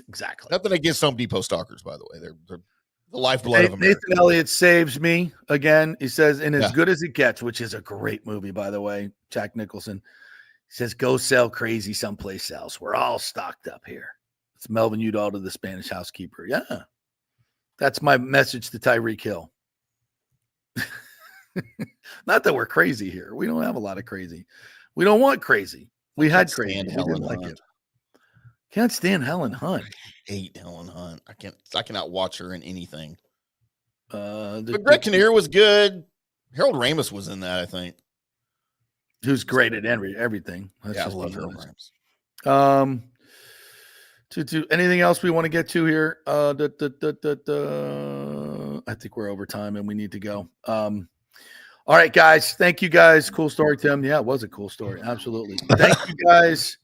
Exactly. Nothing against Home Depot stalkers, by the way. They're The lifeblood of America. Nathan Elliott saves me again. He says, "In As Good as It Gets," which is a great movie, by the way. Jack Nicholson. He says, "Go sell crazy someplace else. We're all stocked up here." It's Melvin Udall to the Spanish housekeeper. Yeah, that's my message to Tyreek Hill. Not that we're crazy here. We don't have a lot of crazy. We don't want crazy. We had crazy. We didn't like it. Can't stand Helen Hunt. I hate Helen Hunt. I cannot watch her in anything. But Greg Kinnear was good. Harold Ramis was in that, I think. Who's great at everything. I love Harold Ramis. Anything else we want to get to here? I think we're over time and we need to go. All right, guys. Thank you, guys. Cool story, Tim. Yeah, it was a cool story. Absolutely. Thank you, guys.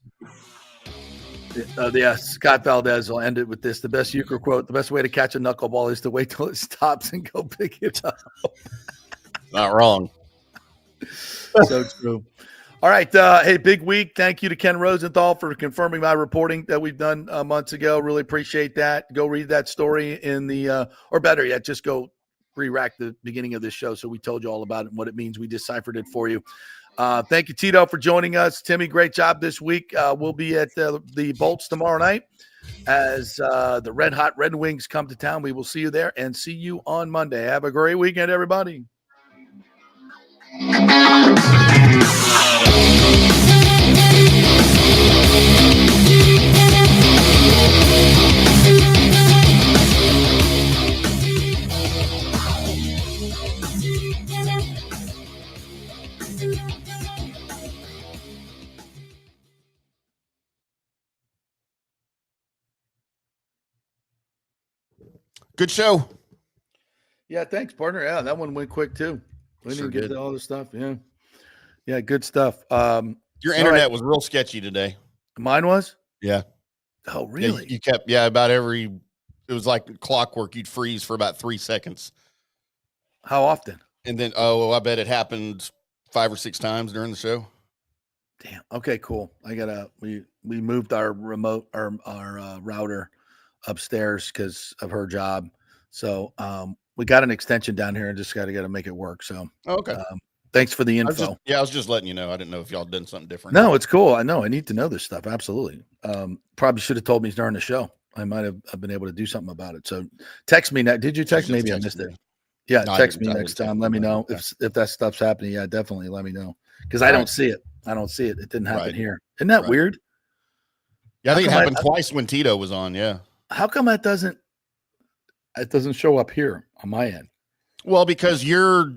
Scott Valdez will end it with this. The best euchre quote: "The best way to catch a knuckleball is to wait till it stops and go pick it up." Not wrong. So true. All right. Hey, big week. Thank you to Ken Rosenthal for confirming my reporting that we've done months ago. Really appreciate that. Go read that story in the, or better yet, just go re-rack the beginning of this show. So we told you all about it and what it means. We deciphered it for you. Thank you, Tito, for joining us. Timmy, great job this week. We'll be at the Bolts tomorrow night as the Red Hot Red Wings come to town. We will see you there and see you on Monday. Have a great weekend, everybody. Good show. Yeah, thanks, partner. Yeah, that one went quick too. We didn't get to all this stuff. Yeah, good stuff. Your internet was real sketchy today. Mine was? Yeah. Oh, really? Yeah, you kept about it was like clockwork. You'd freeze for about 3 seconds. How often? And then I bet it happened 5 or 6 times during the show. Damn. Okay, cool. We moved our remote our router upstairs because of her job. So we got an extension down here and just got to make it work. So okay. Thanks for the info. I was just letting you know. I didn't know if y'all done something different. No, it's cool. I know. I need to know this stuff. Absolutely. Probably should have told me during the show. I might have been able to do something about it. So text me. Did you text? Maybe I missed it. Yeah, no, text me next time. Let me know if that stuff's happening. Yeah, definitely let me know because I don't see it. It didn't happen here. Isn't that weird? Yeah, I think it happened twice when Tito was on. Yeah. How come it doesn't show up here on my end? Well, because you're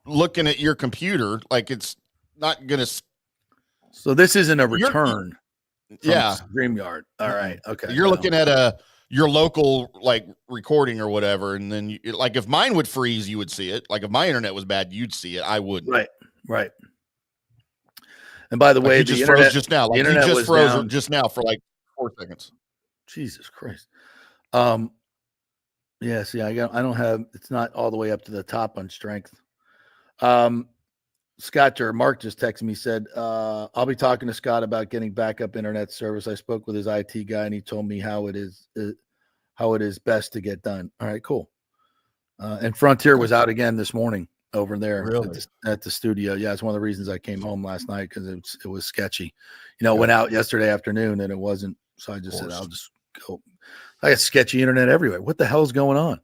looking at your computer, like it's not gonna. So this isn't a return. Yeah, StreamYard. All right. Okay. You're looking at your local like recording or whatever, and then like if mine would freeze, you would see it. Like if my internet was bad, you'd see it. I wouldn't. Right. And by the way, you just froze just now. Like you just froze just now for like 4 seconds. Jesus Christ. Yeah, see, I don't have, it's not all the way up to the top on strength. Scott or Mark just texted me, said, I'll be talking to Scott about getting backup internet service. I spoke with his IT guy and he told me how it is best to get done. All right, cool. And Frontier was out again this morning over there at the studio. Yeah, it's one of the reasons I came home last night because it was sketchy. Went out yesterday afternoon and it wasn't. So I just said, I'll just go. I got sketchy internet everywhere. What the hell's going on?